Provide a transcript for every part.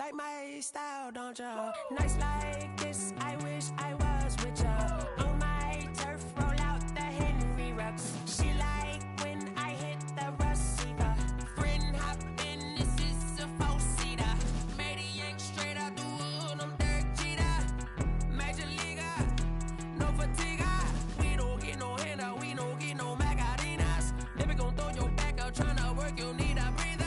like my style, don't ya? Nights like this, I wish I was with ya. On my turf, roll out the Henry Rux. She like when I hit the receiver. Friend hop in, this is a four-seater. Made a yank straight out the wood, I'm Derek Jeter. Major leaguer, no fatigue. We don't get no handout, we don't get no Macarinas. Never gon' throw your back out, tryna work, you need a breather.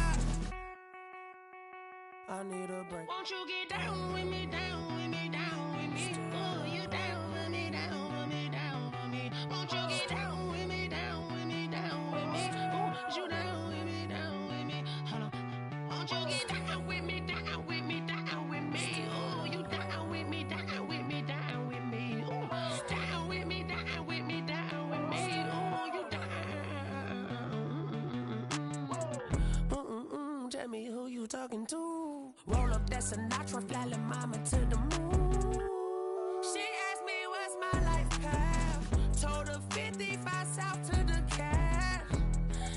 I need a break. Won't you get down with me, down with me, down with me? Oh, you down with me, down with me, down with me. Won't you get down with me, down with me, down with me? Oh, you down with me, down with me? Hold on. Won't you get down with me, down with me, down with me? Oh, you down with me, down with me, down with me? Oh, down with me, down with me, down with me? Oh, you down. Tell me who you talking to. Roll up that Sinatra, fly la mama to the moon. She asked me what's my life path. Told her 55 south to the cat.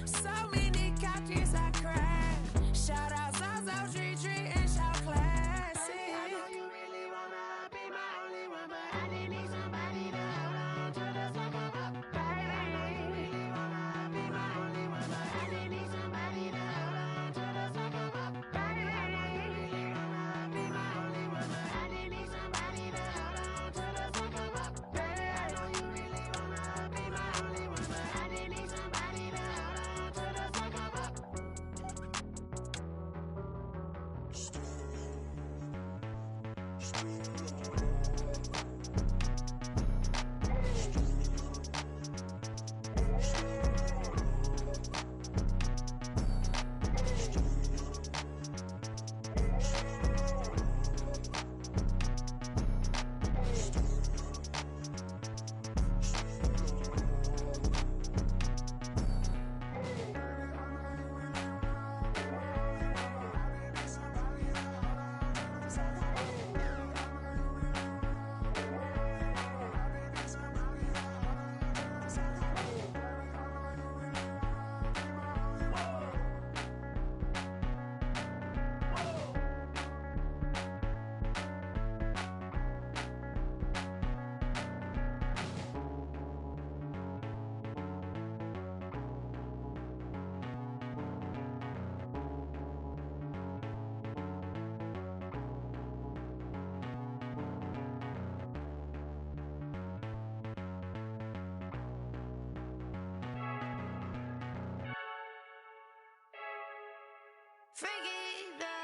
So many couches I cracked. Shout out South Street and shout classy. I know you really wanna be my only one, but I didn't need somebody to hold on to the sucker up, baby. I know you really wanna be my only one, but I didn't need somebody to hold on to the sucker up, baby. I know you really wanna be my only one, but I didn't need somebody to hold on to the sucker up, baby. I know you really wanna be my only one, but I didn't need somebody to hold on to the sucker up.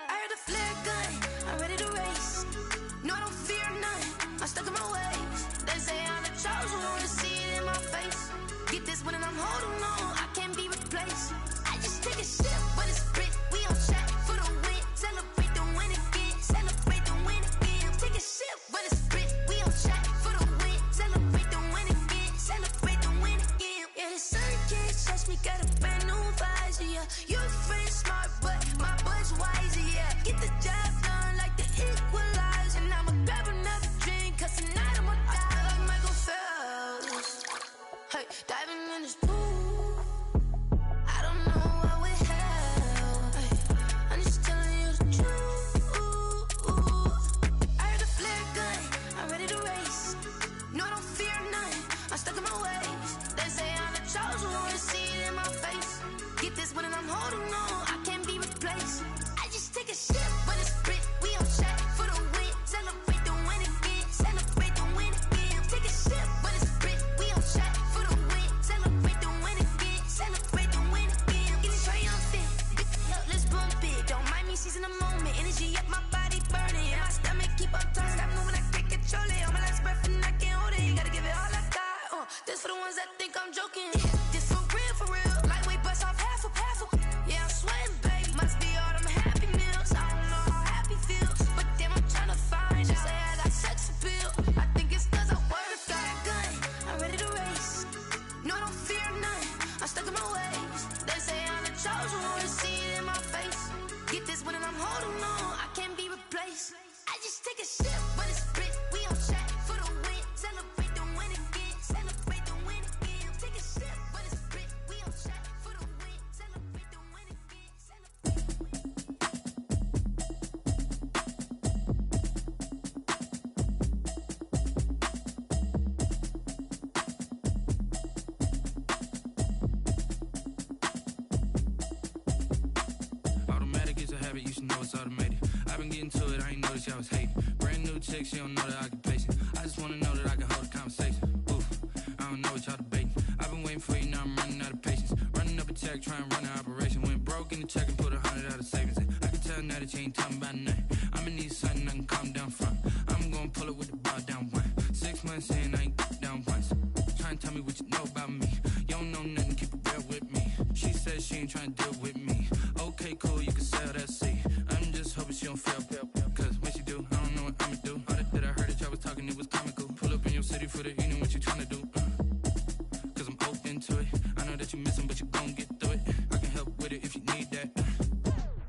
I heard the flare gun, I'm ready to race. No, I don't fear none, I'm stuck in my ways. They say I'm the chosen one, to see it in my face. Get this one and I'm holding on, I can't be replaced. I just take a sip when it's split, we on track for the win. Celebrate the win again, celebrate the win again. Take a sip when it's split, we on track for the win. Celebrate the win again, celebrate the win again. Yeah, the sun can't touch me, got a brand new visor, yeah. You're a friend smart, but my bud's wiser, yeah. Get the job done like the equalizer. And I'ma grab another drink, cause tonight I'ma die like Michael Phelps. Hey, diving in this pool, I don't know what we have. Hey, I'm just telling you the truth. I heard the flare gun, I'm ready to race. No, I don't fear none, I'm stuck in my ways. They say I'm the chosen one, to see it in my face. Get this one and I'm holding on, I can't be replaced. I just take a sip when it's split, we on track for the win. Celebrate the win again, celebrate the win again. Take a sip when it's split, we on track for the win. Celebrate the win again, celebrate the win again. Getting triumphant, let's bump it. Don't mind me seizing the moment, energy up my body burning. And my stomach keep on turning, stop moving, I can't control it. On my last breath and I can't hold it, gotta give it all I got. This for the ones that think I'm joking. This for real, lightweight bust off half a. Yeah, I'm sweating, baby. Must be all them happy meals. I don't know how happy feels, but damn, I'm tryna find out. Say I got sex appeal. I think it's cause I wear a fire gun. I'm ready to race. No, I don't fear none, I'm stuck in my ways. They say I'm the chosen one, to see it in my face. Get this one and I'm holding on, I can't be replaced. I just take a sip when it's split, we on track for the win. Celebrate the win again, celebrate the win again. Take a sip when it's split, we on track for the win. Celebrate the win again, celebrate the win again. I was hating. Brand new chick, she don't know the occupation. I just wanna know that I can hold a conversation. Oof, I don't know what y'all debating. I've been waiting for you, now I'm running out of patience. Running up a check, trying to run an operation. Went broke in the check and put 100 out of savings in. I can tell now that you ain't talking about nothing. I'ma need something I can calm down from. I'm gonna pull it with the bar down one. 6 months in, I ain't down once. Trying to tell me what you know about me. You don't know nothing, keep it real with me. She says she ain't trying to deal with me. Okay, cool, you can sell that seed. I'm just hoping she don't fail. Cause when she do, I don't know what I'ma do. All that I heard that y'all was talking, it was comical. Pull up in your city for the evening, what you tryna do? Cause I'm open to it. I know that you missing, but you gon' get through it. I can help with it if you need that.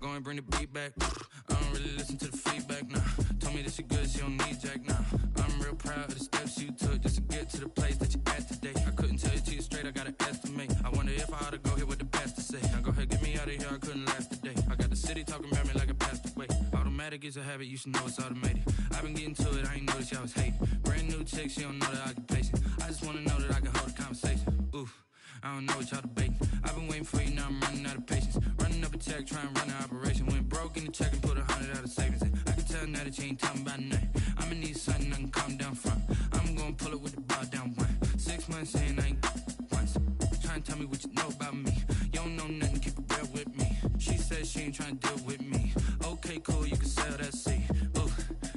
Go and bring the beat back. I don't really listen to the feedback, nah. Told me that she good, she don't need Jack, nah. I'm real proud of the steps you took just to get to the place that you at today. I couldn't tell you to you straight, I gotta estimate. I wonder if I ought to go here with the best to say. Now go ahead, get me out of here, I couldn't last today. I got the city talking about me like a passed away. Automatic is a habit, you should know it's automated. I've been getting to it, I ain't noticed y'all was hating. Brand new chick, she don't know the occupation. I just wanna know that I can hold a conversation. Oof, I don't know what y'all debating. I've been waiting for you, now I'm running out of patience. Running up a check, trying to run an operation. Went broke in the check and put 100 out of savings in. I can tell now that you ain't talking about nothing. I'ma need something I can calm down from. I'm gonna pull it with the bar down one. 6 months in, I ain't once. Trying to tell me what you know about me. You don't know nothing, keep it real with me. She says she ain't trying to deal with me. Okay, cool, you can sell that seed. Ooh,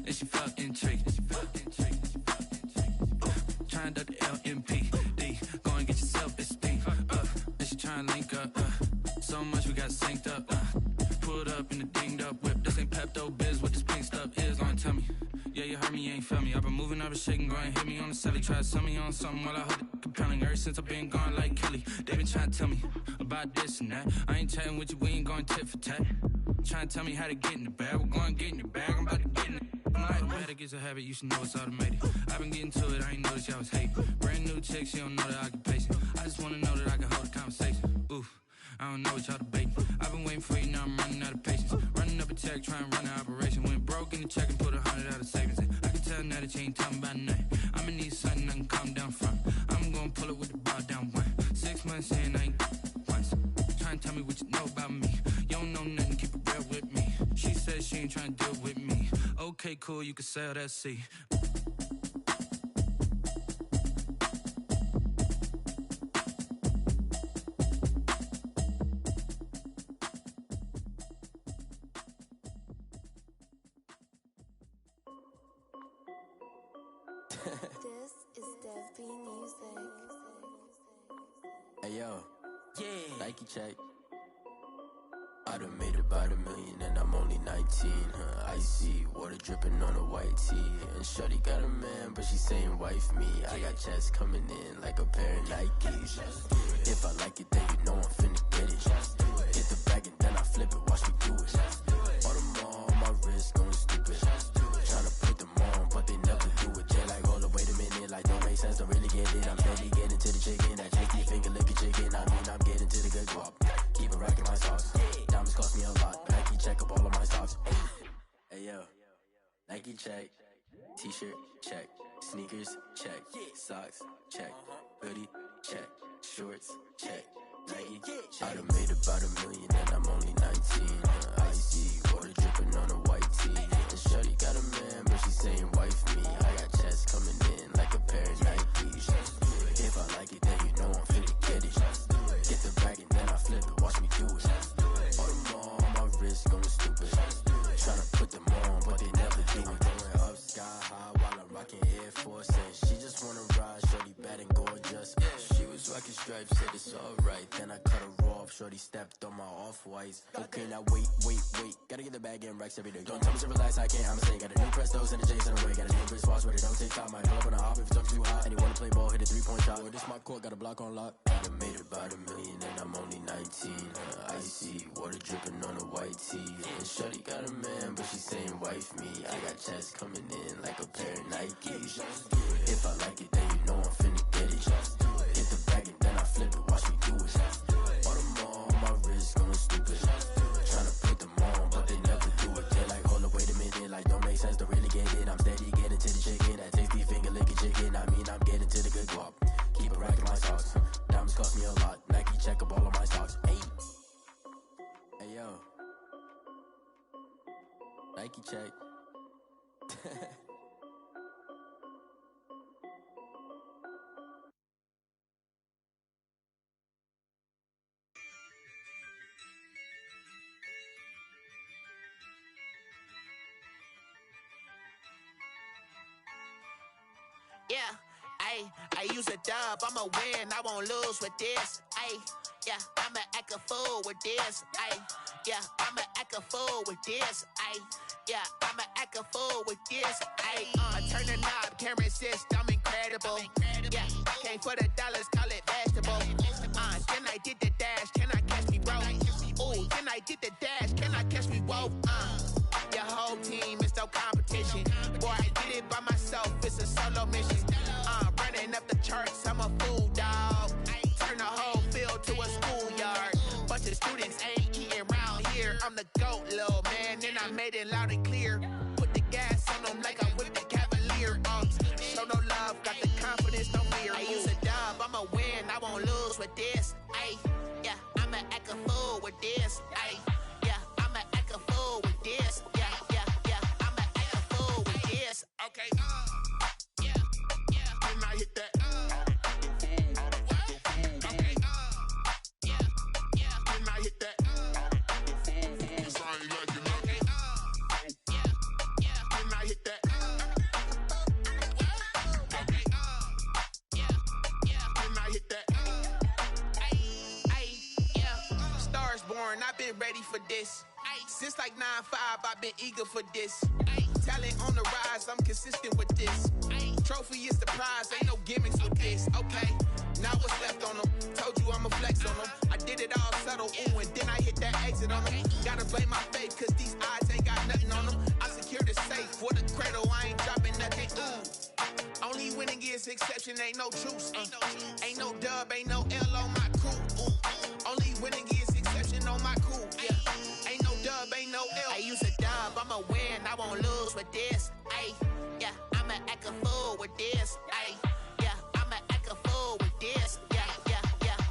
and she felt intrigued. Trying to duck the LMPD. Go and get your self-esteem. And she trying to link up. So much we got synced up. Pulled up in the dinged up whip. This ain't Pepto-Biz, what this pink stuff is. Long tell me. Yeah, you heard me, you ain't felt me. I've been moving, I've been shaking, go and hit me on the celly. Try to sell me on something while I hold it compelling. Ever since I've been gone like Kelly, they been trying to tell me about this and that. I ain't chatting with you, we ain't going tit for tat. Trying to tell me how to get in the bag. We're going to get in the bag, I'm about to get in it. Automatic is a habit, you should know it's automated. I've been getting to it, I ain't noticed y'all was hating. Brand new chick, she don't know the occupation. I just wanna know that I can hold a conversation. Oof, I don't know what y'all debating. I've been waiting for you, now I'm running out of patience. Running up a check, trying to run an operation. Went broke in the check and put 100 out of savings in. I can tell now that you ain't talking about nothing. I'ma need something I can calm down from. I'm gonna pull it with the bar down one. 6 months in, I ain't once. Trying to tell me what you know about me. You don't know nothing, keep it real with me. She says she ain't trying to deal with me. Okay, cool, you can sell that seed. This is Dev B Music. Hey yo, yeah, Nike check. I done made about $1 million and I'm only 19, icy, water dripping on a white tee. And shorty got a man, but she saying wife me. I got checks coming in like a pair of Nikes. If I like it, then you know I'm finna get it. Hit the bag and then I flip it, watch me do it. All on my wrist, going stupid. Tryna put them on, but they never do it. They like, hold up, wait a minute, like don't make sense, don't really get it. I'm steady getting to the chicken, that chicken finger licking chicken. I mean, I'm getting to the good guap. Keep it racking my socks. Diamonds cost me a lot. Nike check up all of my stocks. Hey yo, Nike check. T-shirt check. Sneakers check. Socks check. Hoodie check. Shorts check. Nike. I done made about $1 million and I'm only 19. Icy, water dripping on a white tee. And shorty got a man, but she saying wife me. I got checks coming in like a pair of Nikes. If I like it, then you know I'm finna get it. Get the bag and then I flip it, watch me do it. All them on my wrist going stupid. Tryna put them on, but they never do it. Going up sky high while I'm rocking Air Force. And she just wanna ride, shorty bad and gorgeous. She was rocking stripes, said it's alright. Then I cut her off, shorty stepped on my off-whites. Okay, now wait. Gotta get the bag and racks every day. Don't tell me to relax, I can't, I'ma say. Got a new Prestos and a J's in the way. Got a new Chris Foss, but it don't take time. Might pull up on a hop if it's up too hot. And you wanna play ball, hit a 3-point shot. Or this my court, got a block on lock. I done made about $1 million and I'm only 19. Icy, water dripping on a white tee. And shorty got a man, but she saying wife me. I got checks coming in like a pair of Nikes. If I like it, then you know I'm finna get it. Hit the bag and then I flip it, watch me do it. All them on my wrist going stupid. Tryna put them on, but they never do it. They like, hold up, wait a minute, like don't make sense, don't really get it. I'm steady getting to the chicken, that tasty finger licking chicken. I mean, I'm getting to the good guap. Keep it racking my socks. Diamonds cost me a lot. Nike check up all of my stocks. Hey yo, Nike check. Yeah, I use a dub, I'ma win, I won't lose with this. Yeah, I'ma act a fool with this. Yeah, I'ma act a fool with this. Yeah, I'ma act a fool with this. I turn the knob, can't resist, I'm incredible. Yeah, came for the dollars, call it vegetable. Then I did the dash, can I catch me, bro? Ooh, then I did the dash, can I catch me, whoa? Your whole team is no competition. Boy, I did it by myself, it's a solo mission. Running up the charts, I'm a fool, dog. Turn the whole field to a schoolyard. Bunch of students ain't eating round here. I'm the GOAT, little man, and I made it loud and clear. Put the gas on them like I'm with the Cavalier. Show no love, got the confidence, no fear. I use a dub, I'ma win, I won't lose with this. Yeah, I'ma act a fool with this. Yeah, I'ma act a fool with this. Yeah, I'ma act a fool with this. Okay, yeah, then I hit that. I've been ready for this. Since like 9-5, I've been eager for this. Talent on the rise, I'm consistent with this. Trophy is the prize, ain't no gimmicks with this. Okay, now what's left on them? Told you I'ma flex on them. I did it all subtle, ooh, and then I hit that exit on them. Gotta blame my faith, cause these odds ain't got nothing on them. I secured the safe for the cradle, I ain't dropping nothing, ooh. Only winning is exception, ain't no truce. Ain't no dub, ain't no L on my crew, ooh. Only winning is exception on my cool, yeah. Ain't no dub, ain't no L. I use a dub, I'ma win, I won't lose with this. Yeah, I'ma act a fool with this. Yeah, I'ma act a fool with this. Yeah,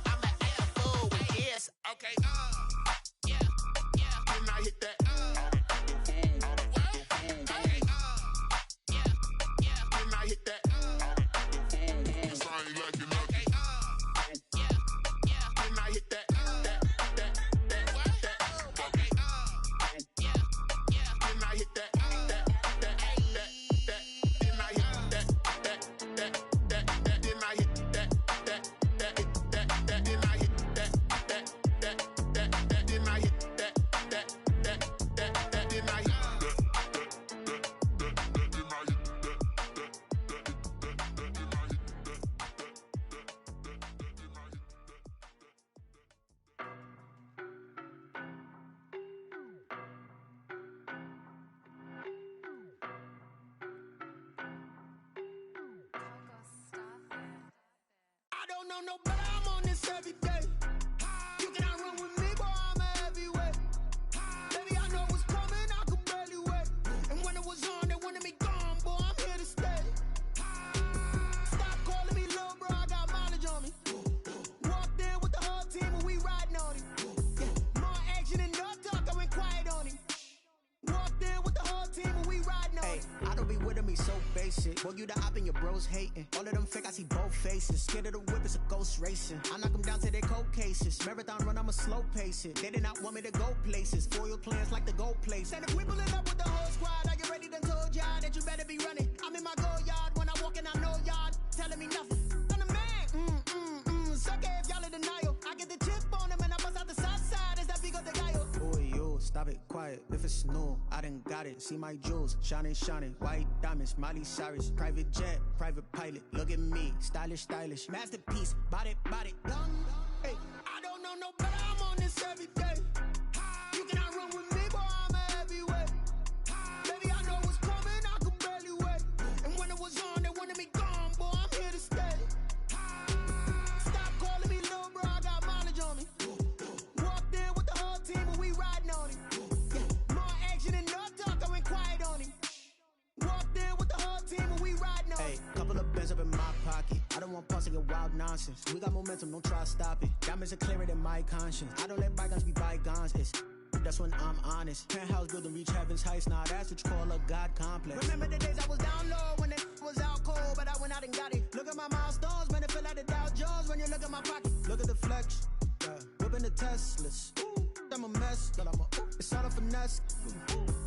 I'ma act a fool with this. Okay, yeah, then I hit that. Okay, yeah, then I hit that. No, but I'm on this every day. You cannot run with me, boy, I'm a heavyweight. Baby, I know what's coming, I could barely wait. And when it was on, they wanted me gone, boy, I'm here to stay. Stop calling me little bro, I got mileage on me. Walked in with the whole team and we riding on him. More action than no talk, I went quiet on him. Walked in with the whole team and we riding on him. I don't be with him, he's so basic. Boy, you the op and your bros hating. All of them fake, I see both faces. Scared of the whip, it's a ghost racing. I knock them down to their cold cases. Marathon run, I'ma slow pace it. They did not want me to go places. Foil plans like the go place. And if we pulling up with the whole squad, are you ready? Done told y'all that you better be running. I'm in my go yard when I walk in, I know y'all telling me nothing. I'm the man. Suck it if y'all in denial. I get the chip on them and I bust out the south side. Is that big of the guy? Boy, yo, stop it, quiet. If it's new, I done got it. See my jewels, shining, shining. White diamonds, Miley Cyrus. Private jet, private pilot. Look at me, stylish, stylish. Masterpiece, body, done. Hey, I don't know no better, I'm on this every day. You cannot run with me, boy, I'm a heavyweight. Baby, I know what's coming, I could barely wait. And when it was on, they wanted me gone, boy, I'm here to stay. Stop calling me little bro, I got mileage on me. Walked in with the whole team and we riding on him. More action than no talk, I went quiet on him. Walked in with the whole team and we riding on him. Hey, couple of bands up in my pocket. I don't want pause to get wild nonsense. We got momentum, don't try to stop it. Diamonds are clearer than my conscience. I don't let bygones be bygones. It's that's when I'm honest. Penthouse building, reach heaven's heights, nah, that's what you call a God complex. Remember the days I was down low when it was out cold, but I went out and got it. Look at my milestones, man, it feel like the Dow Jones when you look at my pocket. Look at the flex, yeah. Whipping the Teslas. I'm a mess, but it's all a finesse.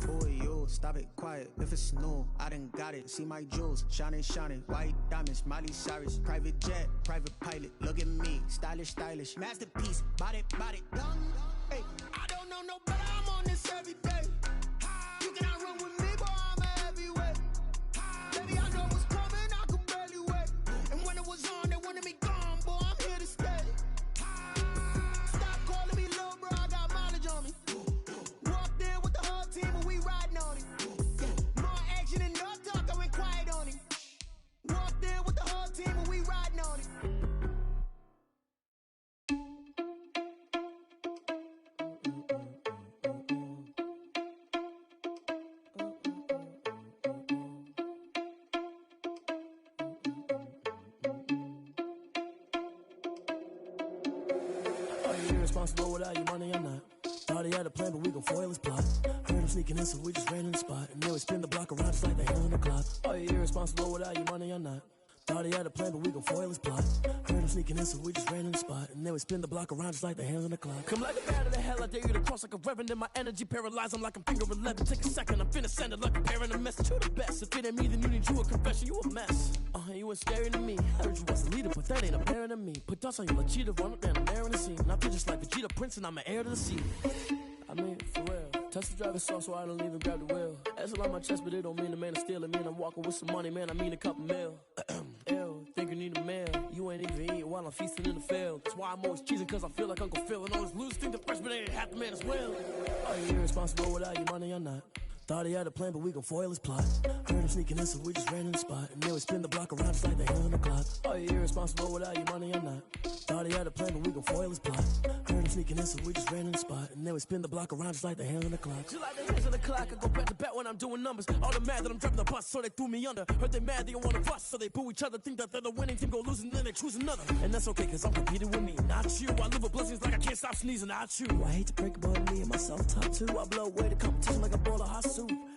Boy, you, stop it, quiet. If it's new, I done got it. See my jewels, shining, shining. White diamonds, Miley Cyrus. Private jet, private pilot. Look at me, stylish, stylish. Masterpiece, body, body, young. Hey, I don't know no better, I'm on this every day. You cannot run with me, boy, I'm a heavyweight. Baby, I know what's coming, I can barely wait. And when it was on, they wanted me gone, boy, I'm here to stay. Stop calling me little bro, I got mileage on me. Walked in with the whole team and we riding on it. Yeah. More action and no talk, I went quiet on it. Walked in with the whole team and we riding on it. Are you irresponsible without your money or not? Thought he had a plan, but we gon' foil his plot. Heard him sneaking in, so we just ran in the spot. And then we spin the block around just like the hand on the clock. Are you irresponsible without your money or not? Thought he had a plan, but we gon' foil his plot. Heard him sneaking in, so we just ran in the spot. And then we spin the block around just like the hands on the clock. Come like a bat of the hell, I dare you to cross like a reverend. In my energy paralyzed, I'm like I'm finger 11. Take a second, I'm finna send it like a parent a message. You the best, if it ain't me, then you need you a confession. You a mess, you ain't scary to me. I heard you was a leader, but that ain't apparent to me. Put dust on you like cheetah, run up down the air in the scene. And I feel just like Vegeta Prince, and I'm an heir to the sea. I mean, for real. Touch the driver's soft, so I don't even grab the wheel. That's a lot on my chest, but it don't mean the man is stealing. Man, I'm walking with some money, man, I mean a couple mil. Ew, think you need a meal. You ain't even eating while I'm feasting in the field. That's why I'm always cheesing, cause I feel like Uncle Phil. And always lose, think the freshman ain't half the man as well. Are you irresponsible without your money or not? Thought he had a plan, but we gon' foil his plot. Heard him sneaking in, so we just ran in the spot. And then we spin the block around just like the hand on the clock. Are you irresponsible without your money or not? Thought he had a plan, but we gon' foil his plot. Heard him sneaking in, so we just ran in the spot. And then we spin the block around just like the hand on the clock. Just like the hands on the clock, I go back to back when I'm doing numbers. All the mad that I'm driving the bus, so they threw me under. Heard they mad, they don't wanna bust, so they boo each other. Think that they're the winning team, go losing, then they choose another. And that's okay, cause I'm competing with me, not you. I live with blessings like I can't stop sneezing, not you. I hate to break about me and myself top two. I blow away the competition like a bowl of hot soup.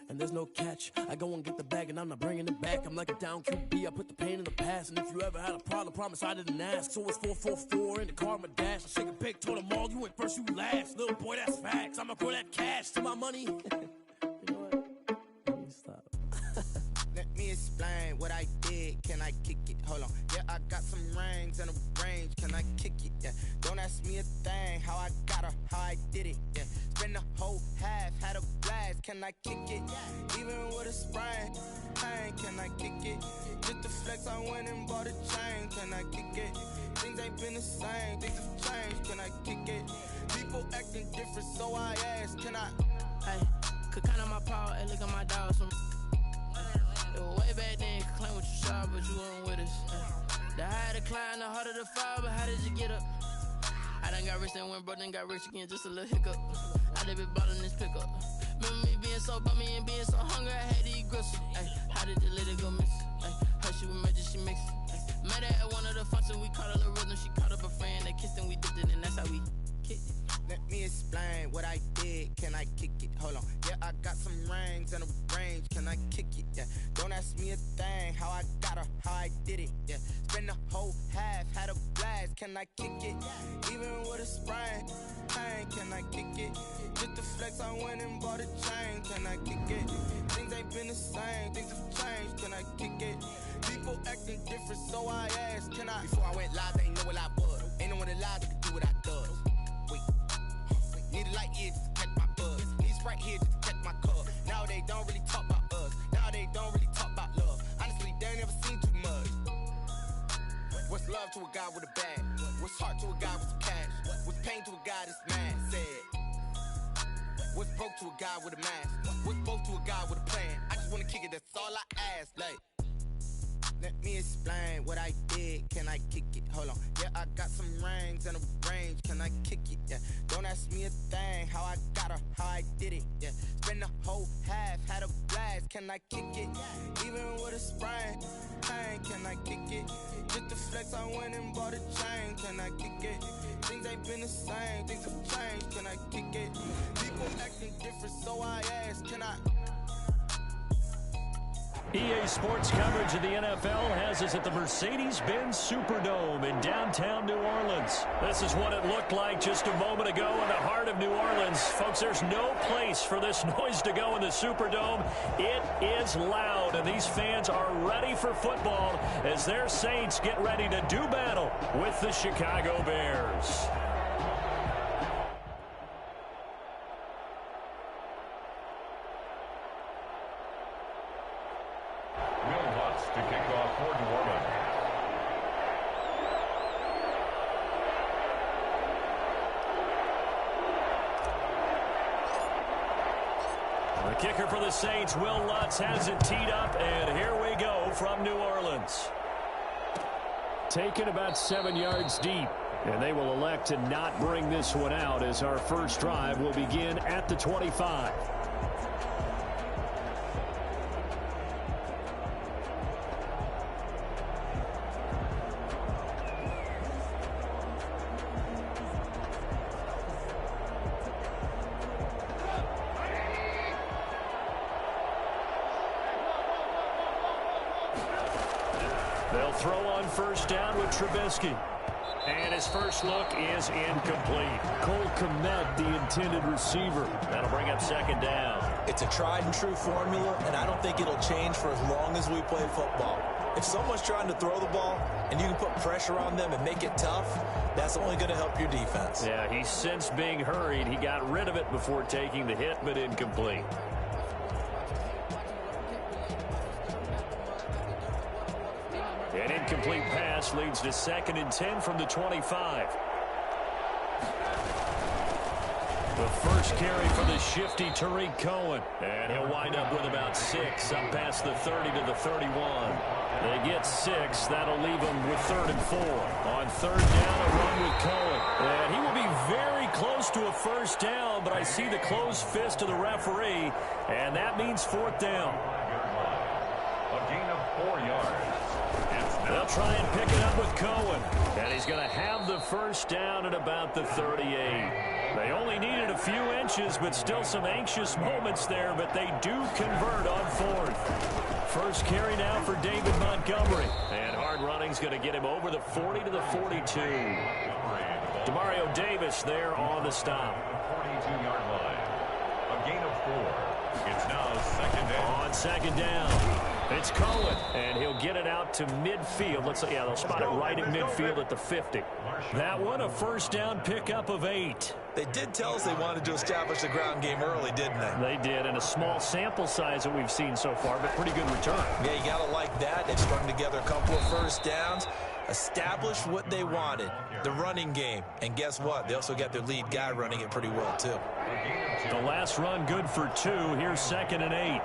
And there's no catch. I go and get the bag and I'm not bringing it back. I'm like a down QB, I put the pain in the past. And if you ever had a problem, promise I didn't ask. So it's 444 in the car, my dash. I shake a big, told them all, you went first, you last. Little boy, that's facts. I'ma grow that cash to my money. You know what? Let me stop. Let me explain what I did. Can I kick it? Hold on. Yeah, I got some rings and a range. Can I kick it? Yeah. Don't ask me a thing. How I got her, how I did it. Yeah. Spend the whole half, had a blast. Can I kick it? Even with a sprain. Pain, can I kick it? Just the flex, I went and bought a chain. Can I kick it? Things ain't been the same. Things have changed. Can I kick it? People acting different, so I asked. Can I? Hey, could count on my power and look at my dogs from. It was way back then, could claim what you saw, but you weren't with us. The higher the climb, the harder the fall, but how did you get up? I done got rich and went broke, then got rich again, just a little hiccup. I done been ballin' this pickup. Remember me being so bummy and being so hungry, I had to eat gristle. Ay, how did the lady go miss? Ay, her she was magic, she mixed. Met her at one of the functions, we caught her the rhythm, she caught up a friend, they kissed and we dipped it, and that's how we kicked it. Let me explain what I did. Can I kick it? Hold on. Yeah, I got some rings and a range. Can I kick it? Yeah. Don't ask me a thing. How I got her, how I did it. Yeah. Spend the whole half, had a blast. Can I kick it? Even with a sprain. Pain, can I kick it? Just the flex, I went and bought a chain. Can I kick it? Things ain't been the same. Things have changed. Can I kick it? People acting different, so I asked. Can I? Before I went live, they ain't know what I was. Ain't no one alive that could do what I does. Wait. Need a light here just to catch my buzz. Need Sprite here just to catch my cup. Now they don't really talk about us. Now they don't really talk about love. Honestly, they ain't never seen too much. What's love to a guy with a bag? What's heart to a guy with some cash? What's pain to a guy that's mad? Said. What's broke to a guy with a mask? What's both to a guy with a plan? I just wanna kick it, that's all I ask. Like, let me explain what I did. Can I kick it? Hold on. Yeah, I got some rings and a range. Can I kick it? Yeah. Don't ask me a thing. How I got her, how I did it. Yeah. Spend the whole half, had a blast. Can I kick it? Even with a sprain, pain. Can I kick it? Just the flex, I went and bought a chain. Can I kick it? Things ain't been the same. Things have changed. Can I kick it? People acting different, so I ask. Can I? EA Sports coverage of the NFL has us at the Mercedes-Benz Superdome in downtown New Orleans. This is what it looked like just a moment ago in the heart of New Orleans. Folks, there's no place for this noise to go in the Superdome. It is loud, and these fans are ready for football as their Saints get ready to do battle with the Chicago Bears. To kick off for New Orleans. The kicker for the Saints, Will Lutz, has it teed up, and here we go from New Orleans. Taken about 7 yards deep, and they will elect to not bring this one out as our first drive will begin at the 25. They'll throw on first down with Trubisky. And his first look is incomplete. Cole Kmet, the intended receiver. That'll bring up second down. It's a tried and true formula, and I don't think it'll change for as long as we play football. If someone's trying to throw the ball and you can put pressure on them and make it tough, that's only going to help your defense. Yeah, he sensed being hurried. He got rid of it before taking the hit, but incomplete. An incomplete pass leads to 2nd and 10 from the 25. The first carry for the shifty Tariq Cohen. And he'll wind up with about 6 up past the 30 to the 31. They get 6. That'll leave them with 3rd and 4. On 3rd down, a run with Cohen. And he will be very close to a first down, but I see the closed fist of the referee, and that means 4th down. A gain of 4 yards. They'll try and pick it up with Cohen. And he's going to have the first down at about the 38. They only needed a few inches, but still some anxious moments there, but they do convert on 4th. First carry now for David Montgomery. And hard running's going to get him over the 40 to the 42. Demario Davis there on the stop. 42-yard line. A gain of 4. It's now 2nd down. On 2nd down. It's Cohen, and he'll get it out to midfield. They'll spot it right at midfield at the 50. That one, a first down pickup of 8. They did tell us they wanted to establish the ground game early, didn't they? They did, and a small sample size that we've seen so far, but pretty good return. Yeah, you got to like that. They've strung together a couple of first downs, established what they wanted, the running game. And guess what? They also got their lead guy running it pretty well, too. The last run good for 2. Here's 2nd and 8.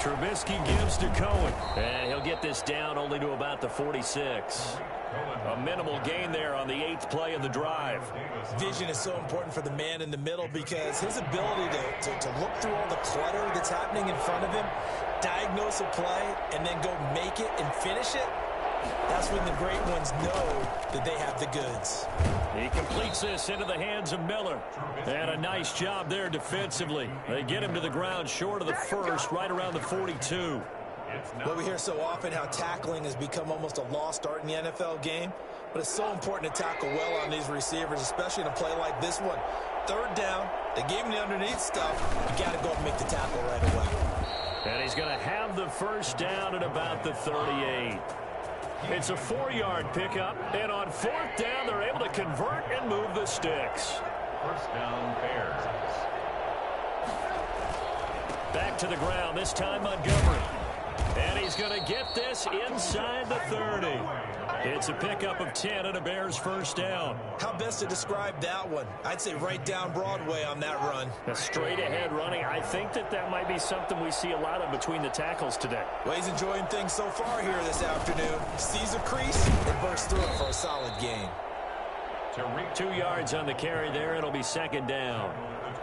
Trubisky gives to Cohen, and he'll get this down only to about the 46. A minimal gain there on the 8th play of the drive. Vision is so important for the man in the middle because his ability to look through all the clutter that's happening in front of him, diagnose a play, and then go make it and finish it, that's when the great ones know that they have the goods. He completes this into the hands of Miller. And a nice job there defensively. They get him to the ground short of the first, right around the 42. Well, we hear so often how tackling has become almost a lost art in the NFL game. But it's so important to tackle well on these receivers, especially in a play like this one. 3rd down, they gave him the underneath stuff. You got to go and make the tackle right away. And he's going to have the first down at about the 38. It's a 4-yard pickup, and on 4th down, they're able to convert and move the sticks. First down, Bears. Back to the ground, this time Montgomery. And he's going to get this inside the 30. It's a pickup of 10 and a Bears first down. How best to describe that one? I'd say right down Broadway on that run. A straight-ahead running. I think that might be something we see a lot of between the tackles today. Well, he's enjoying things so far here this afternoon. Sees a crease and bursts through it for a solid gain. 2 yards on the carry there. It'll be second down.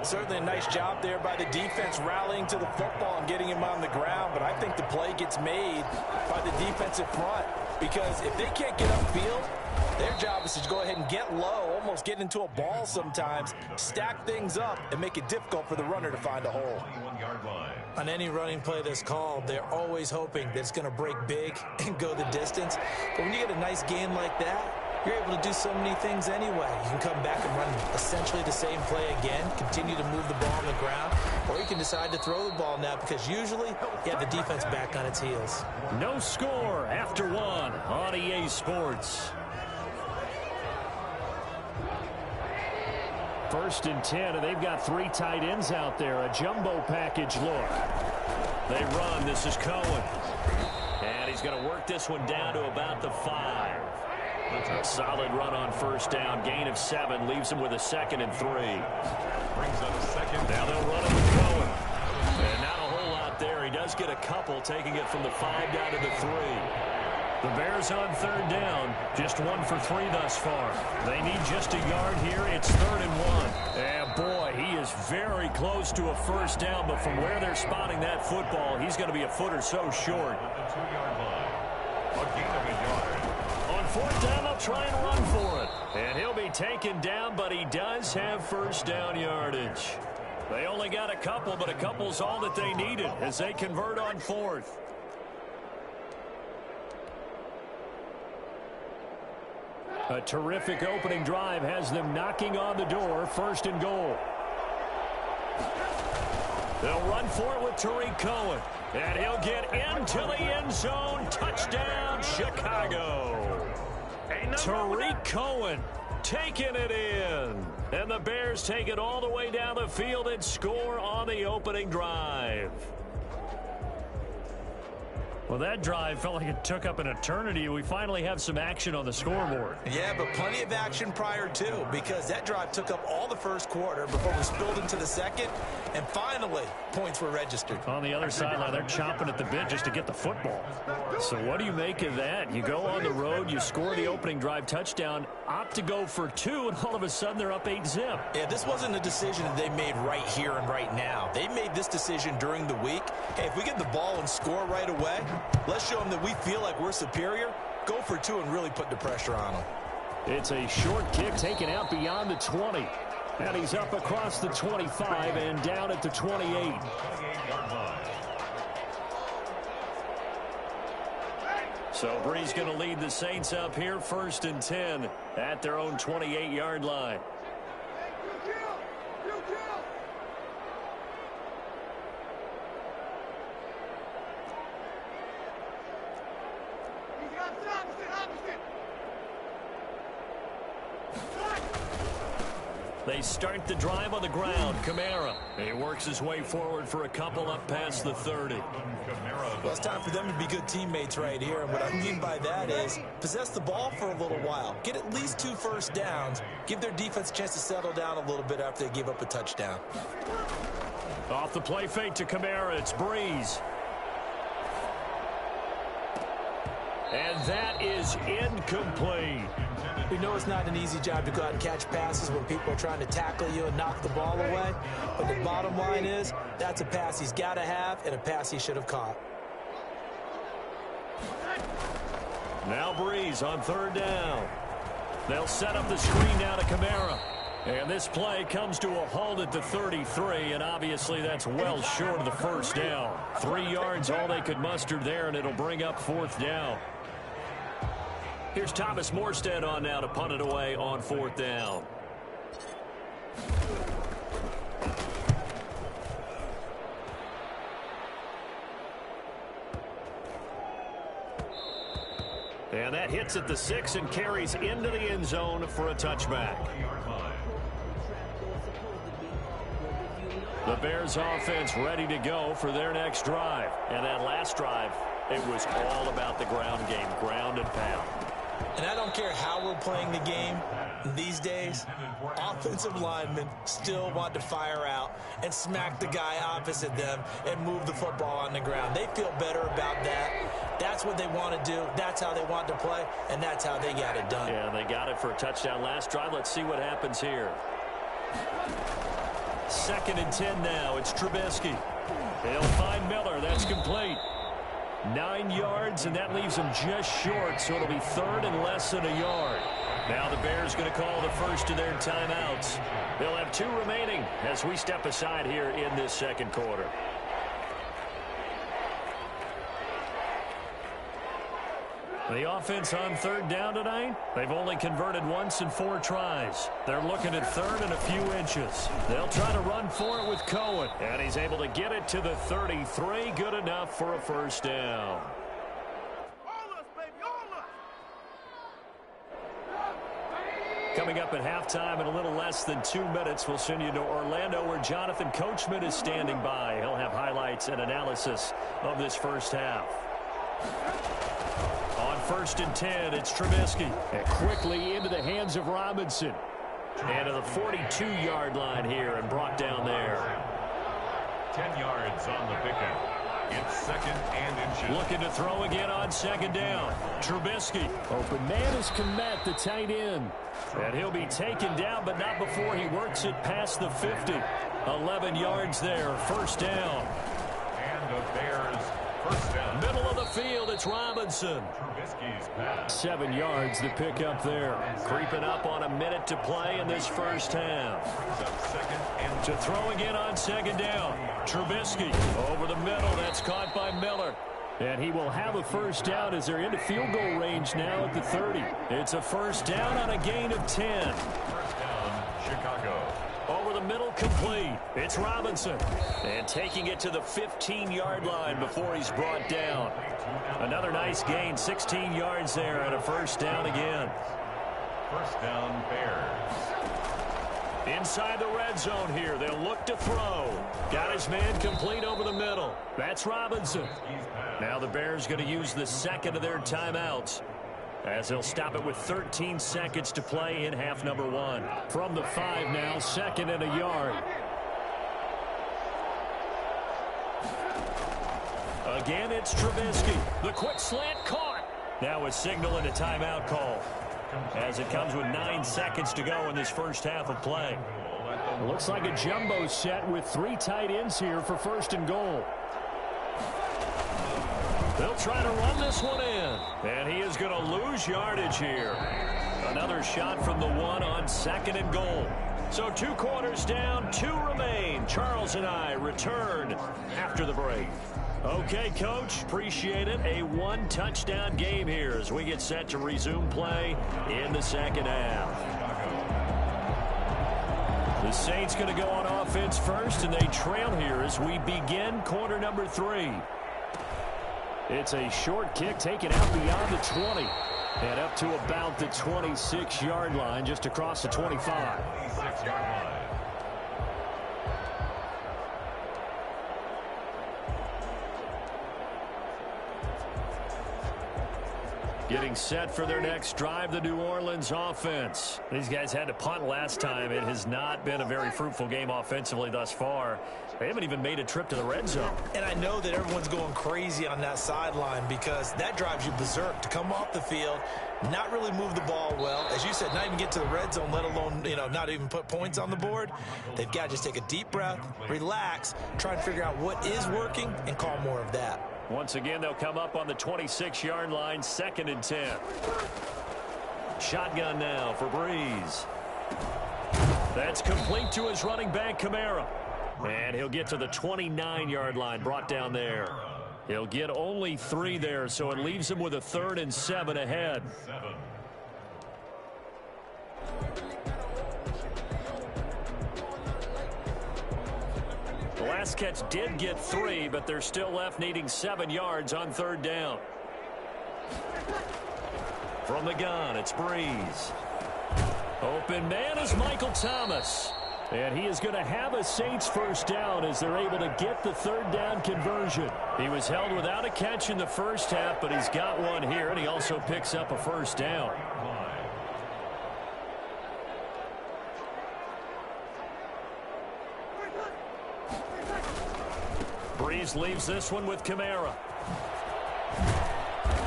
Certainly a nice job there by the defense rallying to the football and getting him on the ground, but I think the play gets made by the defensive front because if they can't get upfield, their job is to go ahead and get low, almost get into a ball sometimes, stack things up, and make it difficult for the runner to find a hole. On any running play that's called, they're always hoping that it's going to break big and go the distance. But when you get a nice gain like that, you're able to do so many things anyway. You can come back and run essentially the same play again, continue to move the ball on the ground, or you can decide to throw the ball now because usually you have the defense back on its heels. No score after 1 on EA Sports. 1st and 10, and they've got 3 tight ends out there. A jumbo package look. They run. This is Cohen. And he's going to work this one down to about the 5. A solid run on first down. Gain of 7. Leaves him with a 2nd and 3. Brings up a second. Now they'll run it with Cohen. And not a whole lot there. He does get a couple, taking it from the 5 down to the 3. The Bears on 3rd down. Just 1 for 3 thus far. They need just a yard here. It's 3rd and 1. And boy, he is very close to a first down, but from where they're spotting that football, he's going to be a foot or so short. At the 2-yard line. A gain of a yard. On 4th down, they'll try and run for it. And he'll be taken down, but he does have first down yardage. They only got a couple, but a couple's all that they needed as they convert on 4th. A terrific opening drive has them knocking on the door. 1st and goal. They'll run for it with Tariq Cohen. And he'll get into the end zone. Touchdown, Chicago. Tariq Cohen taking it in. And the Bears take it all the way down the field and score on the opening drive. Well, that drive felt like it took up an eternity. We finally have some action on the scoreboard. Yeah, but plenty of action prior to, because that drive took up all the first quarter before we spilled into the second, and finally, points were registered. On the other sideline, they're chomping at the bit just to get the football. So what do you make of that? You go on the road, you score the opening drive touchdown, opt to go for 2, and all of a sudden they're up 8-zip. Yeah, this wasn't a decision that they made right here and right now. They made this decision during the week. Hey, if we get the ball and score right away, let's show them that we feel like we're superior. Go for 2 and really put the pressure on them. It's a short kick taken out beyond the 20. And he's up across the 25 and down at the 28. So Bree's going to lead the Saints up here 1st and 10 at their own 28-yard line. They start the drive on the ground. Kamara. He works his way forward for a couple up past the 30. Well, it's time for them to be good teammates right here. And what I mean by that is possess the ball for a little while. Get at least 2 first downs. Give their defense a chance to settle down a little bit after they give up a touchdown. Off the play fake to Kamara. It's Breeze. And that is incomplete. We know it's not an easy job to go out and catch passes when people are trying to tackle you and knock the ball away. But the bottom line is that's a pass he's got to have and a pass he should have caught. Now Breeze on 3rd down. They'll set up the screen now to Kamara. And this play comes to a halt at the 33, and obviously that's well short of the first down. 3 yards, all they could muster there, and it'll bring up 4th down. Here's Thomas Morstead on now to punt it away on 4th down. And that hits at the 6 and carries into the end zone for a touchback. The Bears offense ready to go for their next drive. And that last drive, it was all about the ground game, ground and pound. And I don't care how we're playing the game these days, offensive linemen still want to fire out and smack the guy opposite them and move the football on the ground. They feel better about that. That's what they want to do. That's how they want to play, and that's how they got it done. Yeah, they got it for a touchdown last drive. Let's see what happens here. 2nd and 10 now. It's Trubisky. He'll find Miller. That's complete. 9 yards, and that leaves him just short, so it'll be 3rd and less than a yard. Now the Bears going to call the first of their timeouts. They'll have 2 remaining as we step aside here in this second quarter. The offense on 3rd down tonight, they've only converted once in 4 tries. They're looking at 3rd and a few inches. They'll try to run for it with Cohen, and he's able to get it to the 33. Good enough for a first down. Coming up at halftime in a little less than 2 minutes, we'll send you to Orlando where Jonathan Coachman is standing by. He'll have highlights and analysis of this first half. On 1st and 10, it's Trubisky. And quickly into the hands of Robinson. And to the 42-yard line here and brought down there. 10 yards on the pickup. It's 2nd and inches. Looking to throw again on 2nd down. Trubisky. Open man is Komet, the tight end. And he'll be taken down, but not before he works it past the 50. 11 yards there, first down. And the Bears first down. Middle of the field, it's Robinson. 7 yards to pick up there. Creeping up on a minute to play in this first half. To throw again on 2nd down. Trubisky over the middle. That's caught by Miller. And he will have a first down as they're into field goal range now at the 30. It's a first down on a gain of 10. First down, Chicago. Over the middle, complete. It's Robinson. And taking it to the 15-yard line before he's brought down. Another nice gain, 16 yards there, and a first down again. First down, Bears. Inside the red zone here, they'll look to throw. Got his man complete over the middle. That's Robinson. Now the Bears going to use the second of their timeouts, as they'll stop it with 13 seconds to play in half number 1. From the 5 now, 2nd and a yard. Again, it's Trubisky. The quick slant caught. Now a signal and a timeout call, as it comes with 9 seconds to go in this first half of play. It looks like a jumbo set with 3 tight ends here for 1st and goal. They'll try to run this one in. And he is going to lose yardage here. Another shot from the 1 on 2nd and goal. So 2 quarters down, 2 remain. Charles and I return after the break. Okay, Coach, appreciate it. A 1-touchdown game here as we get set to resume play in the second half. The Saints going to go on offense first, and they trail here as we begin quarter number 3. It's a short kick taken out beyond the 20 and up to about the 26-yard line, just across the 25. 26-yard line. Getting set for their next drive, the New Orleans offense. These guys had to punt last time. It has not been a very fruitful game offensively thus far. They haven't even made a trip to the red zone. And I know that everyone's going crazy on that sideline because that drives you berserk to come off the field, not really move the ball well. As you said, not even get to the red zone, let alone, not even put points on the board. They've got to just take a deep breath, relax, try and figure out what is working, and call more of that. Once again, they'll come up on the 26-yard line, 2nd and 10. Shotgun now for Breeze. That's complete to his running back, Kamara. And he'll get to the 29-yard line, brought down there. He'll get only 3 there, so it leaves him with a 3rd and 7 ahead. The last catch did get 3, but they're still left needing 7 yards on 3rd down. From the gun, it's Breeze. Open man is Michael Thomas. And he is going to have a Saints first down as they're able to get the 3rd down conversion. He was held without a catch in the first half, but he's got one here, and he also picks up a first down. Breeze leaves this one with Kamara.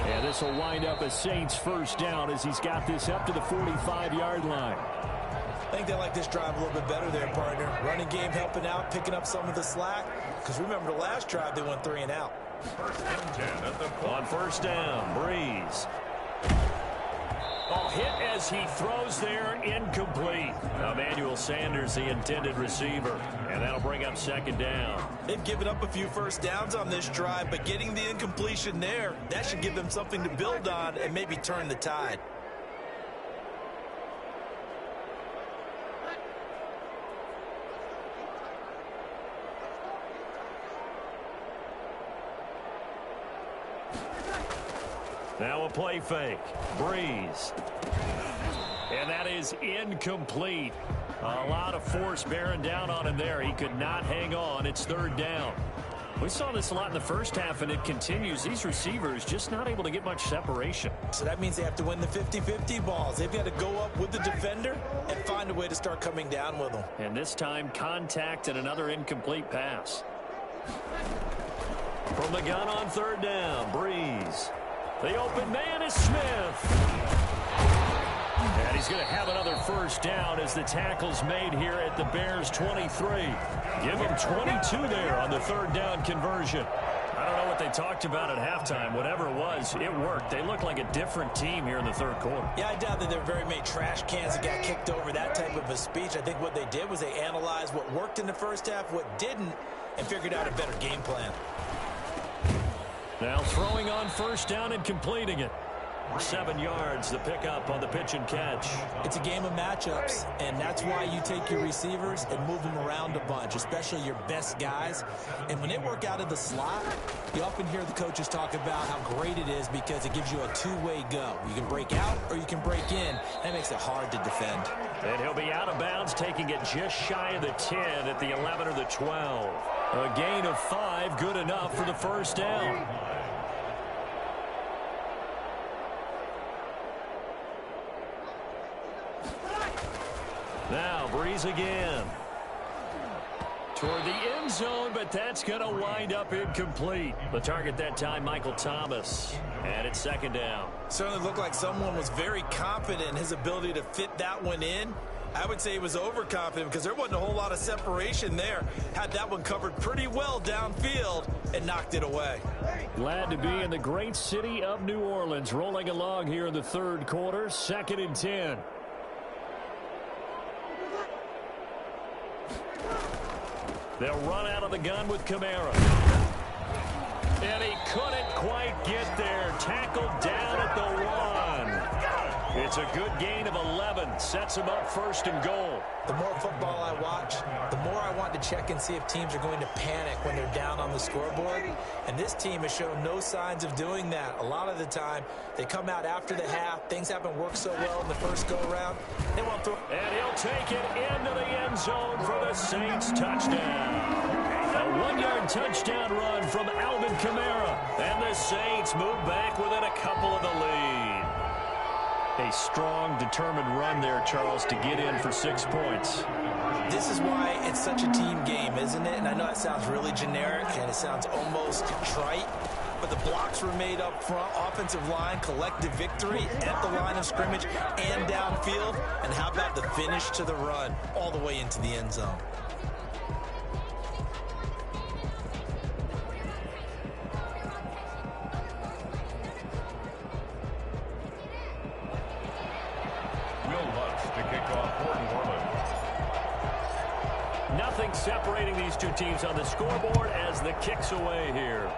And this will wind up a Saints first down as he's got this up to the 45-yard line. I think they like this drive a little bit better there, partner. Running game helping out, picking up some of the slack. Because remember the last drive, they went 3 and out. First and 10 at the on first down, Breeze. Oh, hit as he throws there, incomplete. Emmanuel Sanders, the intended receiver. And that'll bring up second down. They've given up a few first downs on this drive, but getting the incompletion there, that should give them something to build on and maybe turn the tide. Now a play fake. Breeze. And that is incomplete. A lot of force bearing down on him there. He could not hang on. It's third down. We saw this a lot in the first half, and it continues. These receivers just not able to get much separation. So that means they have to win the 50-50 balls. They've got to go up with the defender and find a way to start coming down with them. And this time, contact and another incomplete pass. From the gun on third down, Breeze. The open man is Smith. And he's going to have another first down as the tackle's made here at the Bears 23. Give him 22 there on the third down conversion. I don't know what they talked about at halftime. Whatever it was, it worked. They look like a different team here in the third quarter. Yeah, I doubt that there were very many trash cans that got kicked over, that type of a speech. I think what they did was they analyzed what worked in the first half, what didn't, and figured out a better game plan. Now throwing on first down and completing it. 7 yards, the pickup on the pitch and catch. It's a game of matchups, and that's why you take your receivers and move them around a bunch, especially your best guys. And when they work out of the slot, you often hear the coaches talk about how great it is because it gives you a two-way go. You can break out or you can break in. That makes it hard to defend. And he'll be out of bounds, taking it just shy of the 10 at the 11 or the 12. A gain of 5, good enough for the first down. Now, Breeze again. Toward the end zone, but that's going to wind up incomplete. The target that time, Michael Thomas. And it's second down. Certainly looked like someone was very confident in his ability to fit that one in. I would say he was overconfident because there wasn't a whole lot of separation there. Had that one covered pretty well downfield and knocked it away. Glad to be in the great city of New Orleans. Rolling along here in the third quarter. 2nd and 10. They'll run out of the gun with Kamara. And he couldn't quite get there. Tackled down at the 1. It's a good gain of 11. Sets him up first and goal. The more football I watch, the more I want to check and see if teams are going to panic when they're down on the scoreboard. And this team has shown no signs of doing that. A lot of the time, they come out after the half. Things haven't worked so well in the first go-around. They won't throw. And he'll take it into the end zone for the Saints touchdown. A 1-yard touchdown run from Alvin Kamara. And the Saints move back within a couple of the lead. A strong, determined run there, Charles, to get in for 6 points. This is why it's such a team game, isn't it? And I know it sounds really generic and it sounds almost trite, but the blocks were made up front, offensive line, collective victory at the line of scrimmage and downfield. And how about the finish to the run all the way into the end zone? Nothing separating these two teams on the scoreboard as the kick's away here.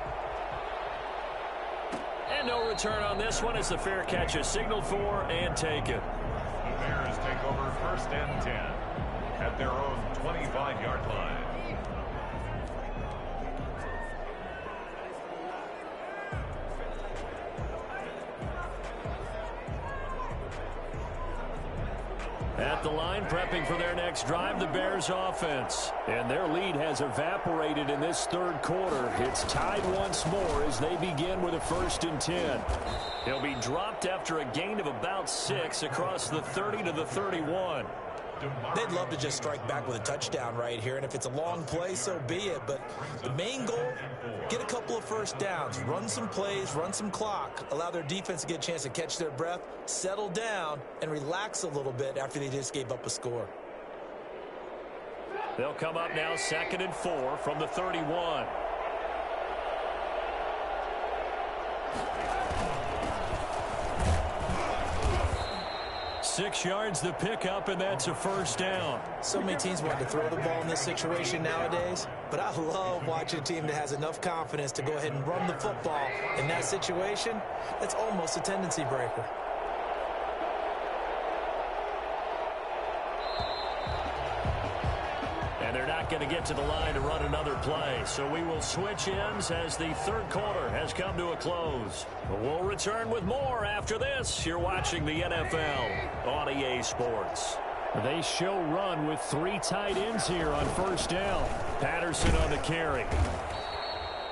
And no return on this one as the fair catch is signaled for and taken. The Bears take over 1st and 10 at their own 25-yard line. At the line, prepping for their next drive, the Bears offense. And their lead has evaporated in this third quarter. It's tied once more as they begin with a 1st and 10. He'll be dropped after a gain of about 6 across the 30 to the 31. They'd love to just strike back with a touchdown right here, and if it's a long play, so be it. But the main goal, get a couple of first downs, run some plays, run some clock, allow their defense to get a chance to catch their breath, settle down, and relax a little bit after they just gave up a score. They'll come up now 2nd and 4 from the 31. Six yards the pickup, and that's a first down. So many teams want to throw the ball in this situation nowadays, but I love watching a team that has enough confidence to go ahead and run the football. In that situation, that's almost a tendency breaker. And they're not going to get to the line to run another play. So we will switch ends as the third quarter has come to a close. We'll return with more after this. You're watching the NFL on EA Sports. They show run with 3 tight ends here on first down. Patterson on the carry.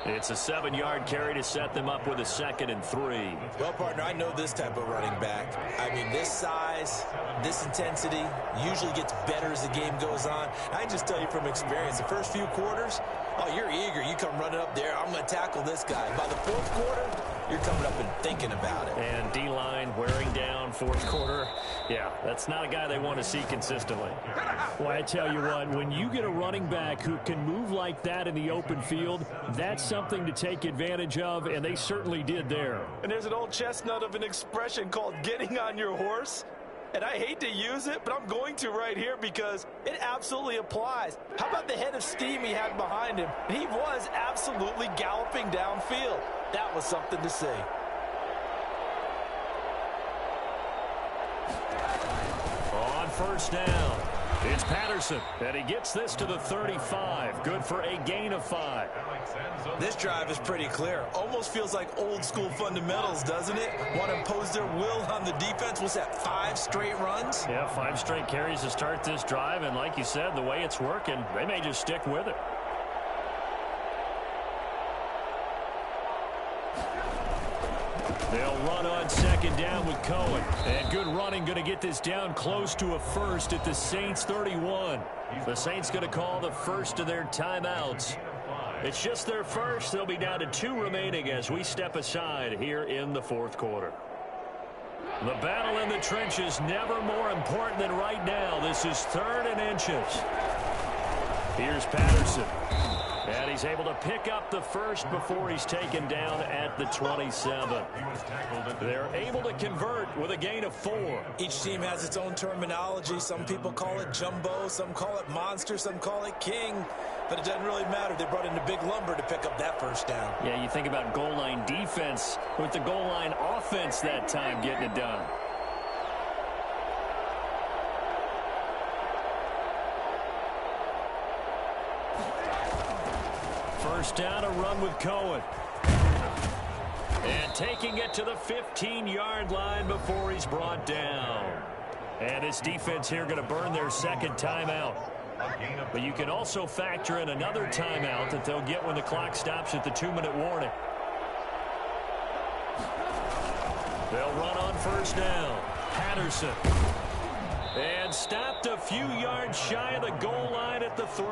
It's a 7-yard carry to set them up with a 2nd and 3. Well, partner, I know this type of running back. I mean, this size, this intensity usually gets better as the game goes on. I can just tell you from experience, the first few quarters, oh, you're eager. You come running up there, I'm going to tackle this guy. By the fourth quarter, you're coming up and thinking about it. And D-line wearing down fourth quarter. Yeah, that's not a guy they want to see consistently. Well, I tell you what, when you get a running back who can move like that in the open field, that's something to take advantage of, and they certainly did there. And there's an old chestnut of an expression called getting on your horse. And I hate to use it, but I'm going to right here because it absolutely applies. How about the head of steam he had behind him? He was absolutely galloping downfield. That was something to see. On first down, it's Patterson, and he gets this to the 35. Good for a gain of 5. This drive is pretty clear. Almost feels like old school fundamentals, doesn't it? Want to impose their will on the defense. What's that, 5 straight runs? Yeah, 5 straight carries to start this drive, and like you said, the way it's working, they may just stick with it. They'll run on 2nd down with Cohen. And good running, going to get this down close to a first at the Saints 31. The Saints going to call the first of their timeouts. It's just their first. They'll be down to 2 remaining as we step aside here in the fourth quarter. The battle in the trenches never more important than right now. This is 3rd and inches. Here's Patterson. And he's able to pick up the first before he's taken down at the 27. They're able to convert with a gain of 4. Each team has its own terminology. Some people call it jumbo, some call it monster, some call it king. But it doesn't really matter. They brought in the big lumber to pick up that first down. Yeah, you think about goal line defense with the goal line offense that time getting it done. First down, a run with Cohen. And taking it to the 15-yard line before he's brought down. And this defense here going to burn their 2nd timeout. But you can also factor in another timeout that they'll get when the clock stops at the 2-minute warning. They'll run on first down. Patterson. And stopped a few yards shy of the goal line at the 3.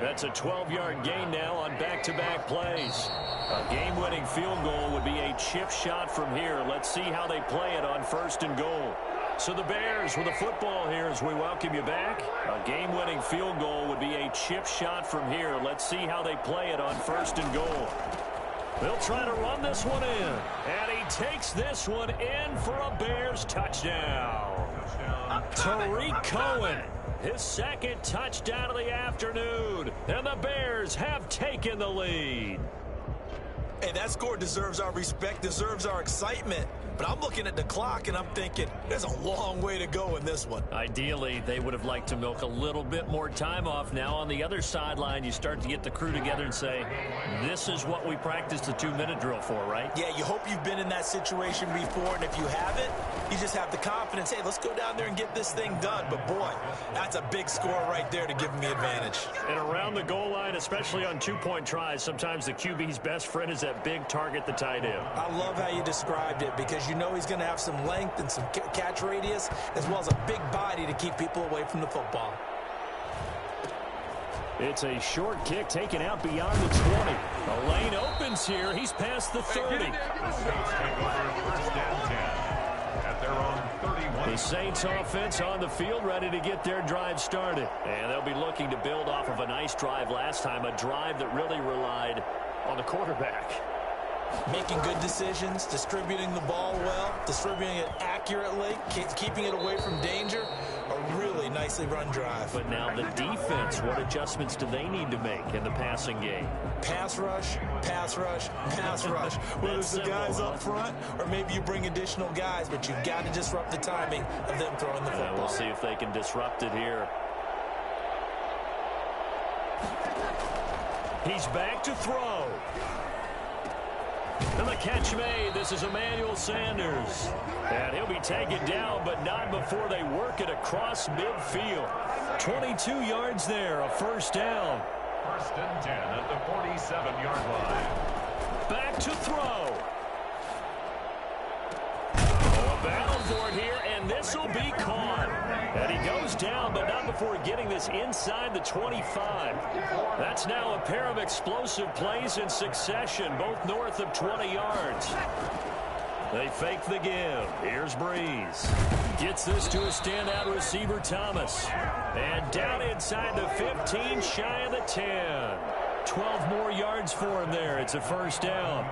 That's a 12-yard gain now on back-to-back plays. A game-winning field goal would be a chip shot from here. Let's see how they play it on 1st and goal. So the Bears with a football here as we welcome you back. A game-winning field goal would be a chip shot from here. Let's see how they play it on 1st and goal. They'll try to run this one in. And he takes this one in for a Bears touchdown. Tariq Cohen, his 2nd touchdown of the afternoon. And the Bears have taken the lead. Hey, that score deserves our respect, deserves our excitement. But I'm looking at the clock, and I'm thinking, there's a long way to go in this one. Ideally, they would have liked to milk a little bit more time off. Now, on the other sideline, you start to get the crew together and say, this is what we practiced the 2-minute drill for, right? Yeah, you hope you've been in that situation before, and if you haven't, you just have the confidence, hey, let's go down there and get this thing done. But, boy, that's a big score right there to give them the advantage. And around the goal line, especially on 2-point tries, sometimes the QB's best friend is that big target, the tight end. I love how you described it because because you know he's going to have some length and some catch radius, as well as a big body to keep people away from the football. It's a short kick taken out beyond the 20. A lane opens here. He's past the 30. The Saints offense on the field, ready to get their drive started. And they'll be looking to build off of a nice drive last time, a drive that really relied on the quarterback. Making good decisions, distributing the ball well, distributing it accurately, keeping it away from danger. A really nicely run drive. But now the defense, what adjustments do they need to make in the passing game? Pass rush, pass rush, pass rush. Whether it's the guys up front or maybe you bring additional guys, but you've got to disrupt the timing of them throwing the football. We'll see if they can disrupt it here. He's back to throw. And the catch made. This is Emmanuel Sanders. And he'll be taken down, but not before they work it across midfield. 22 yards there, a first down. First and 10 at the 47-yard line. Back to throw. Oh, a battle for it here, and this will be caught. And he goes down, but not before getting this inside the 25. That's now a pair of explosive plays in succession, both north of 20 yards. They fake the give. Here's Breeze. Gets this to a standout receiver, Thomas. And down inside the 15, shy of the 10. 12 more yards for him there. It's a first down.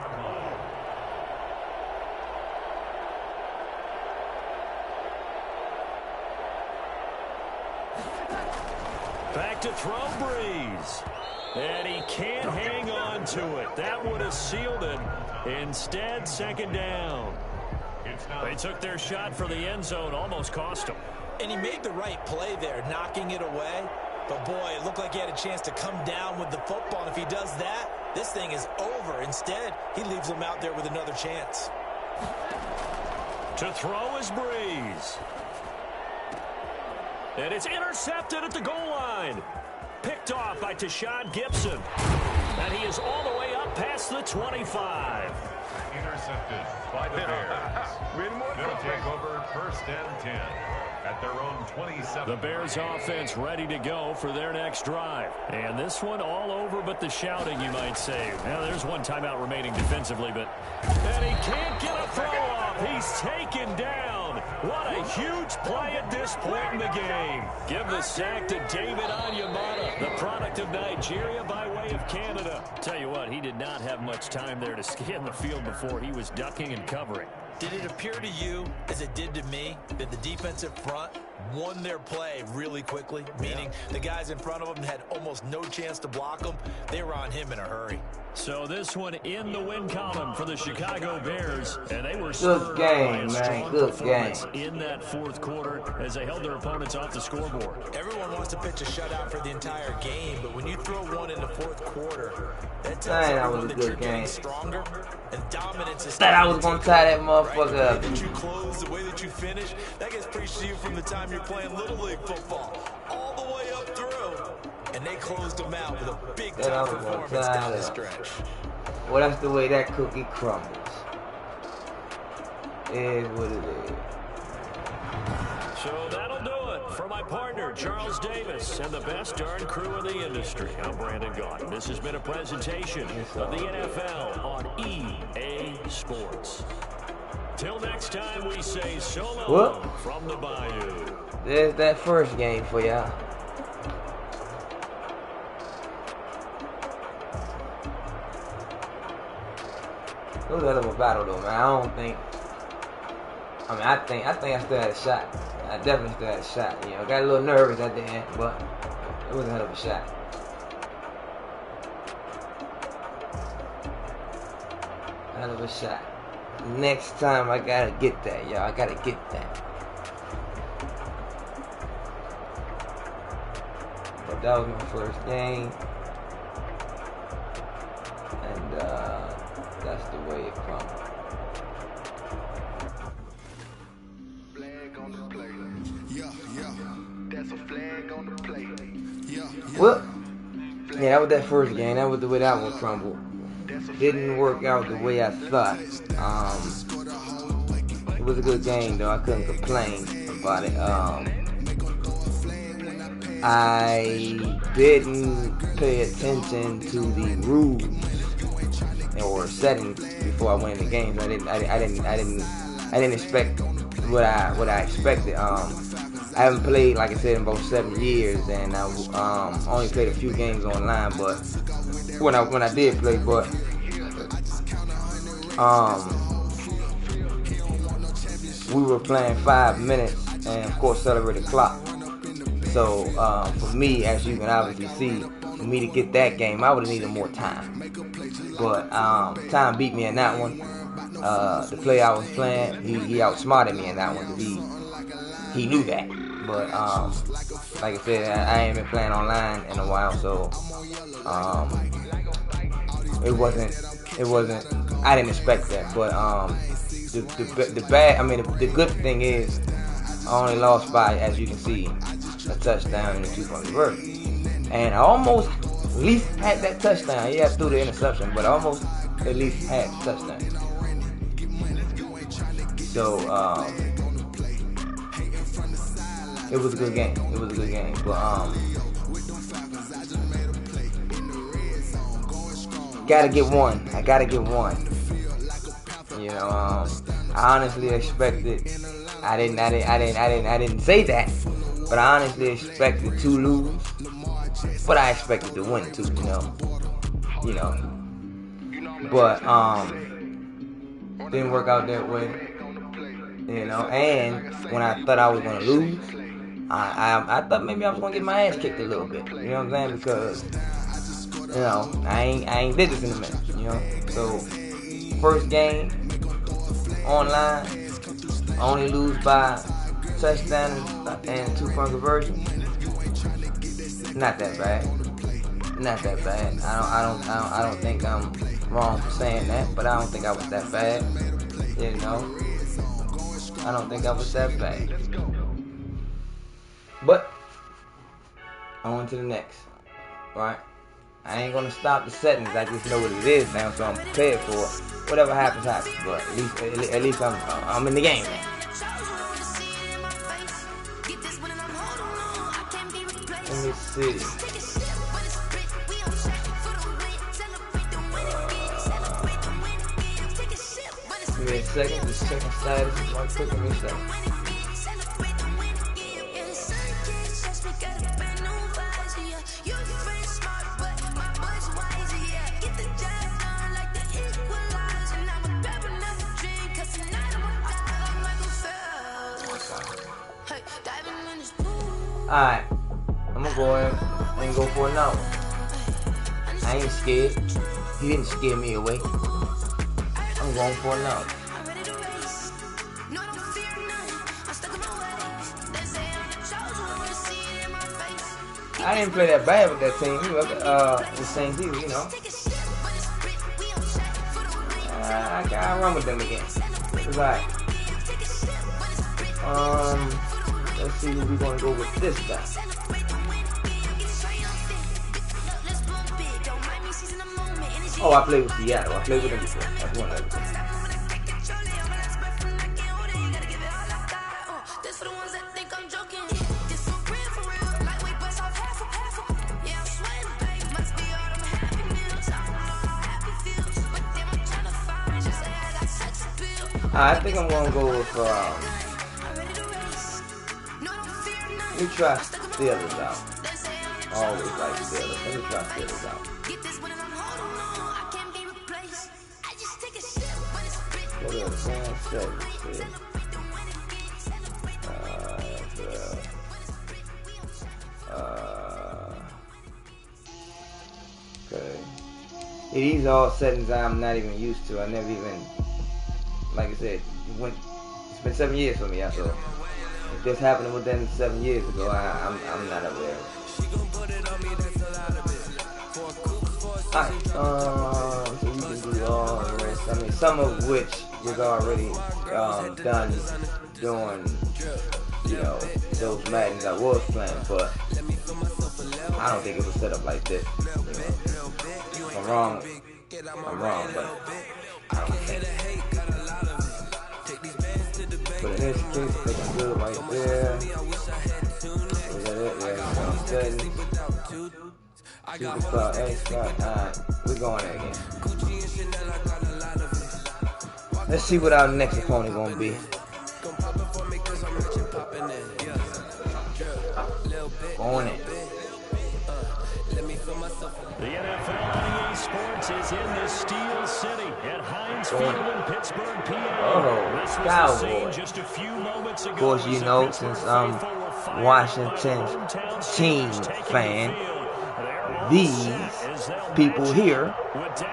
Back to throw, Breeze. And he can't hang on to it. That would have sealed it. Instead, second down. They took their shot for the end zone, almost cost him. And he made the right play there, knocking it away. But, boy, it looked like he had a chance to come down with the football. And if he does that, this thing is over. Instead, he leaves him out there with another chance. To throw is Breeze. And it's intercepted at the goal line. Picked off by Tashad Gibson. And he is all the way up past the 25. Intercepted by the Bears. They'll take over first and 10 at their own 27. The Bears offense ready to go for their next drive. And this one all over but the shouting, you might say. Now, there's one timeout remaining defensively, but... And he can't get a throw off. He's taken down. What a huge play at this point in the game. Give the sack to David Onyemata, the product of Nigeria by way of Canada. Tell you what, he did not have much time there to scan the field before he was ducking and covering. Did it appear to you, as it did to me, that the defensive front won their play really quickly? Meaning the guys in front of them had almost no chance to block them. They were on him in a hurry. So this one in the win column for the Chicago Bears, and they were good game, man. Good game in that fourth quarter as they held their opponents off the scoreboard. Everyone wants to pitch a shutout for the entire game, but when you throw one in the fourth quarter, that tells everyone that you're getting stronger, and dominance is. That I was gonna tie that motherfucker up. The way that you close, the way that you finish, that gets preached to you from the time you're playing Little League football, all the way up through. And they closed them out with a big-time performance down the stretch. Well, that's the way that cookie crumbles. It is what it is. So that'll do it for my partner, Charles Davis, and the best darn crew in the industry. I'm Brandon Gaudin. This has been a presentation of the NFL on EA Sports. Till next time, we say so long from the Bayou. There's that first game for y'all. It was a hell of a battle though, man. I think I still had a shot. I definitely still had a shot. You know, got a little nervous at the end, but it was a hell of a shot. Hell of a shot. Next time I gotta get that, y'all. I gotta get that. But that was my first game. And that's the way it comes. Flag on the play. Yeah. That's a flag on the play. Yeah. Well, yeah, that was that first game. That was the way that one crumbled. Didn't work out the way I thought. was a good game though. I couldn't complain about it. I didn't pay attention to the rules or settings before I went in the games. I didn't expect what I expected. I haven't played, like I said, in about 7 years, and I only played a few games online. But when I did play, but we were playing 5 minutes, and of course accelerated clock. So for me, as you can obviously see, for me to get that game, I would have needed more time. But time beat me in that one. The player I was playing, he outsmarted me in that one because he knew that. But like I said, I ain't been playing online in a while, so it wasn't. I didn't expect that. But the good thing is, I only lost by, as you can see, a touchdown and a 2-point conversion. And I almost at least had that touchdown. Yeah, I threw the interception, but I almost at least had the touchdown. So it was a good game. But gotta get one. I gotta get one. You know, I honestly expected. I didn't say that, but I honestly expected to lose. But I expected to win too. You know. But didn't work out that way. You know, and when I thought I was gonna lose, I thought maybe I was gonna get my ass kicked a little bit. You know what I'm saying? Because I ain't did this in a minute. You know, so first game online, only lose by touchdown and 2-point conversion. Not that bad. I don't think I'm wrong for saying that, but I don't think I was that bad. You know, I don't think I was that bad. But on to the next, right? I ain't gonna stop the settings. I just know what it is now, so I'm prepared for it. Whatever happens, happens. But at least I'm in the game now. Let me see. Give me a second. Just checking status. One quick. Give me a second. Alright, I'm gonna go ahead and go for another one. I ain't scared. He didn't scare me away. I'm going for another. I didn't play that bad with that team. The same team, you know. I gotta run with them again. It's alright. Let's see who we're gonna go with this time. Oh, I played with Seattle. I played with them before. That's one of them. I think I'm gonna go with let me try Steelers out. I always like Steelers. Let me try Steelers out. What are the fans say? Okay. These are all settings I'm not even used to. I never even, like I said, it's been 7 years for me. So if this happened within 7 years ago, I'm not aware. Alright, so you can do all the rest. I mean, some of which was already done during, those Maddens I was playing, but I don't think it was set up like this. If I'm wrong, but I don't think. put it in this case. I think I'm good right there. Is that it? Yeah, I'm steady. Superstar, A-Scott. Alright, we're going there again. Let's see what our next opponent gonna be. Going in. The NFL on EA Sports is in the Steel City at Heinz Field in Pittsburgh, PA. This was the scene just a few moments ago. Of course, you know, since I'm Washington's team fan, these people here,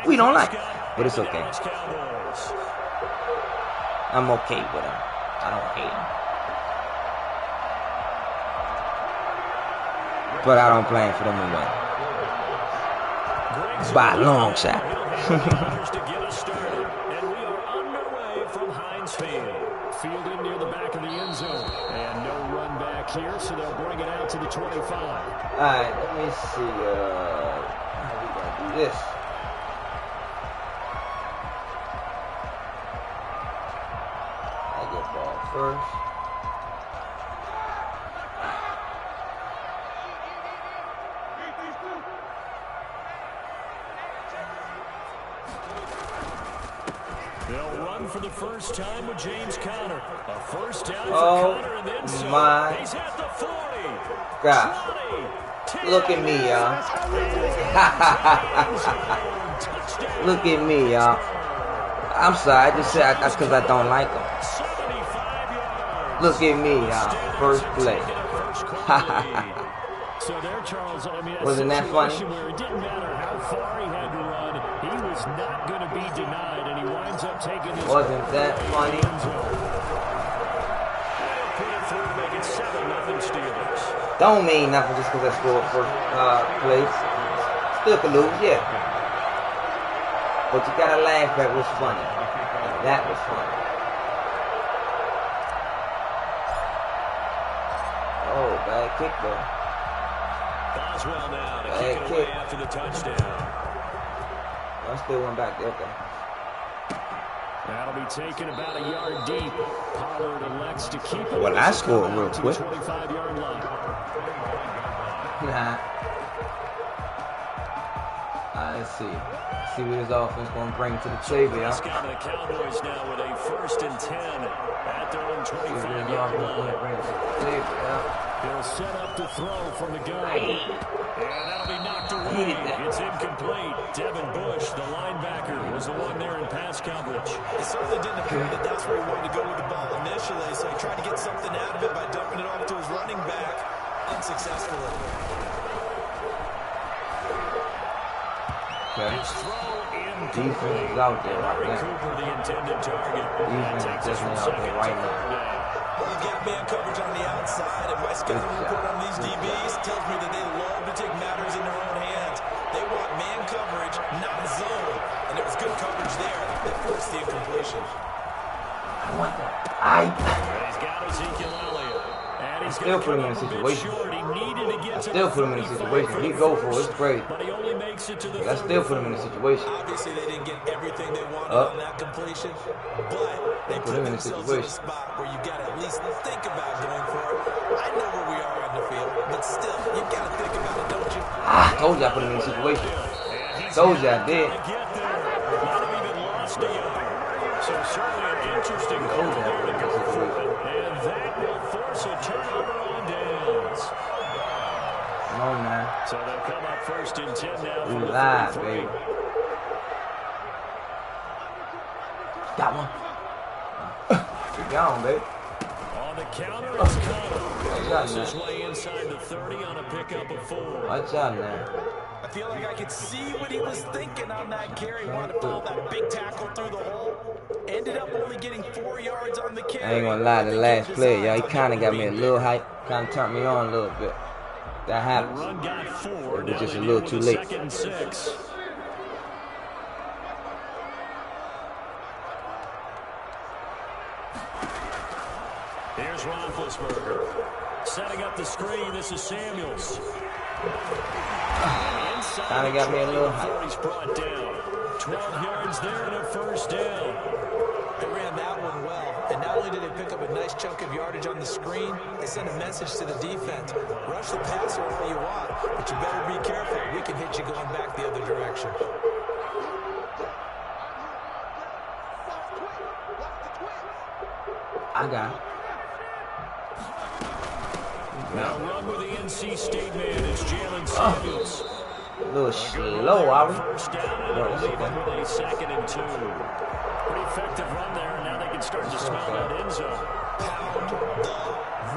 we don't like it, but it's okay. I'm okay with them. I don't hate them. But I don't plan for them to win. By a long shot. To get us started, and we are underway from Heinz Field. Fielded near the back of the end zone. And no run back here, so they'll bring it out to the 25. Alright, let me see. How we gonna do this? I get ball first. They'll run for the first time with James Conner. A first down for Conner and then so. My He's at the 40. God. 20, Look at me, y'all. Look at me, y'all. I'm sorry, I just said because I don't like them. Look at me, y'all. First play. So there, Charles, I mean, wasn't that funny? Where it didn't matter how far he had to run, he was not going to be denied, and he winds up taking this. Wasn't that funny? Put it through to make it 7-0 Steelers. Don't mean nothing just because I scored first place. Still could lose, yeah. But you gotta laugh at what's funny. That was funny. Oh, bad kick though. Boswell now to kick it away after the touchdown. I still went back there, okay. That'll be taken about a yard deep. Pollard elects to keep it. Well, I scored real quick. 25-yard line. Nah. Let's see. See what his offense gonna bring to the table, y'all. The Cowboys now with a 1st and 10 at their own 25-yard line. He'll set up to throw from the gun. And that'll be knocked away. It's incomplete. Devin Bush, the linebacker, was the one there in pass coverage. It certainly didn't appear that that's where he wanted to go with the ball initially, so he tried to get something out of it by dumping it off to his running back unsuccessfully. Okay. His throw Defense is out there right now. Cooper, the intended target. Defense is definitely out there right now. Well, you've got man coverage on the outside, and my scouting report on these DBs tells me that they love to take matters in their own hands. They want man coverage, not zone. And it was good coverage there that forced the incompletion. I want that. He's got Ezekiel Elliott. I still put him in a situation. I still put him in a situation. He go for it. It's crazy. But he only makes it to the I still put him in a situation. Obviously, they didn't get everything they wanted on that completion, but they put themselves in a spot where you got to at least think about going for it. I know where we are on the field, but still, you got to think about it, don't you? Told you I put him in a situation. Told you I did. So certainly an interesting call there to go for it. And that will force a turnover on downs. Come on, man. So they'll come up 1st and 10 now. We live, baby. Got one. Keep on, baby. On the counter, it's Conner. Works his way inside the 30 on a pickup of 4. Watch out, man. I feel like I could see what he was thinking on that carry. Wanted to follow that big tackle through the hole. Ended up only getting 4 yards on the carry. I ain't gonna lie, the last play, y'all, he kind of got me a little hype. Kind of turned me on a little bit. That happens. The run got 4. It was just a little too late. 2nd and 6. Here's Roethlisberger. Setting up the screen. This is Samuels. Kind of got me a little hype. He's brought down. 12 yards there and a 1st down. They ran that one well, and now only did they pick up a nice chunk of yardage on the screen, they sent a message to the defense. Rush the passer all you want, but you better be careful. We can hit you going back the other direction. I got it. Now run with the NC State man. It's Jalen Samuels. A little slow, are we? First down, and it'll leave them with a 2nd and 2. Pretty effective run there, and now they can start to smell that end zone. Pound the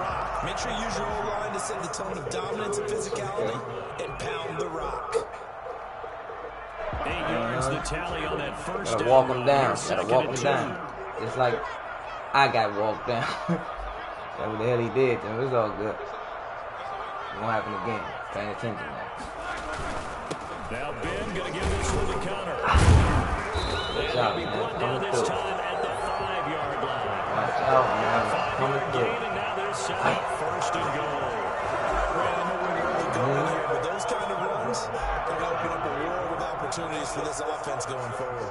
rock. Make sure you use your O-line to set the tone of dominance and physicality, and pound the rock. 8 yards the tally on that first down. Gotta walk them down. Gotta walk them down. Just like I got walked down. That's what the hell he did to him. It's all good. It won't happen again. Paying attention now. Now Ben gonna give this one to Connor. Watch out, man. Coming this through. time at the 5-yard line. Watch out, man. Coming through. And now they're set up 1st and goal. But those kind of runs are going to open up a world of opportunities for this offense going forward.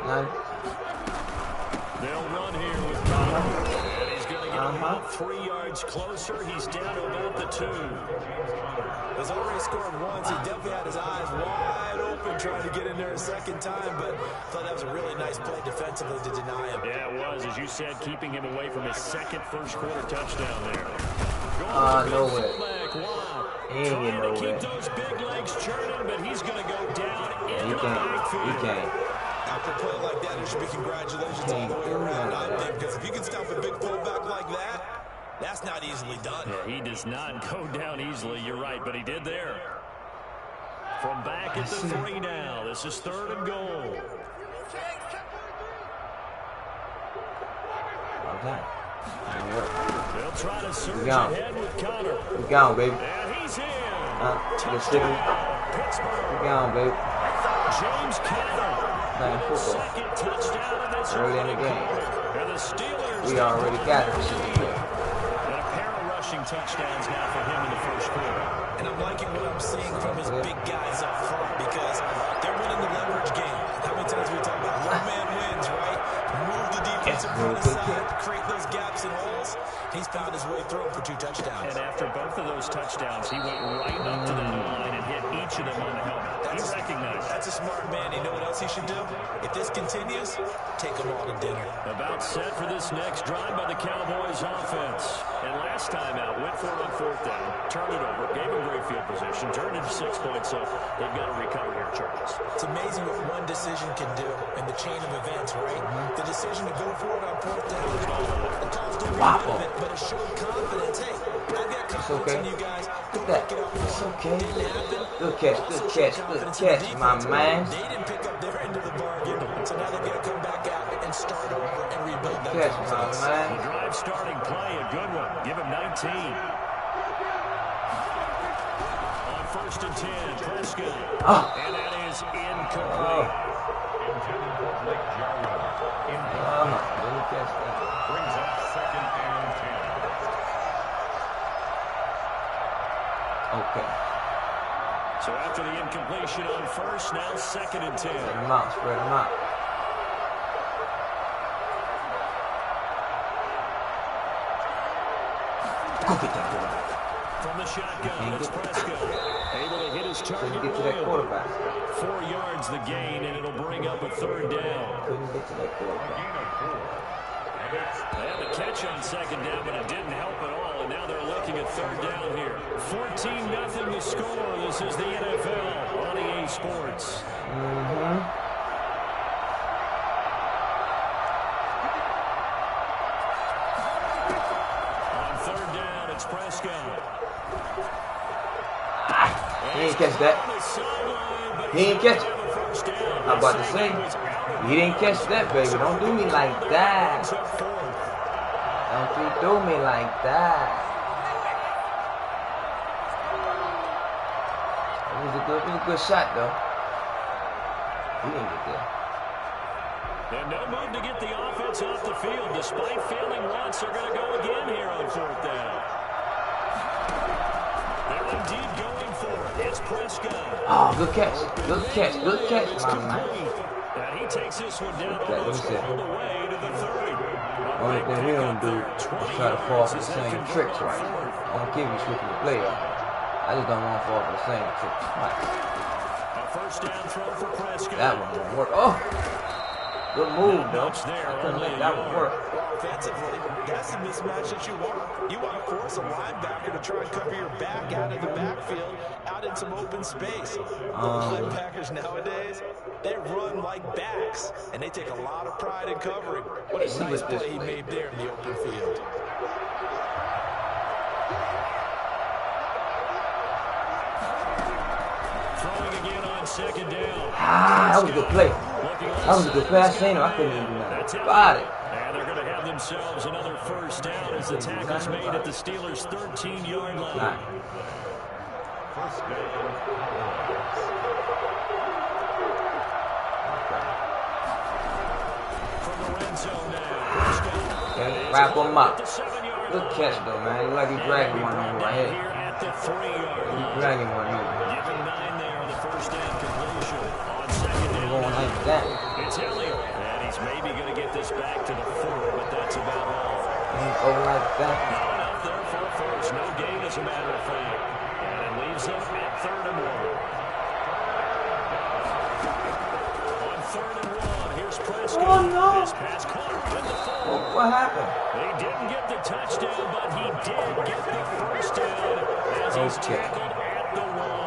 Nice. They'll run here with Connor. And he's going to get about 3 yards closer. He's down to about the 2. He's already scored once. He definitely had his eyes wide open trying to get in there a second time, but I thought that was a really nice play defensively to deny him. Yeah, it was. As you said, keeping him away from his 2nd first-quarter touchdown there. No way. He ain't getting nowhere. Keep those big legs churning, but he's going to go down into the backfield. He can't. After a play like that, there should be congratulations all the way around, I think, because if you can stop a big fullback like that, that's not easily done. Yeah, he does not go down easily. You're right, but he did there. From back at the 3 now. This is 3rd and goal. Okay. They'll try to surge ahead with Connor. We gone, baby. And he's in. Pittsburgh. We gone, baby. James Conner. Playing football. 2nd touchdown in this early in the game. And the Steelers. We already got it. And a pair of rushing touchdowns now for him in the first quarter. And I'm liking what I'm seeing from his big guys up front because they're winning the leverage game. How many times we talk about one man wins, right? Move the defensive front aside, create those gaps and holes. He's found his way through for 2 touchdowns. And after both of those touchdowns, he went right up to that line and hit each of them on the helmet. He recognized. That's a smart man. You know what else he should do? If this continues, take them all to dinner. About set for this next drive by the Cowboys offense. And last time out, went for it on 4th down, turned it over, gave him great field position, turned into 6 points, so they've got to recover here, Charles. It's amazing what one decision can do in the chain of events, right? The decision to go for it on 4th down, the calls don't mean it, but it showed confidence. Hey, I've got confidence in you guys. Look at that. It's okay. Good catch, good catch, good catch, my man. They didn't pick up their end of the bargain, so now they've got to come back out and start over and rebuild that confidence. My man. The drive starting play, a good one. Give him 19. On 1st and 10, Prescott. And that is incomplete. Intended for Blake Jarwin. Didn't catch that. Brings up 2nd and 10. Okay. So after the incompletion on 1st, now 2nd and 10. Spread them out, spread them out. Go get that boy. From the shotgun, it's Prescott. Able to hit his target. Couldn't get to that quarterback. 4 yards the gain, and it'll bring up a 3rd down. Couldn't get to that quarterback. They had the catch on 2nd down, but it didn't help at all, and now they're looking at 3rd down here. 14-0 to score. This is the NFL on EA Sports. On 3rd down, it's Prescott. He ain't catch that. He ain't catch it. I'm about to say, he didn't catch that, baby. Don't do me like that. Don't you do me like that. It was a good shot, though. He didn't get there. And no move to get the offense off the field. Despite failing once, they're going to go again here on 4th down. They're indeed going for it. It's Prescott. Oh, good catch. Good catch. Good catch, my man. And he takes this one down almost all the way to the 30. Only thing we don't do is try to fall for the same tricks, right? I don't give you switching the play up. I just don't want to fall for the same tricks. Right. A first down throw for Prescott. That one won't work. Oh! Good move, though. I couldn't let that one work. Offensively, that's the mismatch that you want. You want to force a linebacker to try and cover your back out of the backfield, out in some open space. Linebackers nowadays, they run like backs, and they take a lot of pride in covering. What a nice play he made there in the open field. Throwing again on second down. That was a good play. That was a good play. I seen him. I couldn't even do nothing. Got it. And they're going to have themselves another first down as the tackle's made at the Steelers' 13-yard line. Right. First down. From the red zone now. Okay, wrap him up. Good catch, though, man. Look like he's dragging one over my head. He's dragging one over. Giving 9 there on the first down completion. On second down. Going like that. It's Elliott. And he's maybe going to get this back to the 4, but that's about all. He's over like that. Not enough there for a first. No gain, as a matter of fact. And it leaves them at 3rd and 1. On 3rd and 1, here's Prescott. Oh, no. This pass caught with the 4. What happened? He didn't get the touchdown, but he did get the first down as he's tackled at the 1.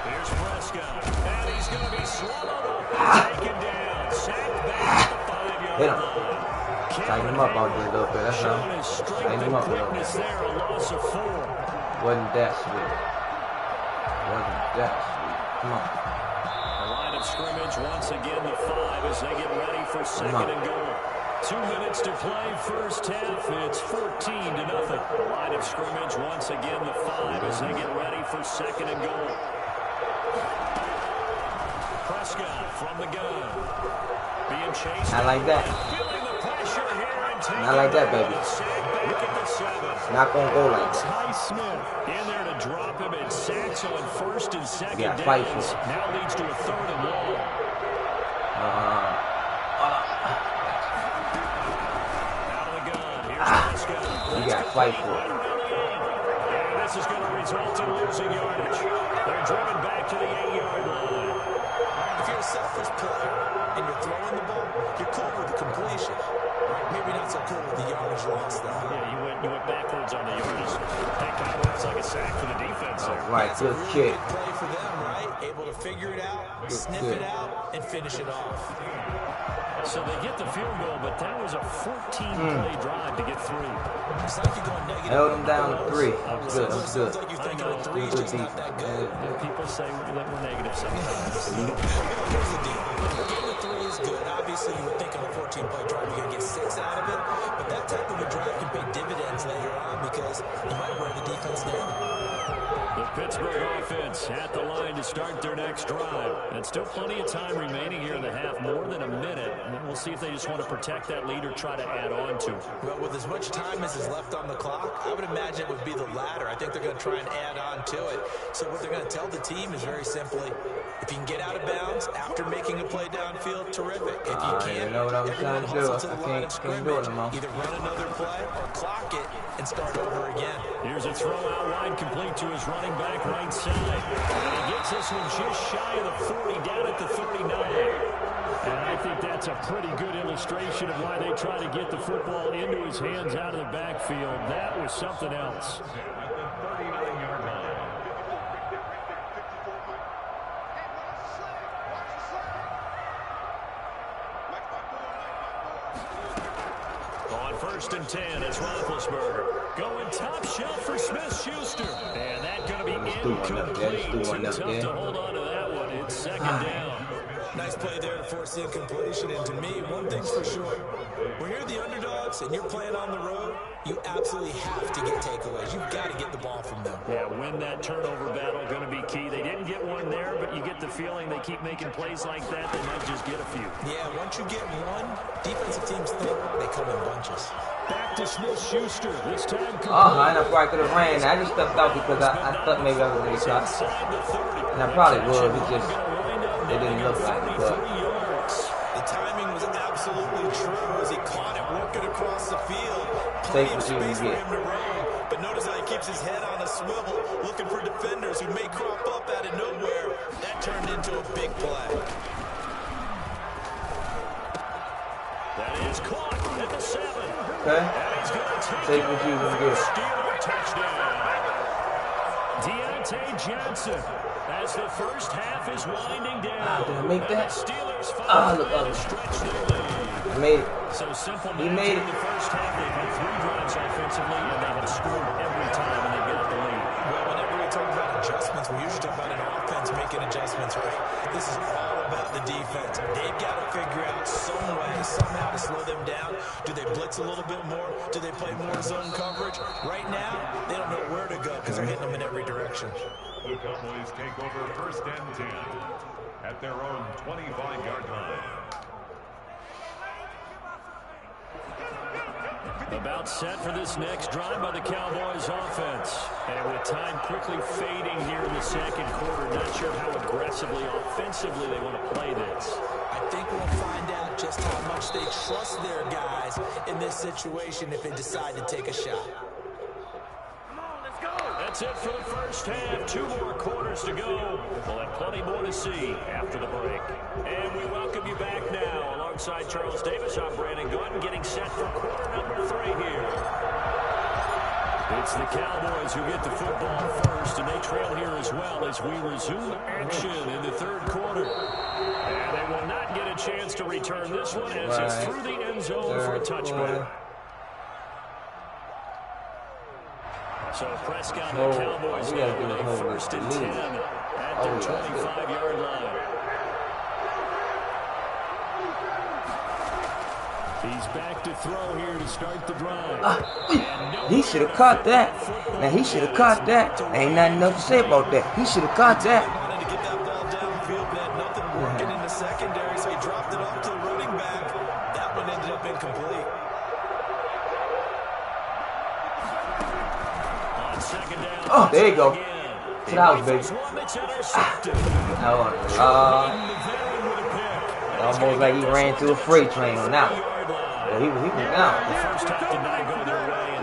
Here's Prescott, and he's going to be swallowed up and taken down. Sacked back at the 5-yard Hit him. line. Tighten him up out there a little bit. That's all. Tighten him up a little bit. There, a loss of 4. Wasn't that sweet. Wasn't that sweet. Come on. The line of scrimmage once again the 5 as they get ready for second and goal. 2 minutes to play first half. It's 14-0. The line of scrimmage once again the 5 as they get ready for second and goal. Prescott from the gun. Being chased. Not like that. Feeling the pressure here and Not like that, baby. Look at the 7. Not gonna go like that. Ty Smith in there to drop him and sacks on first and second Yeah, downs. fight for it. Now leads to a 3rd and long. Out of the gun. Here's Prescott. You gotta fight for it. And this is going to result in losing yardage. They're driven back to the 8-yard line. If you're a selfish player and you're throwing the ball, you're cool with the completion. Maybe not so cool with the yardage loss, though. Yeah, you went backwards on the yardage. That kind of works like a sack for the defense there. Right, good kick. Good play for them, right? Able to figure it out, sniff it out, and finish it off. So they get the field goal, but that was a 14-play drive to get through. It's like you're going negative. Held him down to 3. That's good. That's good. Like you think of 3 is just not that good. People say that we're negative sometimes. Here's the deal. Getting a 3 is good. Obviously, you would think on a 14-play drive you're going to get 6 out of it, but that type of a drive can pay dividends later on because you might wear the defense down. The Pittsburgh offense at the line to start their next drive. And still plenty of time remaining here in the half, more than a minute. And we'll see if they just want to protect that lead or try to add on to it. Well, with as much time as is left on the clock, I would imagine it would be the latter. I think they're going to try and add on to it. So what they're going to tell the team is very simply, if you can get out of bounds after making a play downfield, terrific. If you can't, you know what I was trying to do. I can't do it no more. Either run another play or clock it and start over again. Here's a throw out wide, complete to his running back right side. And he gets this one just shy of the 40, down at the 39. And I think that's a pretty good illustration of why they try to get the football into his hands out of the backfield. That was something else. On 1st and 10, it's Roethlisberger. Going top shelf for Smith-Schuster. And that's going to be incomplete. Too tough to hold on to that one. It's second down. Nice play there to force the incompletion. And to me, one thing's for sure. When you're the underdogs and you're playing on the road, you absolutely have to get takeaways. You've got to get the ball from them. Yeah, win that turnover battle, going to be key. They didn't get one there, but you get the feeling they keep making plays like that, they might just get a few. Yeah, once you get one, defensive teams think they come in bunches. Back to Smith-Schuster. This time. I know before I could have ran. I just stepped out because I thought maybe I was going to get caught. And I probably would. It didn't look like it, but. The timing was absolutely true as he caught it working across the field. Take Plenty of what you can space for get. him to run. But notice how he keeps his head on a swivel, looking for defenders who may crop up out of nowhere. That turned into a big play. That is caught at the 7. Okay. Take what you can get. Touchdown. Deontay Johnson, as the first half is winding down. Did I make that? Steelers Look ugly. I made it. So simple. He made it. In the first half, they've had 3 drives offensively, and they have scored every time, and they've got the lead. Well, whenever we talk about adjustments, we usually talk about an offense making adjustments, right? This is all about the defense. They've got to figure out some way, somehow to slow them down. Do they blitz a little bit more? Do they play more zone coverage? Right now, they don't know where to go because they're hitting them in every direction. The Cowboys take over 1st and 10 at their own 25-yard line. About set for this next drive by the Cowboys offense. And with time quickly fading here in the second quarter, not sure how aggressively, offensively they want to play this. I think we'll find out just how much they trust their guys in this situation if they decide to take a shot. That's it for the first half. 2 more quarters to go. We'll have plenty more to see after the break. And we welcome you back now. Alongside Charles Davis, I'm Brandon Gunn, getting set for quarter number 3 here. It's the Cowboys who get the football first, and they trail here as well as we resume action in the 3rd quarter. And they will not get a chance to return this one as it's through the end zone for a touchback. So Prescott and the Cowboys now with a 1st and 10 at their 25-yard line. He's back to throw here to start the drive. He should have caught that. Now he should have caught that. Ain't nothing else to say about that. He should have caught that. Wanted to get that ball downfield, but had nothing working in the secondary, so he dropped it off to the running back. That one ended up incomplete. Oh, there you go. Sit out, baby. Almost like he ran through a freight train on that one. Well, he was down.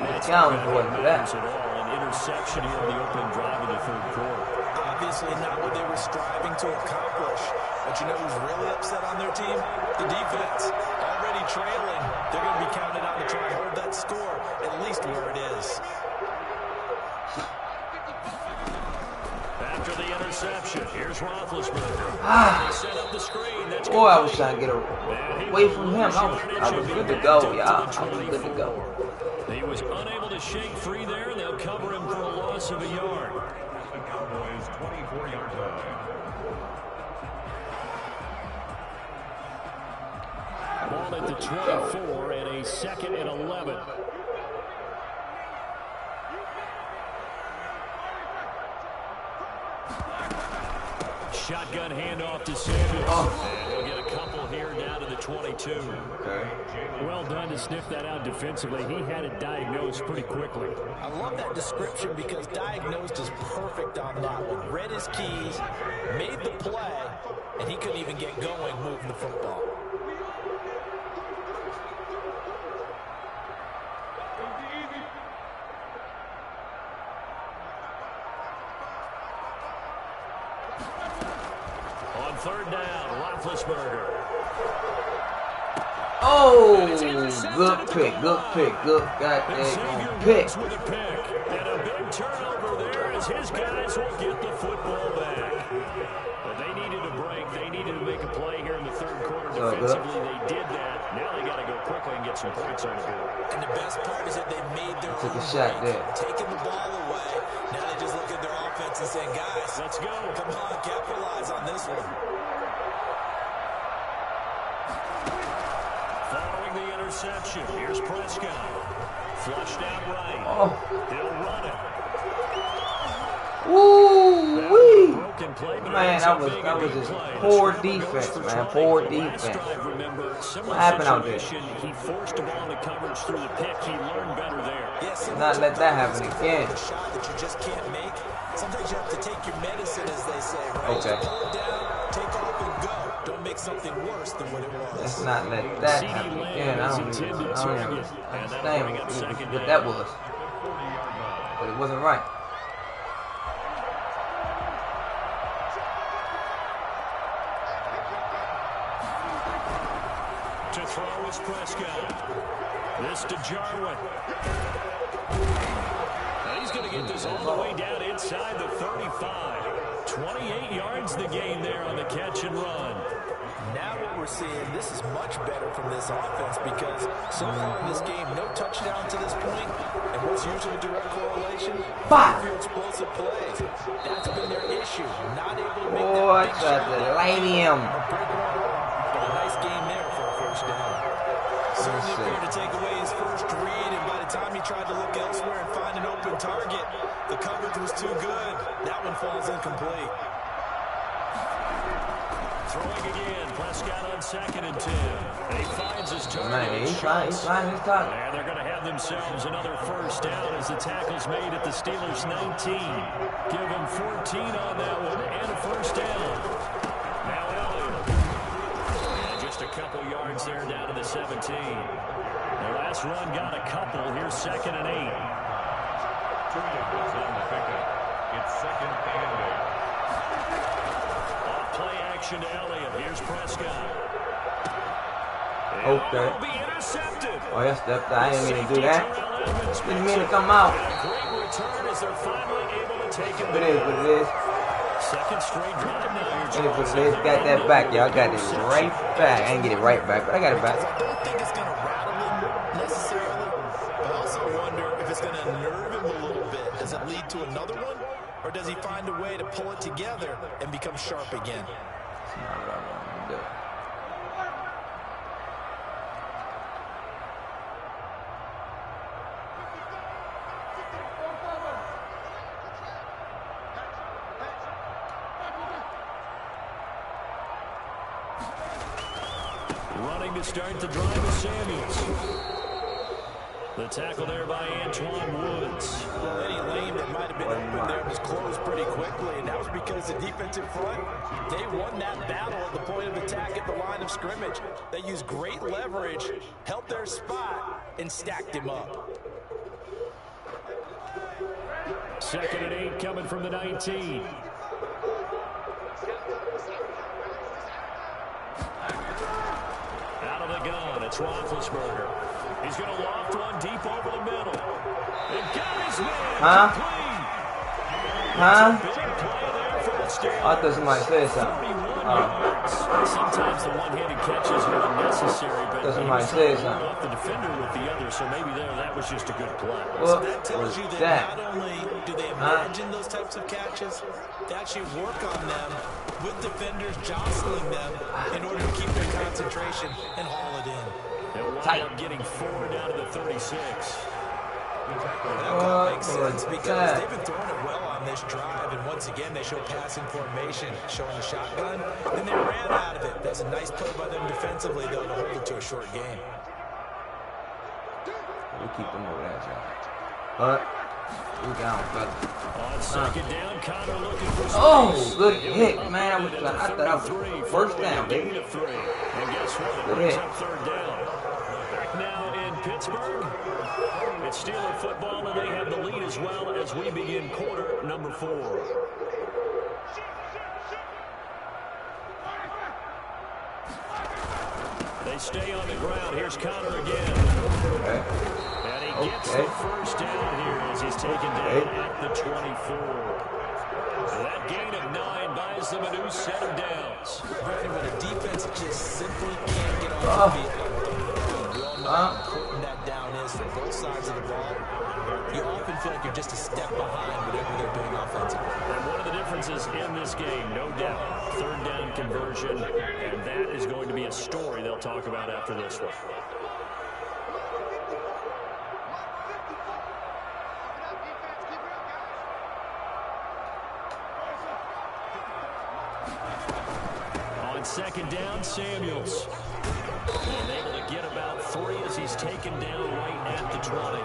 He's down for that. An interception here in the opening drive of the 3rd quarter. Obviously not what they were striving to accomplish. But you know who's really upset on their team? The defense. Already trailing. They're going to be counted on to try and hold that score at least where it is. After the interception, here's Roethlisberger. Set up the screen. That's Boy, I was trying to get away from him. I was good to go, y'all. I was good to go. He was unable to shake free there, and they'll cover him for a loss of a yard. The Cowboys 24-yard line. Ball at the 24 and a 2nd and 11. Shotgun handoff to Sanders. And he'll get a couple here down to the 22. Okay. Well done to sniff that out defensively. He had it diagnosed pretty quickly. I love that description because diagnosed is perfect on that one. Read his keys, made the play, and he couldn't even get going moving the football. On 3rd down, Roethlisberger. Oh, good pick, good goddamn pick. With a pick. And a big turnover there as his guys will get the football back. But they needed a break. They needed to make a play here in the 3rd quarter. Defensively, they did that. Now they got to go quickly and get some points on the board. And the best part is that they made their Took a shot there. Taking the ball away. Now they just look at their offense and saying, guys, let's go. Come on, capitalize on this one. interception. Here's Prescott. Flushed out right. Oh. He'll run it. Woo-wee. Play, man, that was just poor defense, man. Poor defense. What happened out there? He forced the ball into coverage through the pick. He learned better there. Not let that happen again. Shot that you just can't make. Sometimes you have to take your medicine, as they say, right? Okay. Pull it down, take off, and go. Don't make something worse than what it was. Let's not let that happen again. I don't understand what that was. But it wasn't right. To throw is Prescott. This to Jarwin. He's going to get this all the way down inside the 35. 28 yards the gain there on the catch and run. Now what we're seeing, this is much better from this offense because so far in this game, no touchdown to this point. And what's usually a direct correlation? Explosive plays. That's been their issue. Not able to make that big shot. But a nice game there for a first down. Certainly appeared to take away his first read, and by the time he tried to look elsewhere and find an open target, the coverage was too good. That one falls incomplete. Throwing again, Prescott on 2nd and 10. And he finds his target. Man, he's finding his target. And they're going to have themselves another first down as the tackle's made at the Steelers' 19. Give them 14 on that one and a first down. Now Elliott. And just a couple yards there down to the 17. The last run got a couple. Here's 2nd and 8. 2 yards on the pickup. It's 2nd and 8. Off play action to Elliott. Here's Prescott. Okay. Be intercepted. Oh, that's that. I didn't mean to do that. Didn't mean to come out. Great return as they're finally able to take it. It is what it is. Second straight drive now. It is what it is. Got that back, y'all. Got it right back. I didn't get it right back, but I got it back. I don't think it's going to rattle him necessarily, but I also wonder if it's going to nerve him a little bit. Does it lead to another one, or does he find a way to pull it together and become sharp again? That's not what I wanted to do. Running to start the drive is Samuels. The tackle there by Antoine Woods. Well, any lane that might have been open there was closed pretty quickly, and that was because the defensive front, they won that battle at the point of attack at the line of scrimmage. They used great leverage, held their spot, and stacked him up. 2nd and 8 coming from the 19. Out of the gun, it's Roethlisberger. He's going to loft one deep over the middle. And got his man. Huh? Big play there for the Steelers. I thought somebody said something. Sometimes the one-handed catches are unnecessary, but he was trying to run off the defender with the other, so maybe that was just a good play. So that tells you that not only do they imagine those types of catches, they actually work on them with defenders jostling them in order to keep their concentration and haul it in. They'll wind up getting 4 down to the 36. That makes sense because they've been throwing it well on this drive, and once again they show passing formation, showing the shotgun, and they ran out of it. That's a nice play by them defensively, though, to hold it to a short game. We keep them over there, but we down, brother. On 2nd down, Connor looking for space. Oh, good hit, man. I thought I was first down, baby. And guess what? It brings up 3rd down. Back now in Pittsburgh. It's Steeler football, and they have the lead as well as we begin quarter number 4. They stay on the ground. Here's Connor again. Okay. And he gets the first down here as he's taken down at the 24. That gain of 9 buys them a new set of downs. Brandon, but a defense just simply can't get off the field. We all know how important that down is for both sides of the ball. You often feel like you're just a step behind whatever they're doing offensively. And one of the differences in this game, no doubt, 3rd down conversion, and that is going to be a story they'll talk about after this one. On second down, Samuels. And able to get about 3 as he's taken down right at the 20.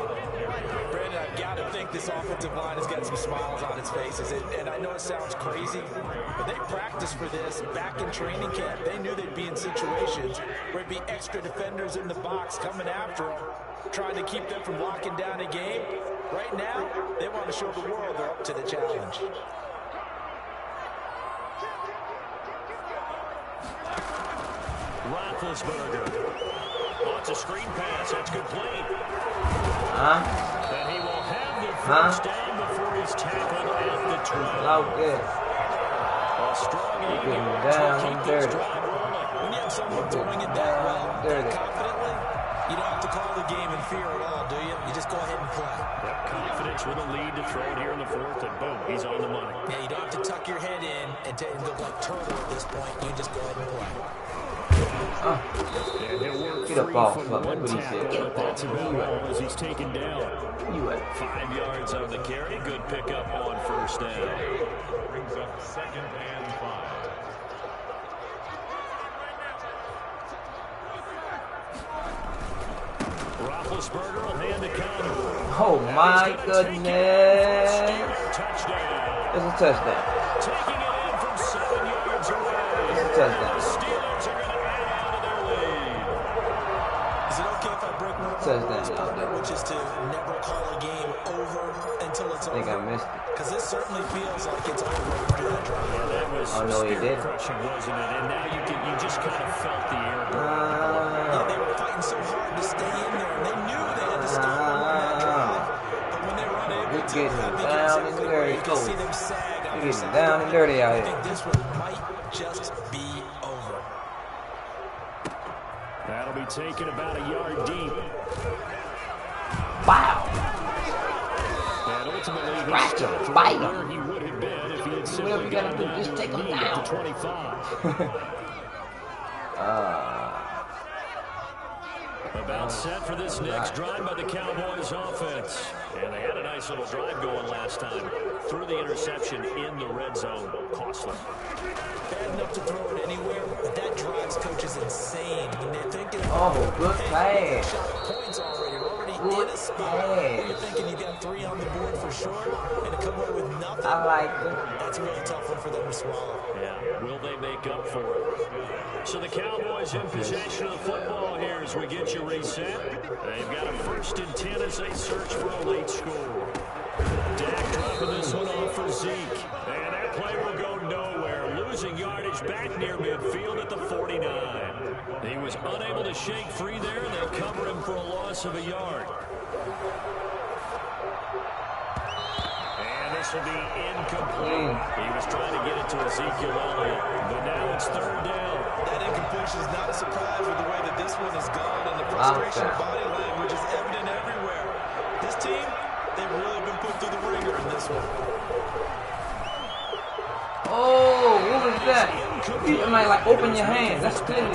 Brandon, I've got to think this offensive line has got some smiles on its faces. And I know it sounds crazy, but they practiced for this back in training camp. They knew they'd be in situations where it'd be extra defenders in the box coming after them, trying to keep them from locking down a game. Right now, they want to show the world they're up to the challenge. Roethlisberger. Oh, it's a screen pass. That's complete. And he will have the first down before he's tackled at the 12. Oh, good. A strong Getting down and dirty. When you have someone throwing it that well, confidently, you don't have to call the game in fear at all, do you? You just go ahead and play. Yep, confidence with a lead to throw it here in the 4th, and boom, he's on the money. Yeah, you don't have to tuck your head in and look like turtle at this point. You just go ahead and play. Get up off of him. That's what he said. Get up That's off about all as he's taken down. You at 5 yards on the carry. Good pickup on first down. Brings up 2nd and 5. Roethlisberger will hand the counter. Oh my goodness. Touchdown. It's a touchdown. Taking it in from 7 yards away. It's a touchdown. Steelers are going to add on to their lead. Is it okay if I break one of our rules, partner, which is to never call a game over until it's over? I think I missed it. Because this certainly feels like it's over after that drive. Yeah, that was Oh, no, he did. crushing, wasn't it? And now you just kind of felt the air. Yeah, they were fighting so hard to stay in there, and they knew they had to stop them on that drive. But when they were unable We're to, getting I think down and exactly dirty. you can see them sag on We're their getting side. down and dirty out I here. think this one might just be over. That'll be taken about a yard deep. Wow. And ultimately, he Scratch him, stopped bite right him. where he would have been if he had Whatever simply you gotta gone do, down just to take a him knee at down. the 25. About set for this next drive by the Cowboys offense. And they had a nice little drive going last time. Threw the interception in the red zone. Costly. Bad enough to throw it anywhere, but that drives coaches insane when they're thinking Oh, good pass. shot points already. You're already Good in a spot where you're pass. thinking you got 3 on the board for sure, and to come away with nothing. I like it. That's a really tough one for them to swallow. Yeah, will they make up for it? So the Cowboys in possession of the football here as we get you reset. They've got a 1st and 10 as they search for a late score. Dak dropping this one off for Zeke. And that play will go nowhere. Losing yardage back near midfield at the 49. He was unable to shake free there, and they cover him for a loss of a yard. And this will be incomplete. He was trying to get it to Ezekiel Elliott, but now it's 3rd down. That incompletion is not a surprise with the way that this one has gone, and the frustration body language is evident everywhere. This team, they've really been put through the ringer in this one. Oh, what was that? You might like open your hand. That's clearly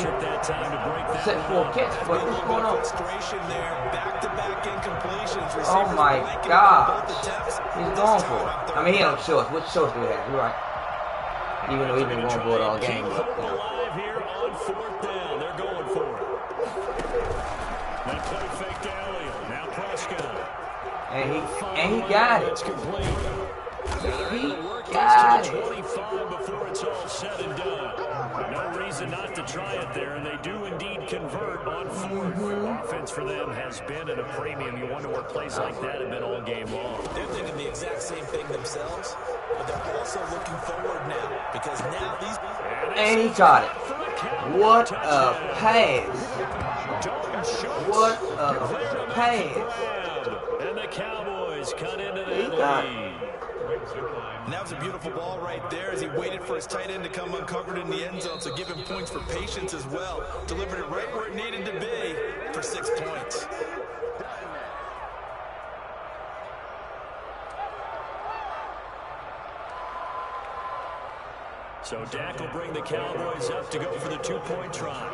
set for a catch, but what's going on? Frustration there, back-to-back incompletions. Oh my God. He's going for it. I mean, he had no choice. What choice do we have? You're right. Even though he's been going for it all game. Keep alive here on 4th down. They're going for it. That play fake to Elliott. Now Prescott. And he got it. It's complete. He got it. 25 before it's all said and done. No reason not to try it there, and they do indeed convert on 4th. Offense for them has been at a premium. You wonder what plays like that have been all game long. They're thinking the exact same thing themselves, but they're also looking forward now, because now these... And he caught it. What a pass. What a pass. And the Cowboys cut into that lead. And that was a beautiful ball right there as he waited for his tight end to come uncovered in the end zone, so give him points for patience as well. Delivered it right where it needed to be for 6 points. So Dak will bring the Cowboys up to go for the 2-point try.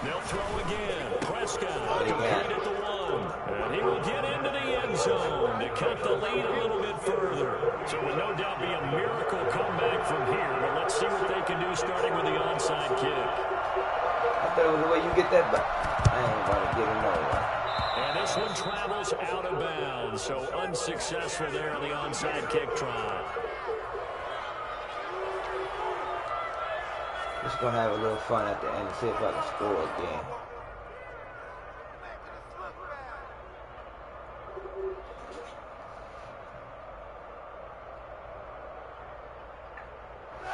They'll throw again. Prescott complete at the 1. And he will get into the zone to cut the lead a little bit further. So it will no doubt be a miracle comeback for from here, but let's see what they can do starting with the onside kick. I thought it was the way you get that back. I ain't about to get it nowhere. And this one travels out of bounds, so unsuccessful there on the onside kick try. Just gonna have a little fun at the end and see if I can score again.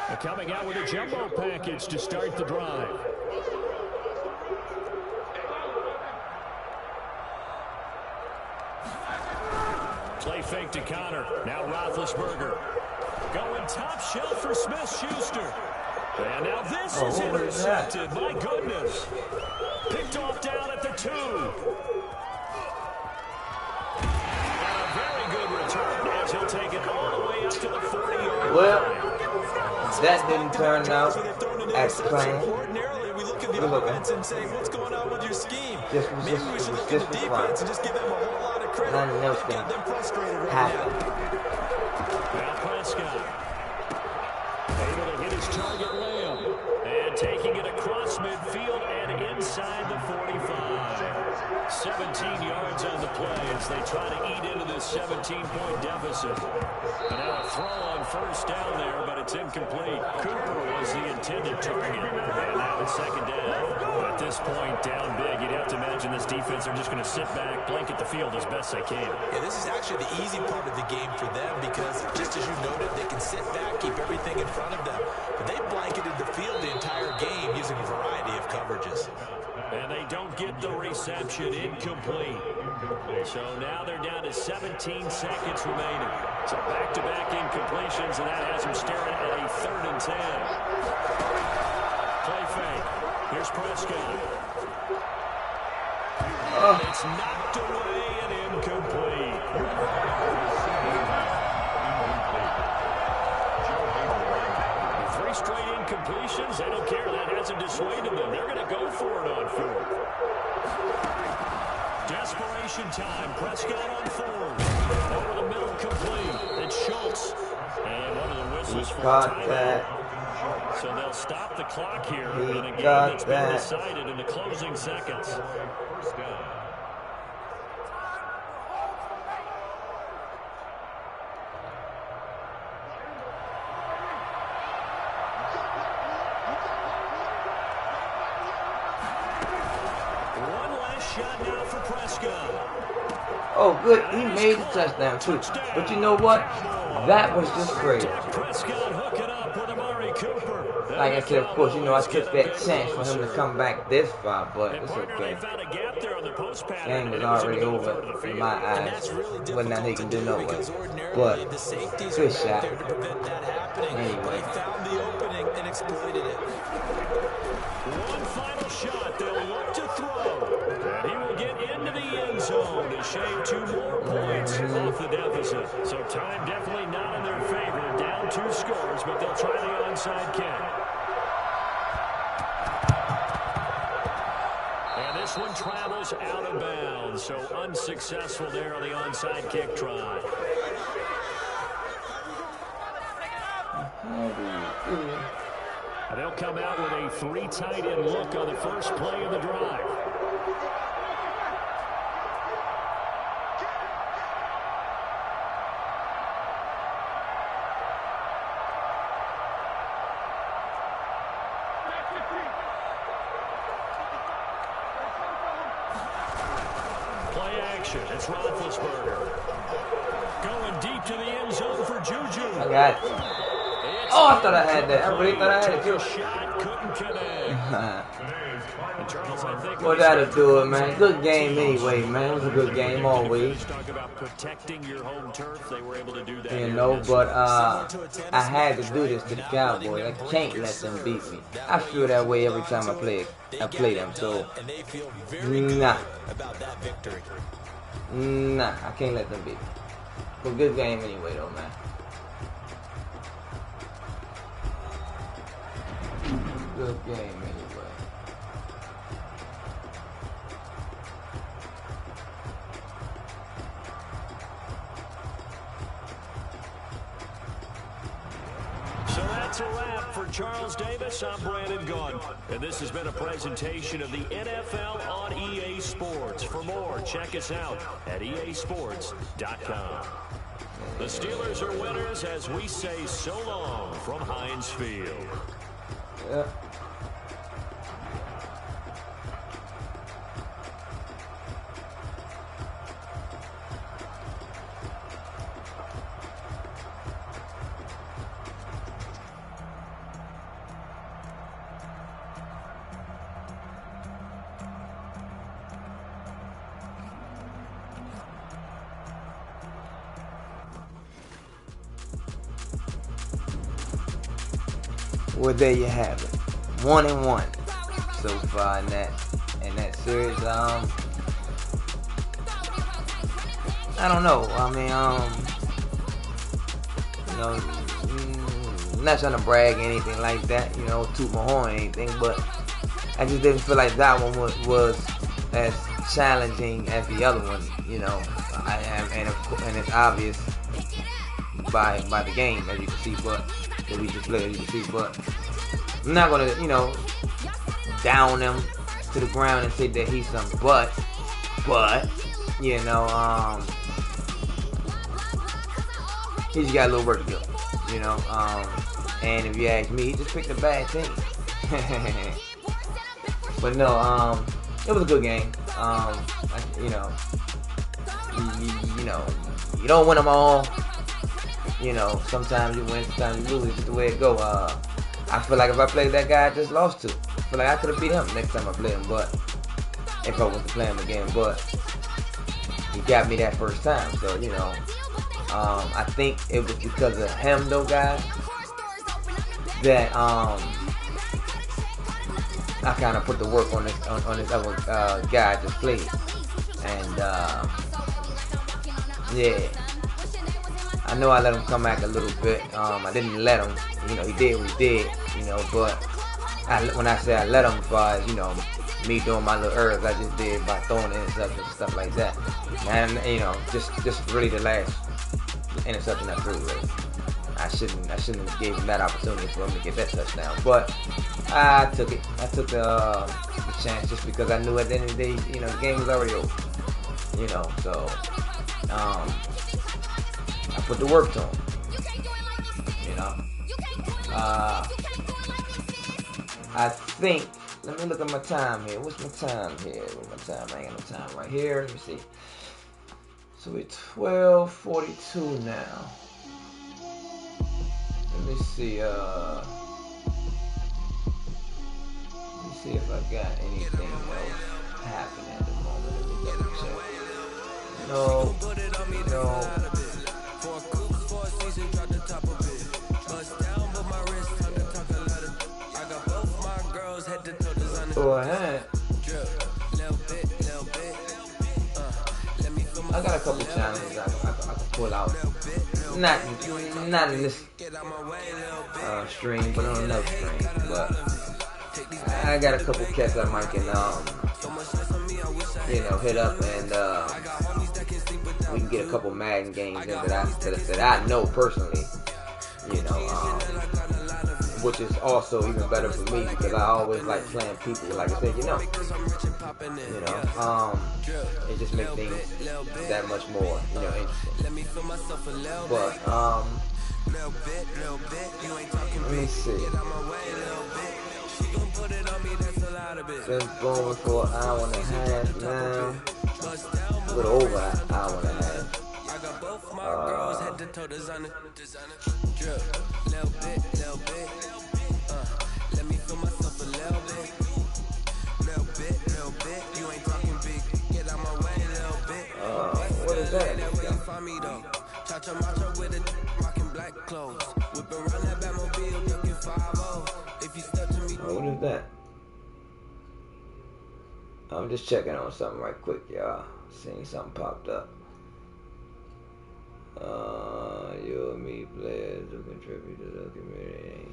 They're coming out with a jumbo package to start the drive. Play fake to Connor. Now Roethlisberger. Going top shelf for Smith-Schuster. And now this is intercepted. My goodness. Picked off down at the 2. And a very good return as he'll take it all the way up to the 40-yard line. Well, that didn't turn out as planned. Ordinarily, we look at the offense and say, what's going on with your scheme? Maybe we should look at the defense and just give them a whole lot of credit. Nothing else Got them frustrated right happened. Now Prescott able to hit his target layup and taking it across midfield and inside the 45. 17 yards on the play as they try to eat into this 17-point deficit. And now a throw on first down there, but it's incomplete. Cooper was the intended target. And now it's second down. At this point, down big, you'd have to imagine this defense are just going to sit back, blanket the field as best they can. Yeah, this is actually the easy part of the game for them because, just as you noted, they can sit back, keep everything in front of them. But they blanketed the field the entire game using a variety of coverages. And they don't get the reception. Incomplete. So now they're down to 17 seconds remaining. So back-to-back incompletions, and that has them staring at a 3rd and 10. Play fake. Here's Prescott. It's knocked away and incomplete. 3 straight incompletions. They don't care. That hasn't dissuaded them. They're going to go for it on 4th. Desperation time. Prescott on 4th. Over the middle, complete. It's Schultz. And one of the whistles for timeout. So they'll stop the clock here in a game that's been decided in the closing seconds. First down. Shot now for Prescott. Oh, good. He made the touchdown, too. But you know what? That was just great. Like I said, of course, you know, I took that chance for him to come back this far, but it's okay. Game was already over in my eyes. Wasn't nothing he can do no way. But, good shot. Anyway. One final shot. They'll look to throw. And he will get into the end zone to shave 2 more points off the deficit. So time definitely not in their favor. Down 2 scores, but they'll try the onside kick. And this one travels out of bounds. So unsuccessful there on the onside kick try. And they'll come out with a 3 tight end look on the first play of the drive. Play action. It's Roethlisberger. Going deep to the end zone for Juju. I got it. Oh, I thought I had that. I really thought I had it too. Well, that'll do it, man. Good game anyway, man. It was a good game always. You know, but I had to do this to the Cowboys. I can't let them beat me. I feel that way every time I play them. So, nah, I can't let them beat me. But good game anyway, though, man. Good game anyway. So that's That's a wrap for Charles Davis. I'm Brandon Gunn. And this has been a presentation of the NFL on EA Sports. For more, check us out at easports.com. The Steelers are winners as we say so long from Heinz Field. Yeah. Well, there you have it. 1-1 so far in that series. I don't know. I mean, not trying to brag or anything like that, toot my horn or anything, but I just didn't feel like that one was as challenging as the other one, and it's obvious by the game, as you can see, but that we just played, as you can see, but I'm not gonna, down him to the ground and say that he's some but he just got a little work to do, and if you ask me, he just picked a bad team. But no, it was a good game. You don't win them all. Sometimes you win, sometimes you lose. It's just the way it go. I feel like if I played that guy I just lost to, I feel like I could have beat him next time I played him, but if I was to play him again, but he got me that first time, so I think it was because of him though, guys, that I kind of put the work on this other guy I just played, and yeah. I know I let him come back a little bit. I didn't let him. He did what he did. But when I say I let him, as far as me doing my little herbs, I just did by throwing interceptions and stuff like that. And just really the last interception I threw. Really, I shouldn't have gave him that opportunity for him to get that touchdown. But I took it. I took the chance just because I knew at the end of the day, the game was already over. So. I put the work to him, I think, let me look at my time here. What's my time here? What's my time? I ain't got no time right here. Let me see. So we're 12:42 now. Let me see if I got anything else happening at the moment. Let me double check. No. Go ahead. I got a couple challenges I can pull out. Not in this stream, but on another stream. But I got a couple cats that I can hit up, and we can get a couple Madden games in that I know personally. Which is also even better for me because I always like playing people. Like I said, it just makes things that much more, interesting. But let me see. Been going for an hour and a half now. A little over an hour and a half. What is that? What is that? I'm just checking on something right quick, y'all. Seeing something popped up. You and me players who contribute to the community.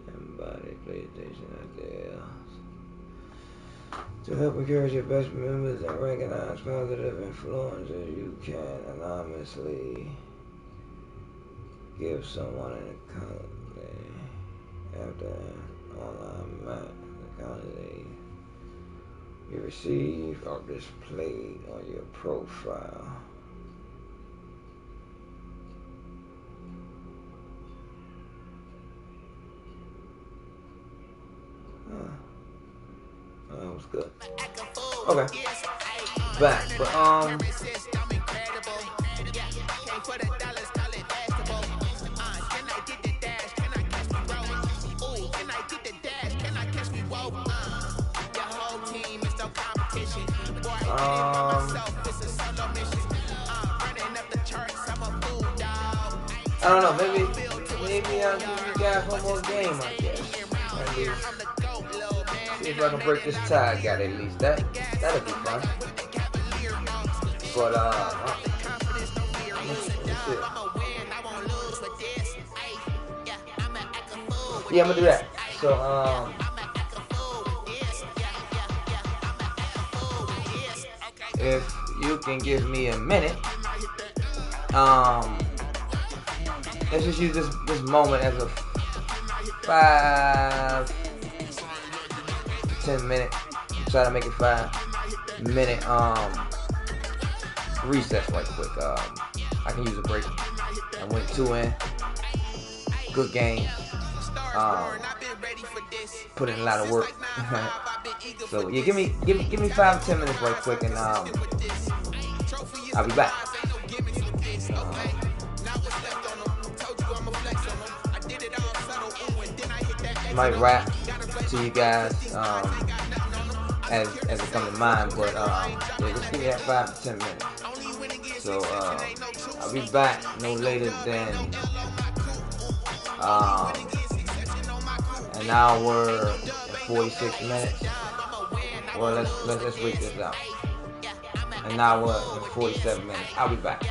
Everybody PlayStation out there. To help encourage your best members and recognize positive influences, you can anonymously give someone an account after online match account you receive or displayed on your profile. That was good. Okay. Back, but I don't know, maybe I'll give you guys one more game, I guess. At least. See if I can break this tie I got at least. That'll be fun. But yeah, I'm gonna do that. So if you can give me a minute, let's just use this moment as a 5 to 10 minute. Try to make it 5 minute recess right quick. I can use a break. I went 2 in. Good game. Put in a lot of work. So yeah, give me 5 to 10 minutes right quick, and I'll be back. Might rap to you guys as it comes to mind, but yeah, just give me that 5 to 10 minutes. So I'll be back no later than an hour and 46 minutes. Well, let's wait this out. An hour and 47 minutes. I'll be back.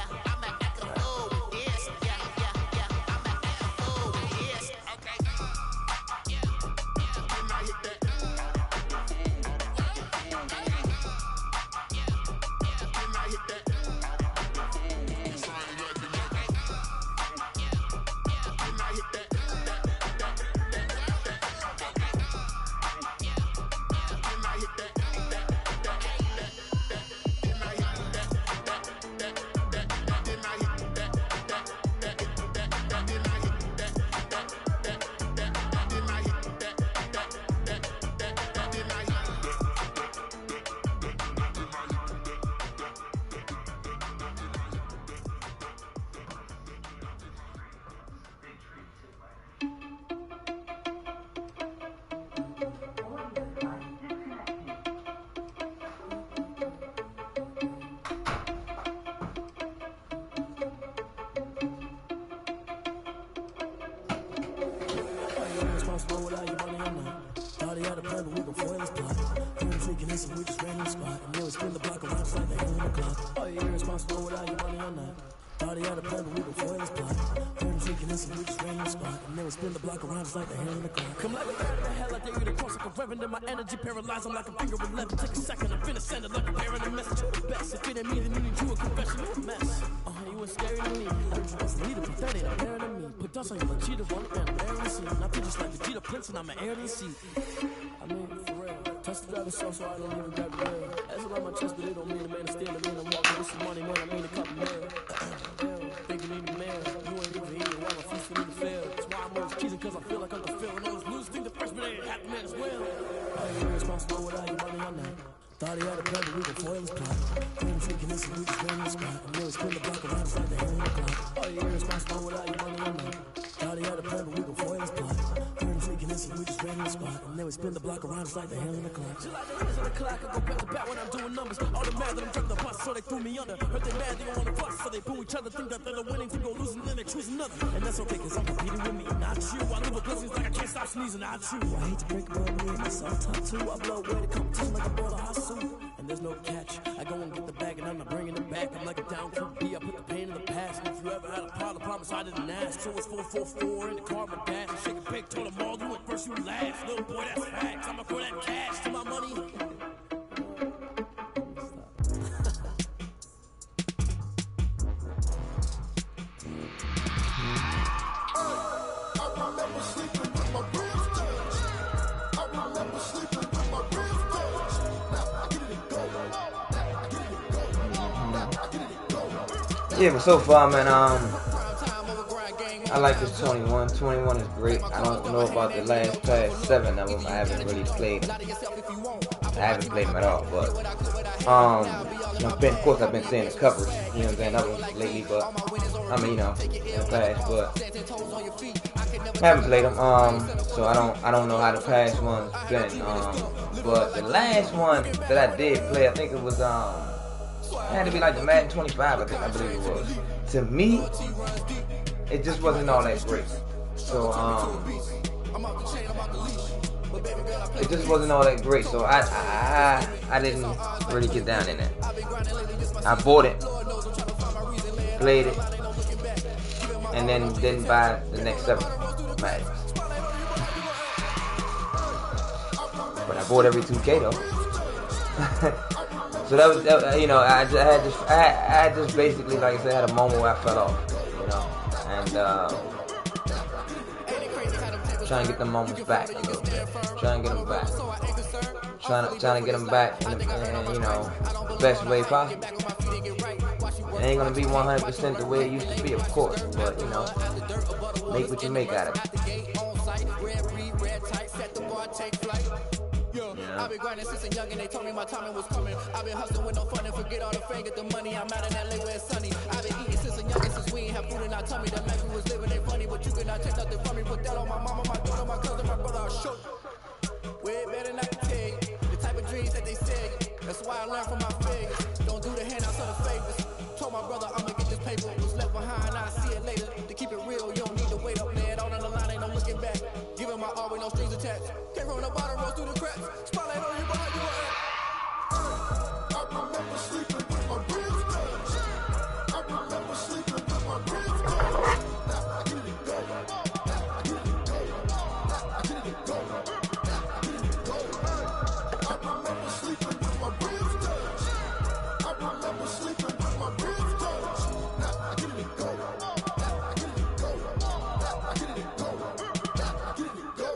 Paralyzed, I'm like a finger with left. Take a second, I'm finna send it like a parent a message. Best if it ain't me, then you need you a confession. You a mess. You was scary to me. Need a pathetic, I'm bearing to me. Put dust on you like cheetah, one and bearing the scene. I feel just like the cheetah prince, and I'm an heir to the seat. I mean, for real. Touch the driver's so I don't even grab the rail. That's around my chest, but it don't mean a man to steal. I mean, I'm walking with some money, man. I mean, a couple mil. Think you need a man. You ain't even here while I'm feasting in the field. That's why I'm always cheesing, cause I feel like I'm the field. And always lose, think the freshman ain't half the man as well. Irresponsible without your money or not. Thought he had a plan, but we gon' foil his plot. When I'm thinking this, we just ran in the spot. And nearly spin the block around, it's like the hand in the clock. Are you irresponsible without your money or not? Thought he had a plan, but we gon' foil his plot. When I'm thinking this, we just ran in the spot. And nearly spin the block around, it's like the hand in the clock. Just like the hands on the clock, I go back to back when I'm doing numbers. All the mad that I'm driving the bus, so they threw me under. Heard they mad, they don't wanna fuss, so they boo each other. Think that they're winning, to go losing, then they choose another. And that's okay, cause I'm competing with me, not you. I live with blessings like I can't stop sneezing, not you. I hate to break about me, and that's all top two. I blow away the competition like a ball of hot soup. And there's no catch. I go and get the bag and I'm not bringing it back. I'm like a down QB. I put the pain in the past. And if you ever had a problem, promise I didn't ask. So it's 444 in the car, my dash. Shake a big, told them all, you went first, you last. Little boy, that's facts. I'ma throw that cash to my money. Yeah, but so far, man, I like this 21. 21 is great. I don't know about the last past 7 of them. I haven't really played them. I haven't played them at all, but I've been seeing the covers, you know what I'm saying, of them lately, but I mean, you know, in the past, but I haven't played them, so I don't know how the past one's been, but the last one that I did play, I think it was, it had to be like the Madden 25, I believe it was. To me, it just wasn't all that great. So, it just wasn't all that great. So I didn't really get down in it. I bought it, played it, and then didn't buy the next 7 Maddens. But I bought every 2K though. So that was, you know, I just basically, like I said, had a moment where I fell off, you know, and trying to get the moments back a little bit, trying to get them back, trying to get them back in you know, the best way possible. It ain't gonna be 100% the way it used to be, of course, but you know, make what you make out of it. I've been grinding since a young and they told me my timing was coming. I've been hustling with no fun and forget all the fame, get the money. I'm out in LA where it's sunny. I've been eating since a young and since we ain't have food in our tummy. That life we was living ain't funny, but you cannot take nothing from me. Put that on my mama, my daughter, my cousin, my brother, I'll show you. Way better not to tell you the type of dreams that they said. That's why I learned from my failures. Don't do the handouts or the favors. Told my brother I'ma get this paper. Was left behind, I'll see it later. To keep it real, you don't need to wait up there. Out on the line, ain't no looking back. Giving my all with no strings attached. Came from the bottom, rose through the cracks. Spotlight on you, behind you. I remember sleeping with my ribs touched. I remember sleeping with my ribs touched. I get it go. I get it go. I get it go. I get it go. I remember sleeping with my ribs touched. I remember sleeping with my ribs touched. I get it go. I get it go. I get it go. I get it go.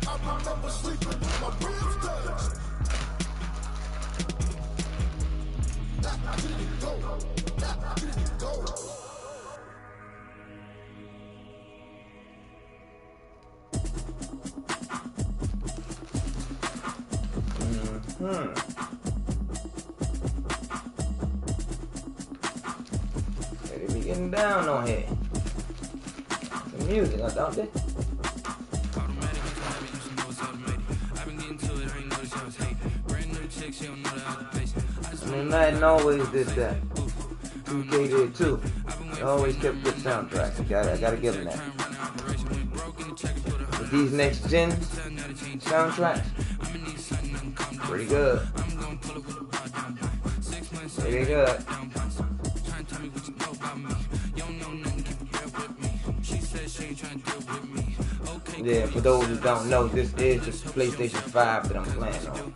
I remember sleeping with my ribs touched. I get it go. I get it go. They be getting down on here. The music, don't they? I mean, Madden always did that. 2K did too. They always kept good soundtracks. I gotta give them that. But these next gen soundtracks, pretty good. Pretty good. Yeah, for those who don't know, this is the PlayStation 5 that I'm playing on.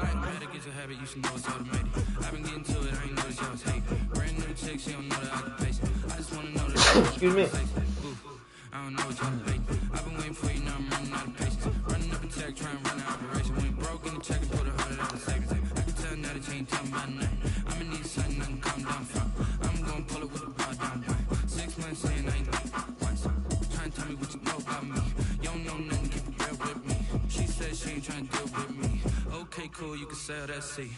Better get your habit, you should know it's automated. I've been getting to it, I ain't noticed y'all was hating. Brand new chick, she don't know the occupation. I just wanna know that. Excuse me. I don't know what y'all debating. I've been waiting for you, now I'm running out of patience. Running up a check, trying to run an operation. Went broke in the check and put $100 savings. I can tell now that you ain't talking about nothing. I'ma need something I can calm down from. I'm gonna pull it with the bar down. 6 months saying I ain't once. Trying to tell me what you know about me. You don't know nothing, keep it real with me. She said she ain't trying to deal with me. Okay, cool, you can sell that seat.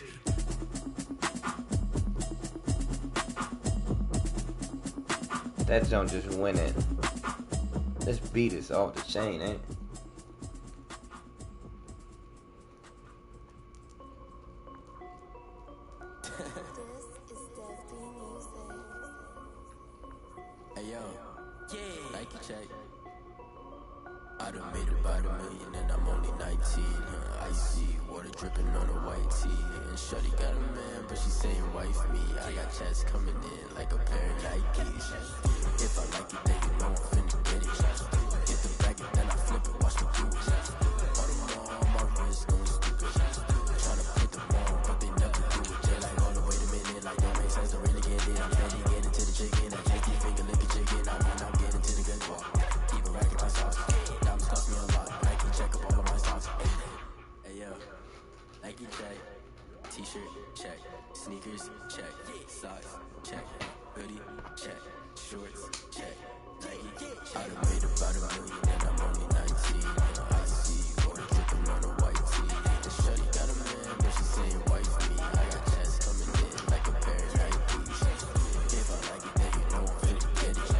That jump just went in. This beat is off the chain, ain't it? Hey yo, Nike check. I done made about $1 million and I'm only 19. Icy water dripping on a white tee. And shorty got a man, but she saying wife me. I got chats coming in like a pair of Nikes. If I like it, then you know I'm finna get it. Get the bag and then I flip it, watch me do it. All the more on my wrist, going stupid. Tryna put them on, but they never do it. Just like, hold on, wait a minute, like don't make sense to really get it. I'm steady getting to the chicken. I take the finger, lick a chicken. I mean, I'm getting to the gun walk. Keep a rack in my socks. Diamonds cost me a lot. Nike check up all of my socks. Hey yo, Nike check. T-shirt check. Sneakers check. Socks check. Hoodie check. Shorts check. Nike. I done made about $1 million and I'm only 19. I see water dripping on a white tee. The shorty got a man, but she saying wife me. I got chats coming in like a pair of Nikes. If I like it, then you know I'm finna get it.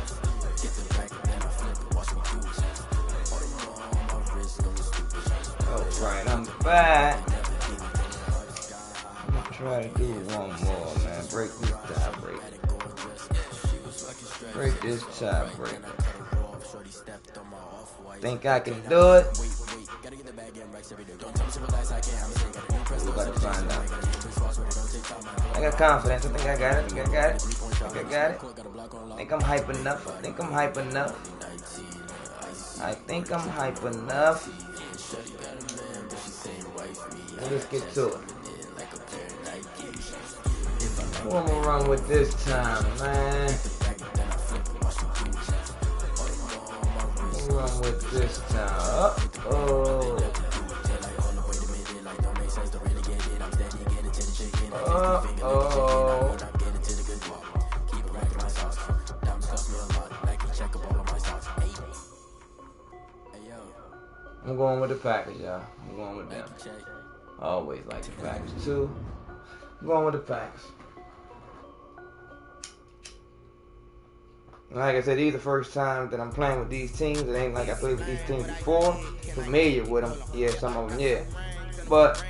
Get the back and then I flip it, watch me do it. All the more on my wrist, going stupid. Alright, I'm back. I'm gonna try to do one more, man. Break this tie break. Break this tie break. Think I can do it? We about to find out. I got confidence. I think I got it. I think I'm hype enough. Let's get to it. Who I'm gonna run with this time, man? Run with this time. Uh-oh. I'm going with the Packers, y'all. I'm going with them. I always like the Packers too. I'm going with the Packers. Like I said, these are the first time that I'm playing with these teams. It ain't like I played with these teams before. Familiar with them, yeah, some of them, yeah. But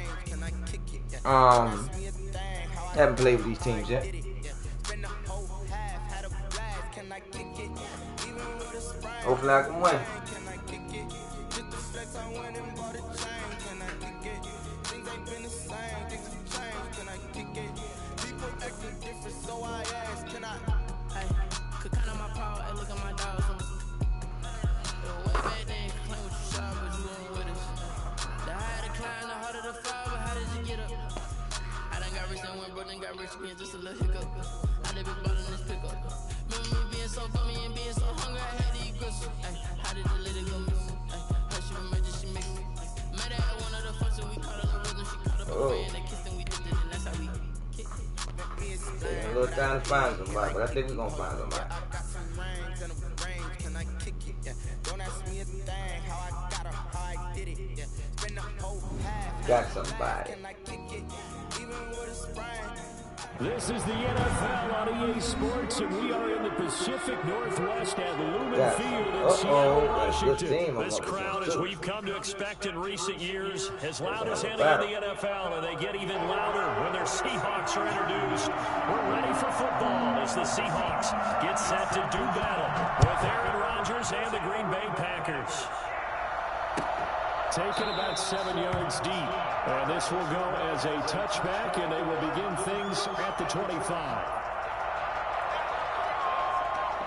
haven't played with these teams yet. Hopefully I can win. Just a little hiccup. I did be ballin' this pickup. Remember me being so bummy and being so hungry, I had to eat gristle. How did the lady go miss? How she remember she mixed it. Met her at one of the functions, we caught her the rhythm. She caught up a way and they kissed and we dipped it, and that's how we kicked it. Taking a little time to find somebody, but I think we're gonna find somebody. Got somebody. This is the NFL on EA Sports, and we are in the Pacific Northwest at Lumen Field in Seattle, Washington. This crowd, as we've come to expect in recent years, as loud as any in the NFL, and they get even louder when their Seahawks are introduced. We're ready for football as the Seahawks get set to do battle with Aaron Rodgers and the Green Bay Packers. Taken about 7 yards deep. And this will go as a touchback, and they will begin things at the 25.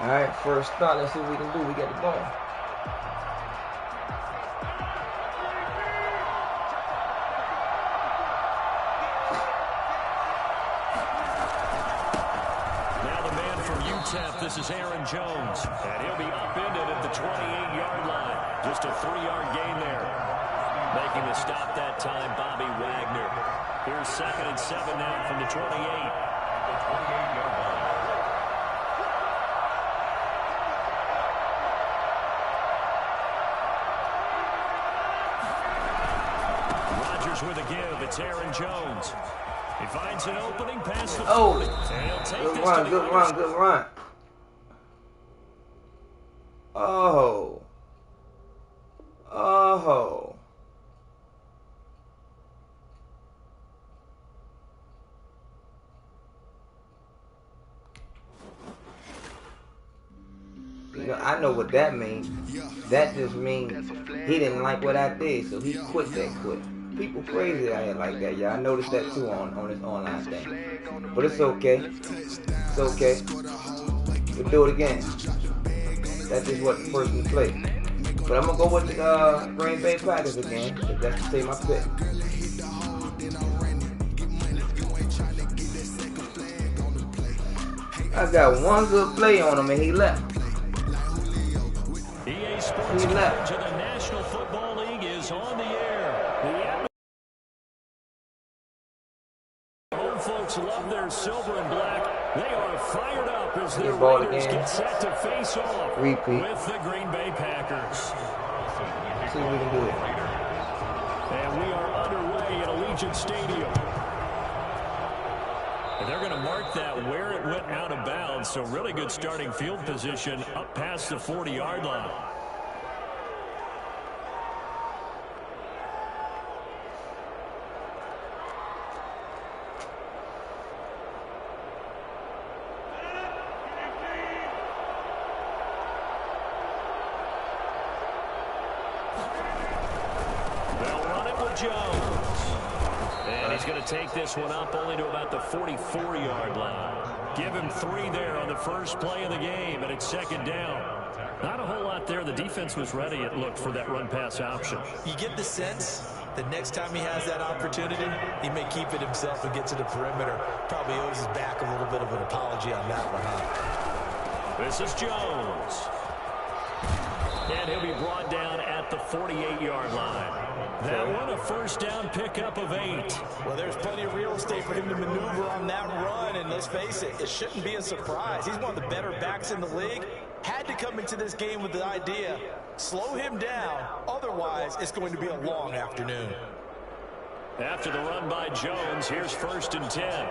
All right, first thought. Let's see what we can do. We got the ball. attempt. This is Aaron Jones. And he'll be upended at the 28-yard line. Just a 3-yard gain there. Making the stop that time, Bobby Wagner. Here's 2nd and 7 now from the 28. The 28-yard line. Rodgers with a give. It's Aaron Jones. He finds an opening past the 40. Oh, And he'll take good this run, to good run, good run. Oh. Oh. You know, I know what that means. That just means he didn't like what I did, so he quit that quick. People crazy out here like that, y'all. I noticed that too on this online thing. But it's okay. It's okay. We'll do it again. That's just what the person played. But I'm going to go with the Green Bay Packers again, because that's to say my pick. I got one good play on him, and he left. EA Sports coverage of the National Football League is on the air. The home folks love their silver and black. They are fired up as the Raiders get set to face off with the Green Bay Packers. See if we can do it. And we are underway at Allegiant Stadium. And they're going to mark that where it went out of bounds. So really good starting field position up past the 40-yard line. Take this one up only to about the 44-yard line. Give him 3 there on the first play of the game, and it's 2nd down. Not a whole lot there. The defense was ready, it looked, for that run-pass option. You get the sense that next time he has that opportunity, he may keep it himself and get to the perimeter. Probably owes his back a little bit of an apology on that one, huh? This is Jones. And he'll be brought down at the 48-yard line. That one a first down pickup of 8. Well, there's plenty of real estate for him to maneuver on that run, and let's face it, it shouldn't be a surprise. He's one of the better backs in the league. Had to come into this game with the idea, slow him down, otherwise it's going to be a long afternoon. After the run by Jones, here's 1st and 10.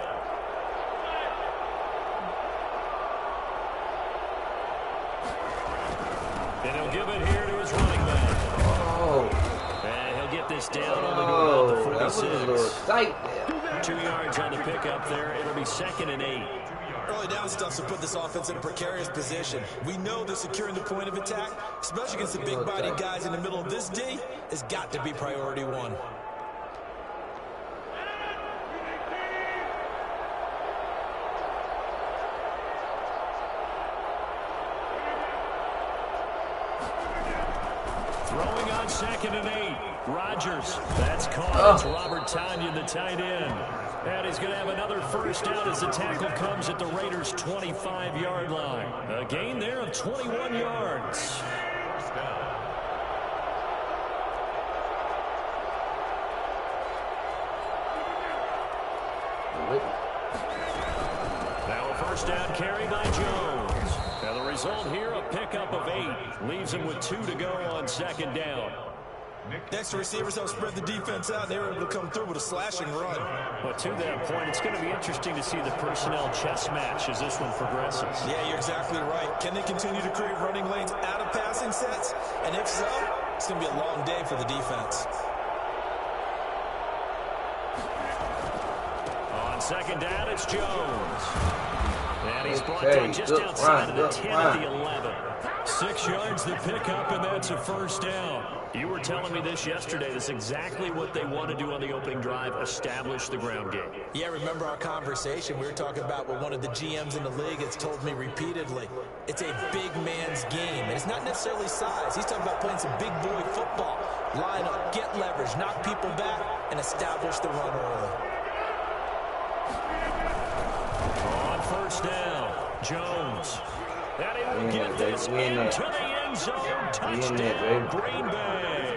And he'll give it here to his running back. And he'll get this down only to about the 46. That was a little tight there. 2 yards on the pickup there. It'll be 2nd and 8. Early down stuff to put this offense in a precarious position. We know that securing the point of attack, especially against the big-bodied guys in the middle of this D, has got to be priority 1. Throwing on 2nd and 8. Rodgers. That's caught. It's Robert Tonyan, the tight end. And he's going to have another first down as the tackle comes at the Raiders' 25-yard line. A gain there of 21 yards. Now a first down carry by Jones. Now the result here, a pickup of 8. Leaves him with 2 to go on 2nd down. Next receivers help spread the defense out. They were able to come through with a slashing run. But to that point, it's going to be interesting to see the personnel chess match as this one progresses. Yeah, you're exactly right. Can they continue to create running lanes out of passing sets? And if so, it's going to be a long day for the defense. On 2nd down, it's Jones. And he's brought down just outside of the 10 at the 11. 6 yards the pickup, and that's a first down. You were telling me this yesterday. This is exactly what they want to do on the opening drive, establish the ground game. Yeah, remember our conversation? We were talking about what one of the GMs in the league has told me repeatedly. It's a big man's game, and it's not necessarily size. He's talking about playing some big boy football. Line up, get leverage, knock people back, and establish the run early. On first down, Jones. And he will get this into the end zone. Touchdown, Green Bay.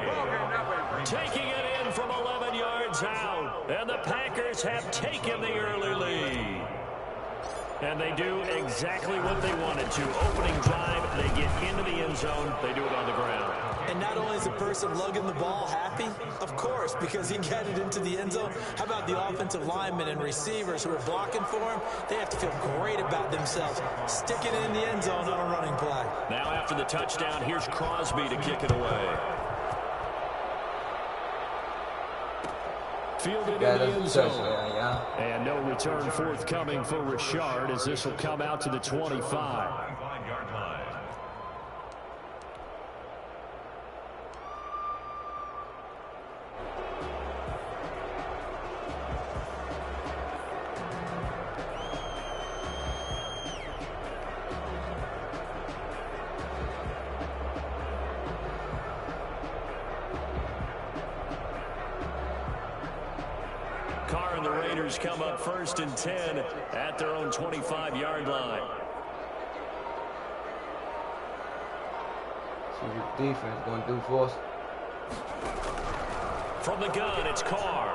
Taking it in from 11 yards out. And the Packers have taken the early lead. And they do exactly what they wanted to. Opening drive, they get into the end zone. They do it on the ground. And not only is the person lugging the ball happy, of course, because he got it into the end zone. How about the offensive linemen and receivers who are blocking for him? They have to feel great about themselves. Sticking it in the end zone on a running play. Now after the touchdown, here's Crosby to kick it away. Fielded in the end zone. And no return forthcoming for Richard as this will come out to the 25. Carr and the Raiders come up 1st and 10 at their own 25-yard line. See what the defense going to do for us. From the gun, it's Carr.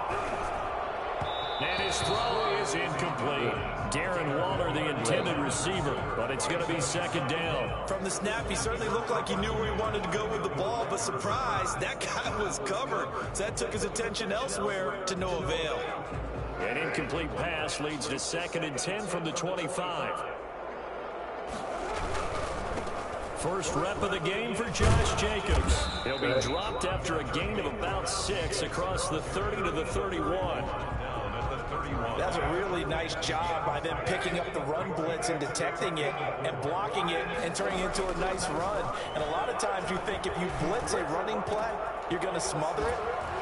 And his throw is incomplete. Darren Waller, the intended receiver, but it's going to be 2nd down. From the snap, he certainly looked like he knew where he wanted to go with the ball, but surprise, that guy was covered. So that took his attention elsewhere to no avail. An incomplete pass leads to 2nd and 10 from the 25. First rep of the game for Josh Jacobs. He'll be dropped after a gain of about 6 across the 30 to the 31. That's a really nice job by them picking up the run blitz and detecting it and blocking it and turning it into a nice run. And a lot of times you think if you blitz a running play, you're going to smother it.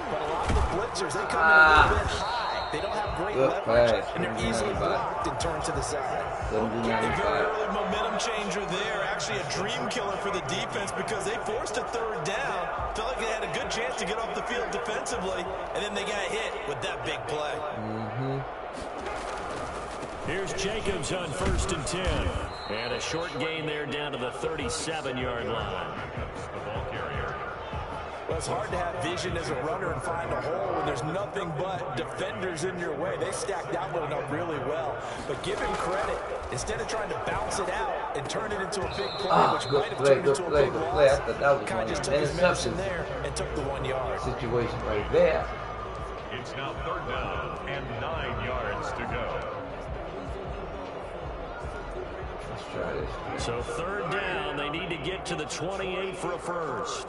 But a lot of the blitzers, they come in a little bit high. They don't have great leverage, and they're easily blocked and turned to the side. A very early momentum changer there. Actually a dream killer for the defense because they forced a 3rd down. Felt like they had a good chance to get off the field defensively, and then they got hit with that big play. Here's Jacobs on 1st and 10. And a short gain there down to the 37-yard line. Well, it's hard to have vision as a runner and find a hole when there's nothing but defenders in your way. They stacked that one up really well. But give him credit. Instead of trying to bounce it out and turn it into a big play, which might have turned into a big loss, kind of just took his medicine there and took the 1 yard. Situation right there. It's now 3rd down and 9 yards to go. Let's try this. So 3rd down, they need to get to the 28 for a first.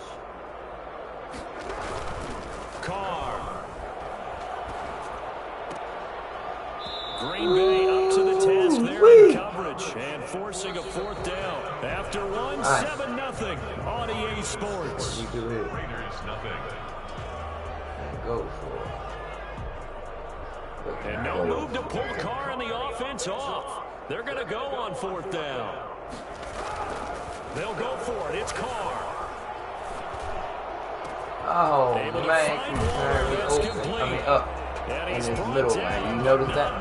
Carr. Green Bay up to the task there in coverage and forcing a 4th down. After one, 7-0 on EA Sports. Raiders nothing. Go for it. And no move to pull Carr and the offense off. They're going to go on 4th down. They'll go for it. It's Carr. Oh, man, he's coming up in his middle, man. You notice that?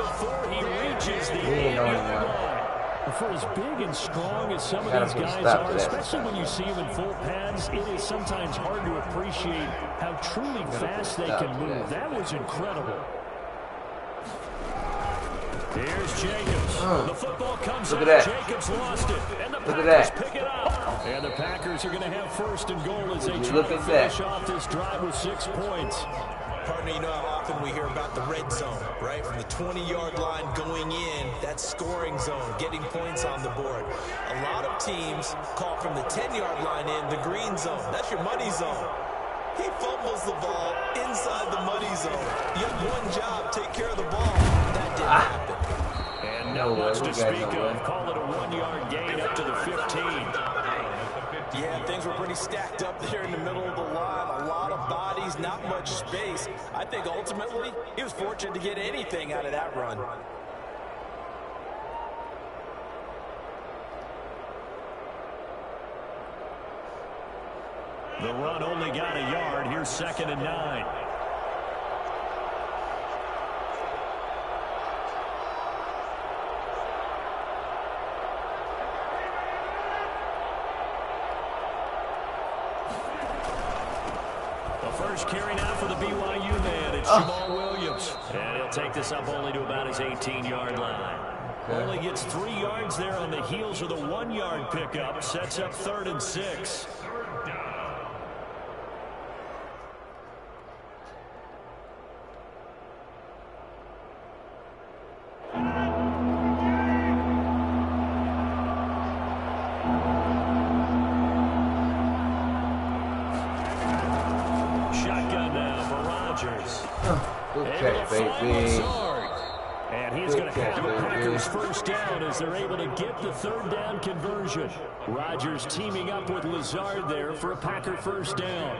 He ain't on one. For as big and strong as some of these guys are, especially when you see them in full pads, it is sometimes hard to appreciate how truly fast they can move. That was incredible. Here's Jacobs. The football comes out. Jacobs lost it. And the Packers pick it up. And the Packers are going to have 1st and goal as they try to finish off this drive with 6 points. Partner, you know how often we hear about the red zone, right? From the 20-yard line going in, that's scoring zone, getting points on the board. A lot of teams call from the 10-yard line in the green zone. That's your money zone. He fumbles the ball inside the money zone. You have one job, take care of the ball. That didn't happen. And no much to speak of. Call it a 1-yard gain up to the 15. Yeah, things were pretty stacked up there in the middle of the line. A lot of bodies, not much space. I think ultimately he was fortunate to get anything out of that run. The run only got a yard. Here's 2nd and 9. First carry now for the BYU man. It's Jamal Williams. And he'll take this up only to about his 18-yard line. Okay. Only gets 3 yards there on the heels of the 1-yard pickup. Sets up 3rd and 6. Shotgun now for Rodgers. Okay, baby. And he's going to have a Packers first down as they're able to get the 3rd down conversion. Rodgers teaming up with Lazard there for a Packer first down.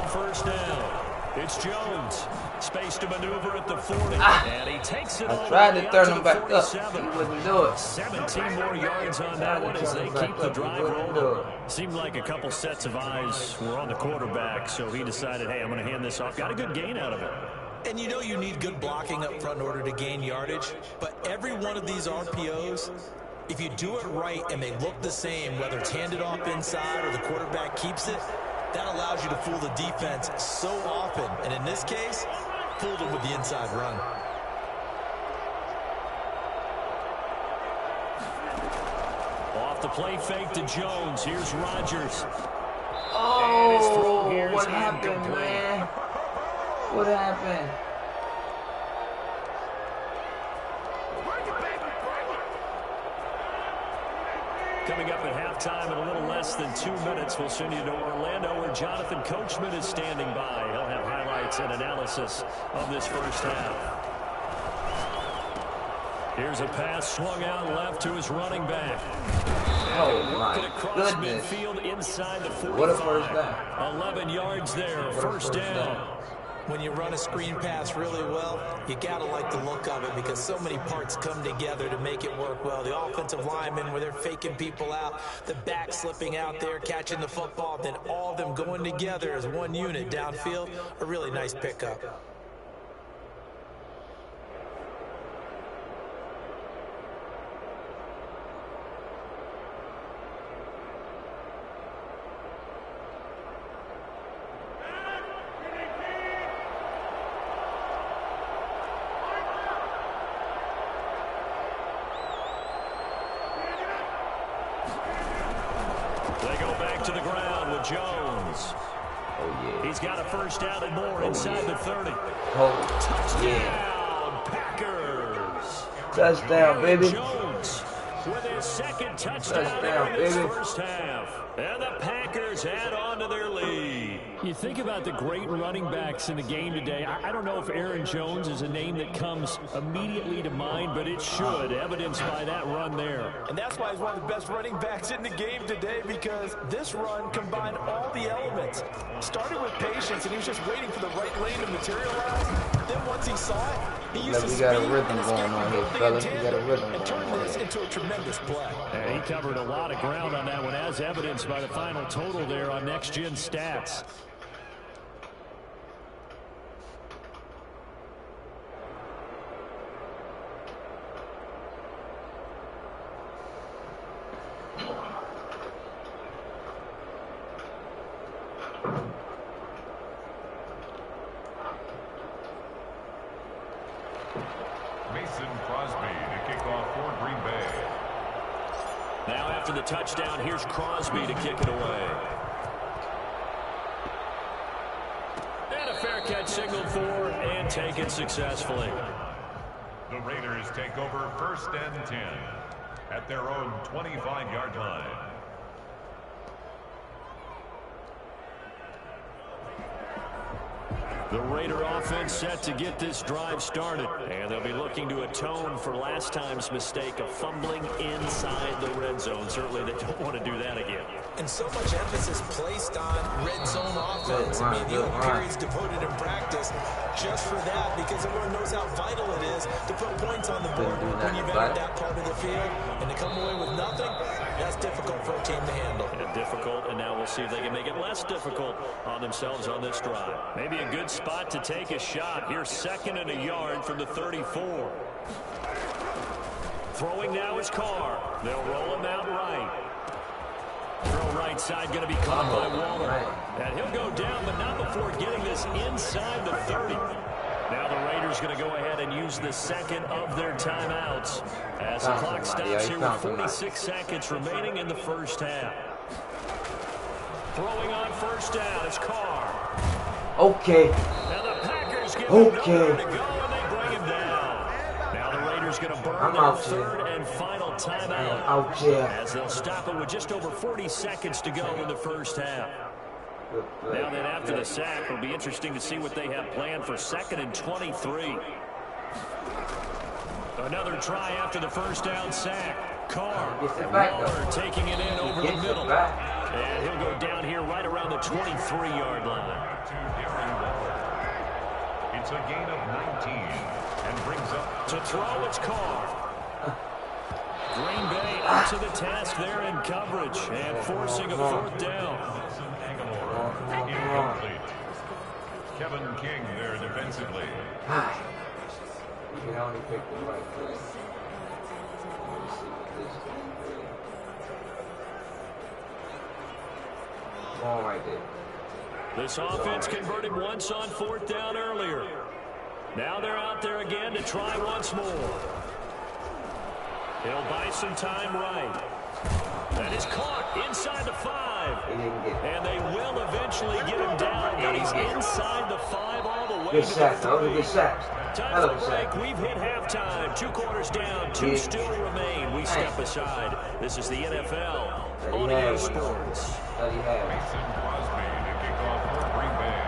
First down. It's Jones. Space to maneuver at the 40. And he takes it all. I tried to turn him back up. He wouldn't do it. 17 more yards on that one as they keep the drive rolling. Seemed like a couple sets of eyes were on the quarterback, so he decided, hey, I'm going to hand this off. Got a good gain out of it. And you know you need good blocking up front in order to gain yardage, but every one of these RPOs, if you do it right and they look the same, whether it's handed off inside or the quarterback keeps it, that allows you to fool the defense so often. And in this case, fooled them with the inside run. Off the play fake to Jones. Here's Rodgers. Oh, what happened, man? What happened? Coming up at halftime in a little less than 2 minutes, we'll send you to Orlando where Jonathan Coachman is standing by. He'll have highlights and analysis of this first half. Here's a pass swung out left to his running back. Oh, my goodness. Midfield inside the 45. What a first down. 11 yards there, first down. When you run a screen pass really well, you got to like the look of it because so many parts come together to make it work well. The offensive linemen, where they're faking people out, the back slipping out there, catching the football, then all of them going together as one unit downfield, a really nice pickup. To the ground with Jones. Oh, yeah. He's got a first down and more inside the 30. Oh, touchdown, Packers. Touchdown, baby. Jones with his second touchdown in his first half. And the Packers add on to their lead. You think about the great running backs in the game today. I don't know if Aaron Jones is a name that comes immediately to mind, but it should, evidenced by that run there. And that's why he's one of the best running backs in the game today, because this run combined all the elements. Started with patience, and he was just waiting for the right lane to materialize. Then once he saw it, he used we got a rhythm going on here, fellas. We got a rhythm and turned this into a tremendous play. And he covered a lot of ground on that one, as evidenced by the final total there on Next Gen Stats. After the touchdown, here's Crosby to kick it away. And a fair catch signaled for and taken successfully. The Raiders take over 1st and 10 at their own 25-yard line. The Raider offense set to get this drive started. And they'll be looking to atone for last time's mistake of fumbling inside the red zone. Certainly they don't want to do that again. And so much emphasis placed on red zone offense. I mean, the old periods devoted in practice just for that, because everyone knows how vital it is to put points on the board when you've entered that part of the field. And to come away with nothing, That's difficult for a team to handle. And difficult, and now we'll see if they can make it less difficult on themselves on this drive. Maybe a good spot to take a shot. Here's 2nd and a yard from the 34. Throwing now is Carr. They'll roll him out right. Throw right side going to be caught by Waller. And he'll go down, but not before getting this inside the 30. Now the Raiders going to go ahead and use the second of their timeouts as the clock stops here with 46 seconds remaining in the first half. Throwing on first down is Carr. Okay. Now the Packers give him nowhere to go, and they bring him down. Now the Raiders going to burn their third and final timeout as they'll stop it with just over 40 seconds to go in the first half. Now then, after the sack, it'll be interesting to see what they have planned for 2nd and 23. Another try after the first down sack. Carr, Waller taking it in over the middle. And he'll go down here right around the 23-yard line. It's a gain of 19 and brings up to throw. It's Carr. Green Bay up to the task there in coverage and forcing a 4th down. Incomplete. Kevin King there defensively. You only picked the right place. Ball right there. This offense converted once on 4th down earlier. Now they're out there again to try once more. He'll buy some time right. That is caught inside the 5. And they will eventually get him down, but he's inside the 5 all the way good to shot, the 30. Good shot. Time for break. We've hit halftime. 2 quarters down. 2 still remain. We step aside. This is the NFL on EA Sports. Mason Crosby to kick off for Green Bay.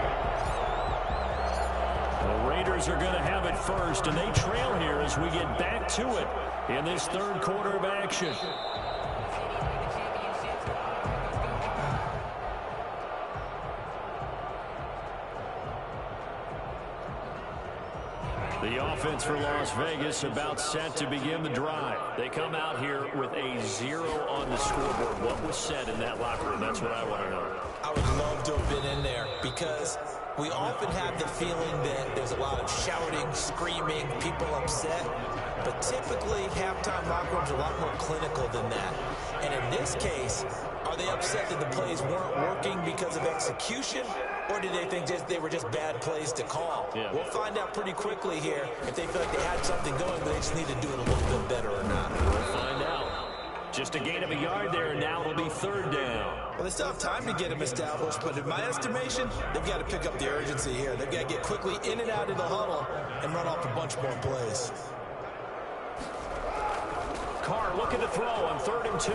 The Raiders are going to have it first, and they trail here as we get back to it in this 3rd quarter of action. The offense for Las Vegas about set to begin the drive. They come out here with a 0 on the scoreboard. What was said in that locker room? That's what I want to know. I would love to have been in there because we often have the feeling that there's a lot of shouting, screaming, people upset. But typically, halftime locker rooms are a lot more clinical than that. And in this case, are they upset that the plays weren't working because of execution? Or do they think they were just bad plays to call? Yeah. We'll find out pretty quickly here if they feel like they had something going, but they just need to do it a little bit better or not. We'll find out. Just a gain of a yard there, and now it'll be 3rd down. Well, they still have time to get them established, but in my estimation, they've got to pick up the urgency here. They've got to get quickly in and out of the huddle and run off a bunch more plays. Carr looking to throw on 3rd and 2.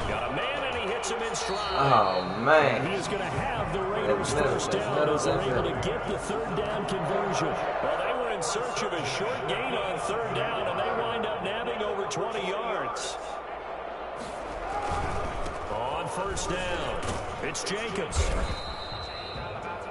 Got a man, and he hits him in stride. Oh, man. And he's going to have the Raiders first down as they're able to get the 3rd down conversion. Well, they were in search of a short gain on 3rd down, and they wind up nabbing over 20 yards. On 1st down, it's Jacobs.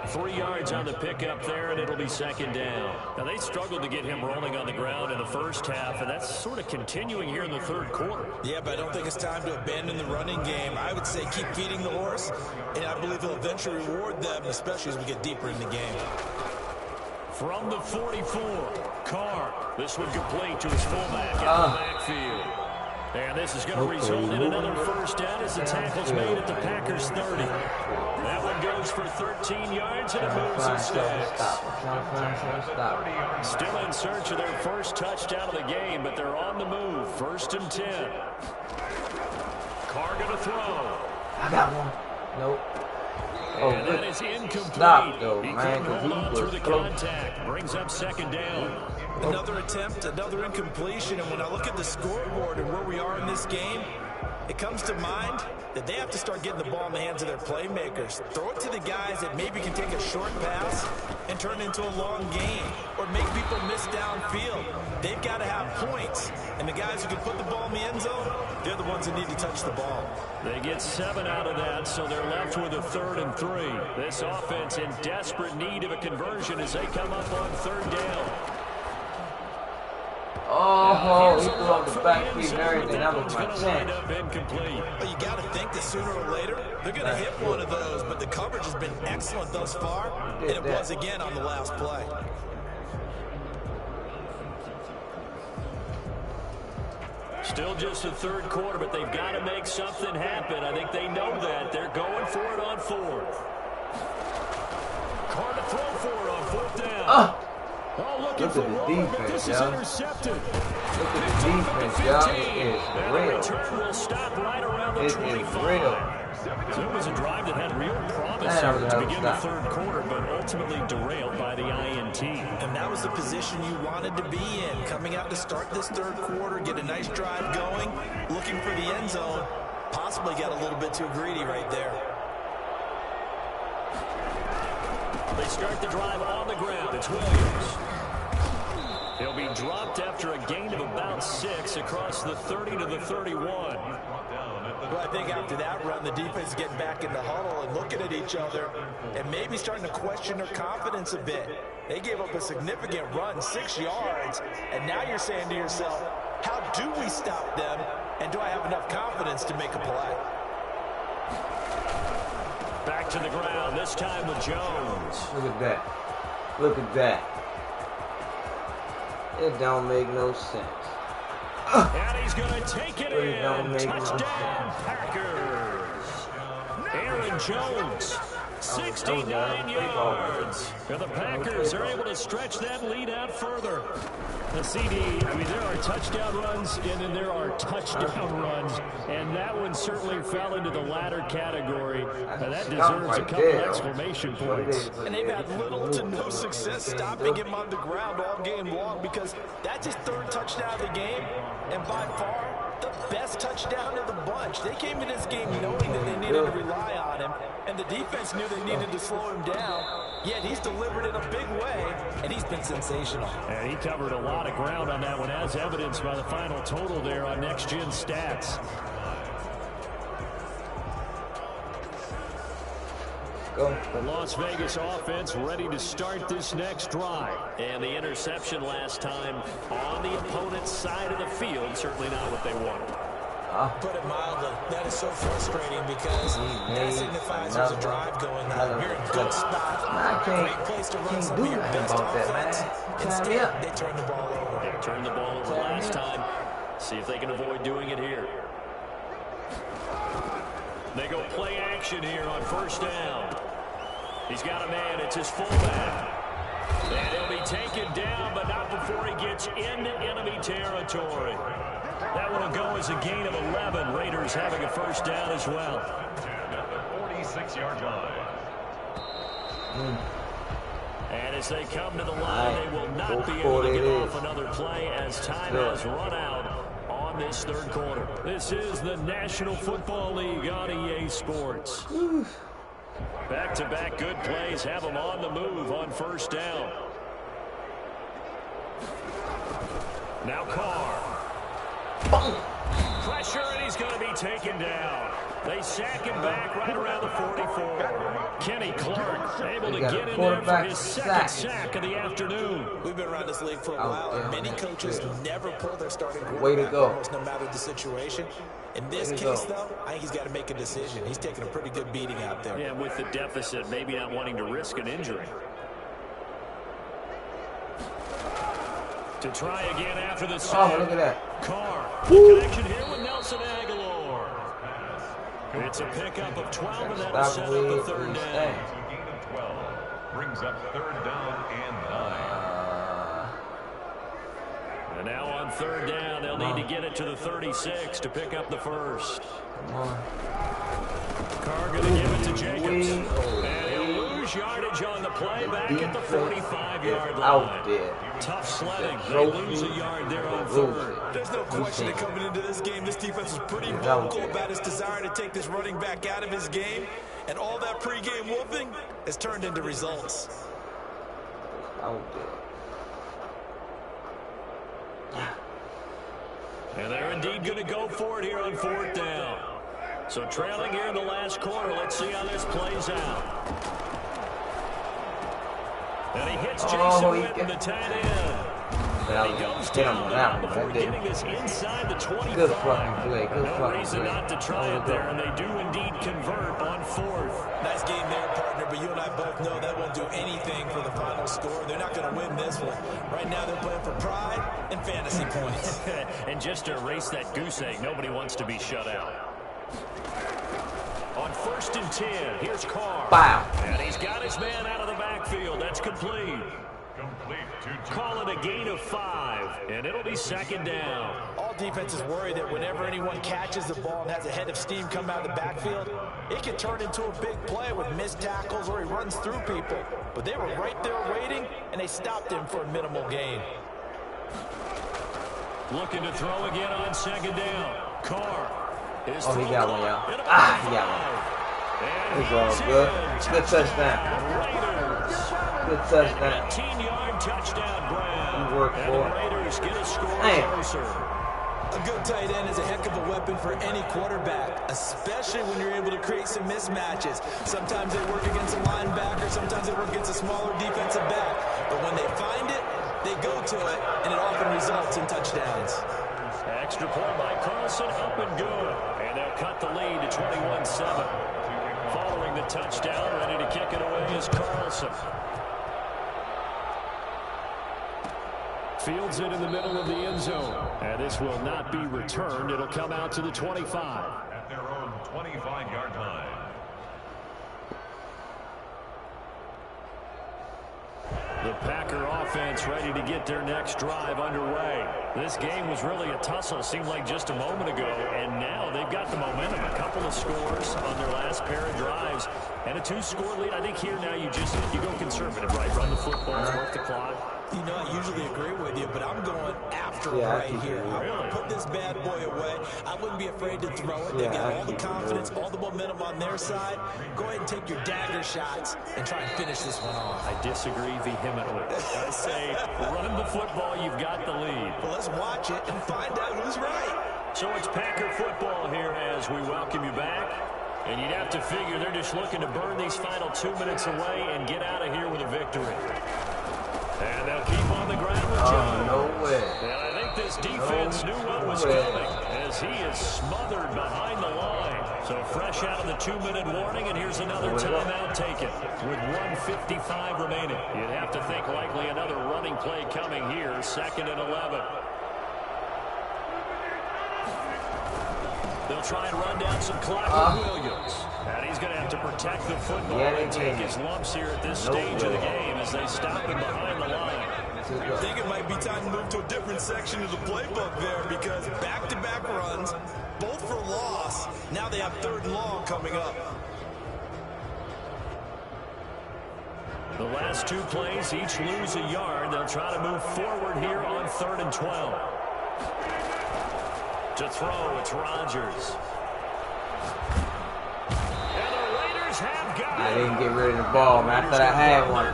3 yards on the pickup there, and it'll be 2nd down. Now, they struggled to get him rolling on the ground in the first half, and that's sort of continuing here in the 3rd quarter. Yeah, but I don't think it's time to abandon the running game. I would say keep feeding the horse, and I believe he'll eventually reward them, especially as we get deeper in the game. From the 44, Carr. This one complete to his fullback in the backfield. And this is going to result in another first down as the tackle's made at the Packers' 30. That one goes for 13 yards, and it moves and sticks. Still in search of their first touchdown of the game, but they're on the move. 1st and 10. Carr going to throw. I got one. Nope. And that is incomplete. Stop, though, he man, couldn't hold on through the contact. Brings up 2nd down. Another attempt, another incompletion, and when I look at the scoreboard and where we are in this game, it comes to mind that they have to start getting the ball in the hands of their playmakers. Throw it to the guys that maybe can take a short pass and turn it into a long gain or make people miss downfield. They've got to have points, and the guys who can put the ball in the end zone, they're the ones that need to touch the ball. They get 7 out of that, so they're left with a 3rd and 3. This offense in desperate need of a conversion as they come up on 3rd down. Oh. Oh, he threw off the back feet and everything. That was my chance. Well, you got to think that sooner or later they're going to hit one of those, but the coverage has been excellent thus far, and it was again on the last play. Still just the third quarter, but they've got to make something happen. I think they know that. They're going for it on fourth. Hard to throw for it on fourth down. Look at the defense, y'all. Look at the defense, y'all. It is real. Will stop right around the It is 25. real. So it was a drive that had real promise here to begin the third quarter, but ultimately derailed by the INT. And that was the position you wanted to be in. Coming out to start this third quarter, get a nice drive going, looking for the end zone. Possibly got a little bit too greedy right there. They start the drive on the ground. It's Williams. He'll be dropped after a gain of about 6 across the 30 to the 31. Well, I think after that run, the defense is getting back in the huddle and looking at each other and maybe starting to question their confidence a bit. They gave up a significant run, 6 yards, and now you're saying to yourself, how do we stop them, and do I have enough confidence to make a play? Back to the ground, this time with Jones. Look at that. Look at that. It don't make no sense. And he's going to take it in. Don't make Touchdown, Packers. Aaron Jones, 69 yards. And the Packers are able to stretch that lead out further. The CD, I mean, there are touchdown runs, and then there are touchdown runs. And that one certainly fell into the latter category. And that deserves a couple exclamation points. And they've had little to no success stopping him on the ground all game long because that's his third touchdown of the game. And by far, the best touchdown of the bunch. They came to this game knowing that they needed to rely on him, and the defense knew they needed to slow him down, yet he's delivered in a big way, and he's been sensational. And he covered a lot of ground on that one, as evidenced by the final total there on Next Gen Stats. The Las Vegas offense ready to start this next drive. And the interception last time on the opponent's side of the field, certainly not what they wanted. Put it mildly, that is so frustrating because that signifies there's a drive going on. You're in a good spot. Great place to run some of your best offense. Instead, they turn the ball over. They turned the ball over last time. See if they can avoid doing it here. They go play action here on first down. He's got a man. It's his fullback. And he'll be taken down, but not before he gets into enemy territory. That one will go as a gain of 11. Raiders having a first down as well. At the 46-yard line. And as they come to the line, they will not be able to get off another play as time has run out on this third quarter. This is the National Football League on EA Sports. Back-to-back good plays have them on the move on first down. Now Carr. Pressure, and he's going to be taken down. They sack him back right around the 44. Kenny Clark able to get in there for his second sack of the afternoon. We've been around this league for a while, and many coaches never pull their starting quarterback. Way to go. Almost no matter the situation. In this case, though, I think he's got to make a decision. He's taking a pretty good beating out there. Yeah, with the deficit, maybe not wanting to risk an injury. To try again after the sack. Oh, look at that. Carr. Connection here with Nelson Aguilar. It's a pickup of 12, and that'll set up the third down. Gain of 12 brings up third down and 9. And now on third down, they'll need to get it to the 36 to pick up the first. Carr going to give it to Jacobs. And he'll lose yardage on the play back at the 45-yard line. Tough sledding. They lose a yard there on third. There's no question that coming into this game, this defense was pretty vocal about his desire to take this running back out of his game. And all that pregame whooping has turned into results. And they're indeed going to go for it here on fourth down. So trailing here in the last quarter. Let's see how this plays out. And he hits Jason Witten, the tight end. that I was going to hit him on that one, but I didn't. Good fucking play. Good fucking play. Not to try it there, and they do indeed convert on fourth. Nice game there, partner, but you and I both know that won't do anything for the final score. They're not going to win this one. Right now, they're playing for pride and fantasy points. And just to erase that goose egg, nobody wants to be shut out. On 1st and 10, here's Carr. Wow. And he's got his man out of the backfield. That's complete. Call it a gain of 5, and it'll be 2nd down. All defenses worry that whenever anyone catches the ball and has a head of steam come out of the backfield, it can turn into a big play with missed tackles or he runs through people. But they were right there waiting, and they stopped him for a minimal gain. Looking to throw again on 2nd down. Carr. Oh, he got one, y'all. Ah, he got one. It's all good. Good touchdown. Good touchdown. 18-yard touchdown, Brown. You work for it. Raiders get a score closer. A good tight end is a heck of a weapon for any quarterback, especially when you're able to create some mismatches. Sometimes they work against a linebacker, sometimes they work against a smaller defensive back. But when they find it, they go to it, and it often results in touchdowns. Extra point by Carlson, up and good. And they'll cut the lead to 21-7. Following the touchdown, ready to kick it away is Carlson. Fields it in the middle of the end zone. And this will not be returned. It'll come out to the 25. At their own 25-yard line. The Packer offense ready to get their next drive underway. This game was really a tussle, seemed like just a moment ago, and now they've got the momentum. A couple of scores on their last pair of drives, and a 2-score lead. I think here now you go conservative, right? Run the football, work the clock. You know, I usually agree with you, but I'm going after it right here. I want to put this bad boy away. I wouldn't be afraid to throw it. They've got all the confidence, all the momentum on their side. Go ahead and take your dagger shots and try and finish this one off. I disagree vehemently. I say, run the football, you've got the lead. Well, let's watch it and find out who's right. So it's Packer football here as we welcome you back. And you'd have to figure they're just looking to burn these final 2 minutes away and get out of here with a victory. And they'll keep on the ground with Jones. No way. And I think this defense knew what was coming as he is smothered behind the line. So fresh out of the 2-minute warning, and here's another timeout taken with 1:55 remaining. You'd have to think likely another running play coming here, 2nd and 11. They'll try and run down some clock with Williams. And he's going to have to protect the football and take his lumps here at this stage of the game as they stop him behind the line. I think it might be time to move to a different section of the playbook there because back-to-back runs, both for loss. Now they have 3rd and long coming up. The last 2 plays each lose a yard. They'll try to move forward here on 3rd and 12. To throw, it's Rodgers. And the Raiders have got it. I didn't get rid of the ball, man. I thought I had one.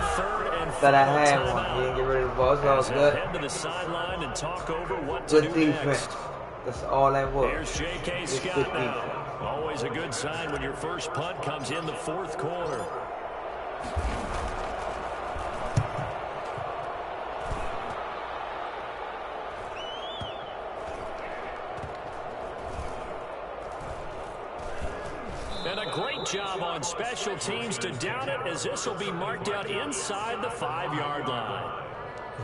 He didn't get rid of the ball. It's all good. Head to the sideline and talk over what to Good do defense. next. That's all that was. Here's J.K. Scott now. Always a good sign when your first punt comes in the 4th quarter. And a great job on special teams to down it as this will be marked out inside the 5-yard line.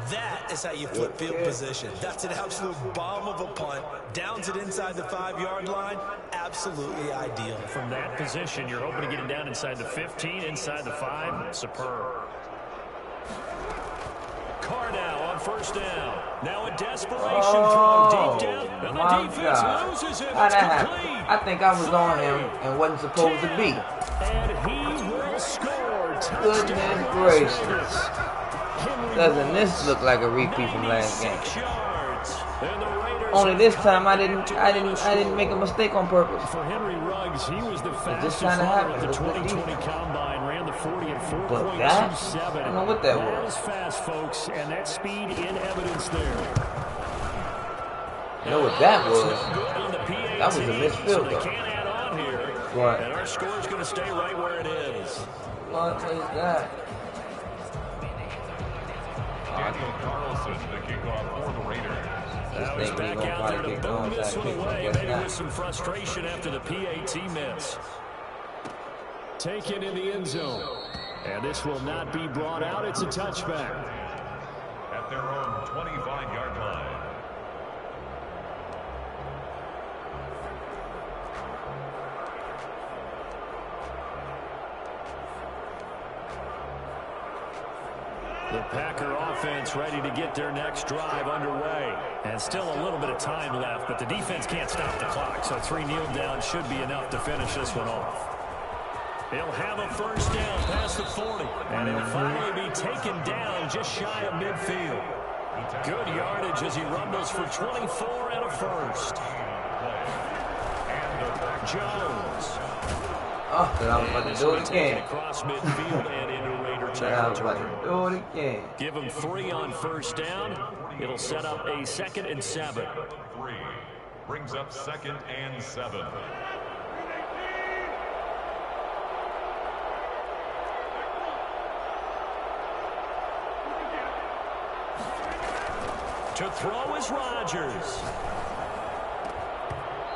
That is how you flip field position. That's an absolute bomb of a punt. Downs it inside the 5-yard line. Absolutely ideal. From that position, you're hoping to get it down inside the 15, inside the 5. Superb. Carr now on 1st down. Now a desperation throw deep down. And the defense loses him. It's complete. I think I was on him and wasn't supposed to be. And he will score. Goodness gracious. Doesn't this look like a repeat from last game? Only this time I didn't make a mistake on purpose. For Henry Ruggs, he was the fastest runner at the 2020 Combine, ran the 40 at 4.27. I don't know what that was. That is fast, folks, and that speed in evidence there. You know what that was? That was a missed field goal. They can't add on here. What? And our score is going to stay right where it is. What is that? Daniel Carlson, the kickoff for the Raiders. Now he's back out there to boom this one away, maybe with some frustration after the PAT miss. Taken in the end zone. And this will not be brought out. It's a touchback. At their own 25-yard line. The Packer offense ready to get their next drive underway. And still a little bit of time left, but the defense can't stop the clock, so 3 kneel downs should be enough to finish this one off. He'll have a first down past the 40, and he'll finally be taken down just shy of midfield. Good yardage as he rumbles for 24 and a first. Jones. Oh, I was about to do it again. Across midfield and into Raider I was territory. about to do it again. Give him 3 on first down. It'll set up a 2nd and 7. 3 brings up 2nd and 7. To throw is Rodgers.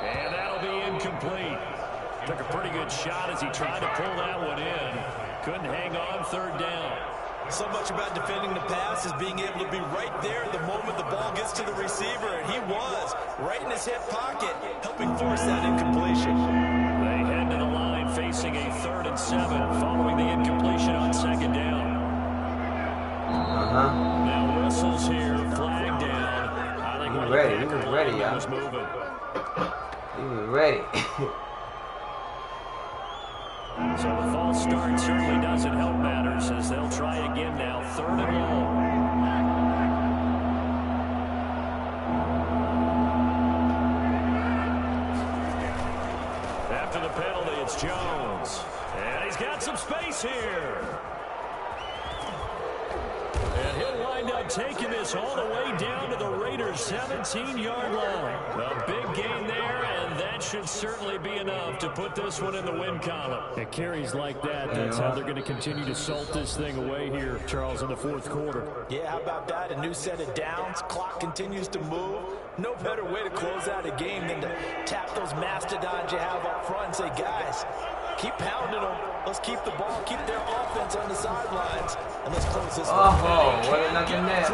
And that'll be incomplete. Took a pretty good shot as he tried to pull that one in. Couldn't hang on 3rd down. So much about defending the pass is being able to be right there the moment the ball gets to the receiver, and he was right in his hip pocket, helping force that incompletion. They head to the line facing a 3rd and 7 following the incompletion on 2nd down. Now whistles here, flag down. I think he was ready, y'all. He was ready. So the false start certainly doesn't help matters as they'll try again now, 3rd and long. After the penalty, it's Jones. And he's got some space here. And he'll wind up taking this all the way down to the Raiders' 17-yard line. A big gain there, and that should certainly be enough to put this one in the win column. It carries like that. That's how they're going to continue to salt this thing away here, Charles, in the 4th quarter. Yeah, how about that? A new set of downs. Clock continues to move. No better way to close out a game than to tap those mastodons you have up front and say, guys, keep pounding them. Let's keep the ball, keep their offense on the sidelines, and let's close this one. Oh, what a nothing there.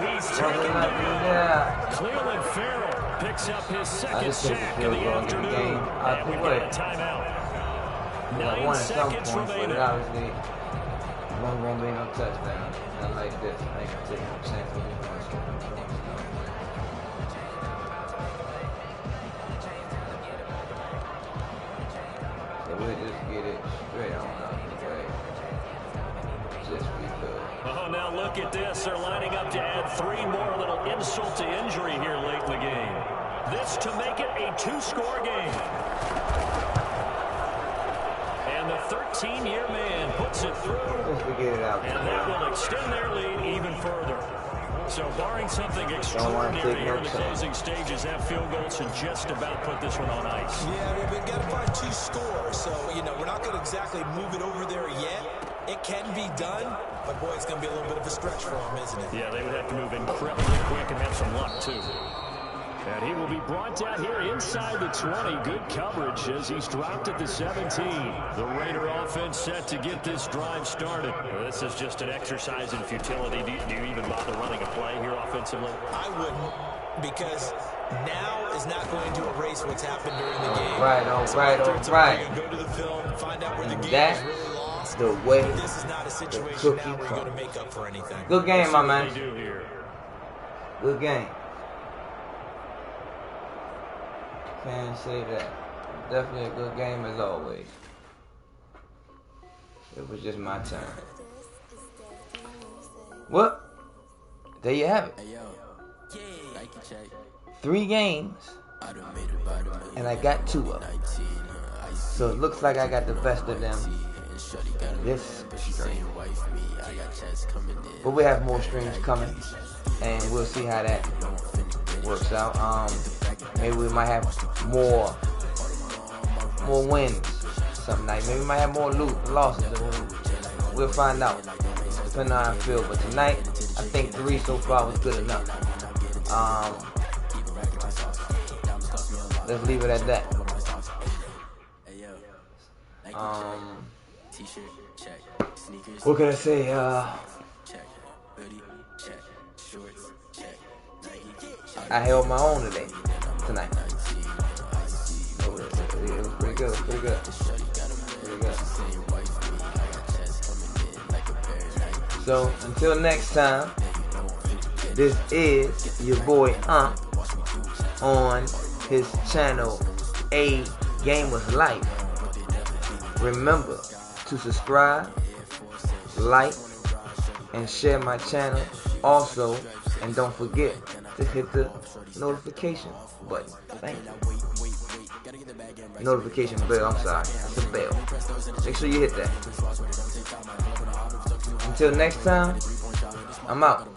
He's taken down. Cleveland Farrell picks up his 2nd sack of the afternoon. And we've got a timeout. 9 seconds remaining. Obviously, won't be no touchdown. Not like this. I ain't gonna take no chance with this one. So we'll just get it straight on out the way. Just because. Oh, now look at this. They're lining up to add 3 more. Little insult to injury here late in the game. This to make it a 2-score game. And the 13-year man puts it through. And that will extend their lead even further. So barring something extraordinary here in the closing stages, that field goal should just about put this one on ice. Yeah, we've got to find 2 scores. So, we're not going to exactly move it over there yet. It can be done, but boy, it's going to be a little bit of a stretch for them, isn't it? Yeah, they would have to move incredibly quick and have some luck, too. And he will be brought down here inside the 20. Good coverage as he's dropped at the 17. The Raider offense set to get this drive started. Well, this is just an exercise in futility. Do you even bother running a play here offensively? I wouldn't, because now is not going to erase what's happened during the game. Right. Go to the film, find out where the game is really lost. The way this is not a situation now where you're going to make up for anything. Good game, my man. Good game. Can't say that. Definitely a good game as always. It was just my turn. Well, there you have it. 3 games, and I got 2 of them. So it looks like I got the best of them this stream. But we have more streams coming, and we'll see how that works out. Maybe we might have more wins some night. Maybe we might have more losses. We'll find out, depending on how I feel. But tonight, I think 3 so far was good enough. Let's leave it at that. What can I say? I held my own tonight. It was pretty good. Pretty good. So until next time, this is your boy on his channel A Gamer's Life. Remember to subscribe, like, and share my channel also, and don't forget to hit the notification button. Thank you. Notification bell, I'm sorry. It's a bell. Make sure you hit that. Until next time, I'm out.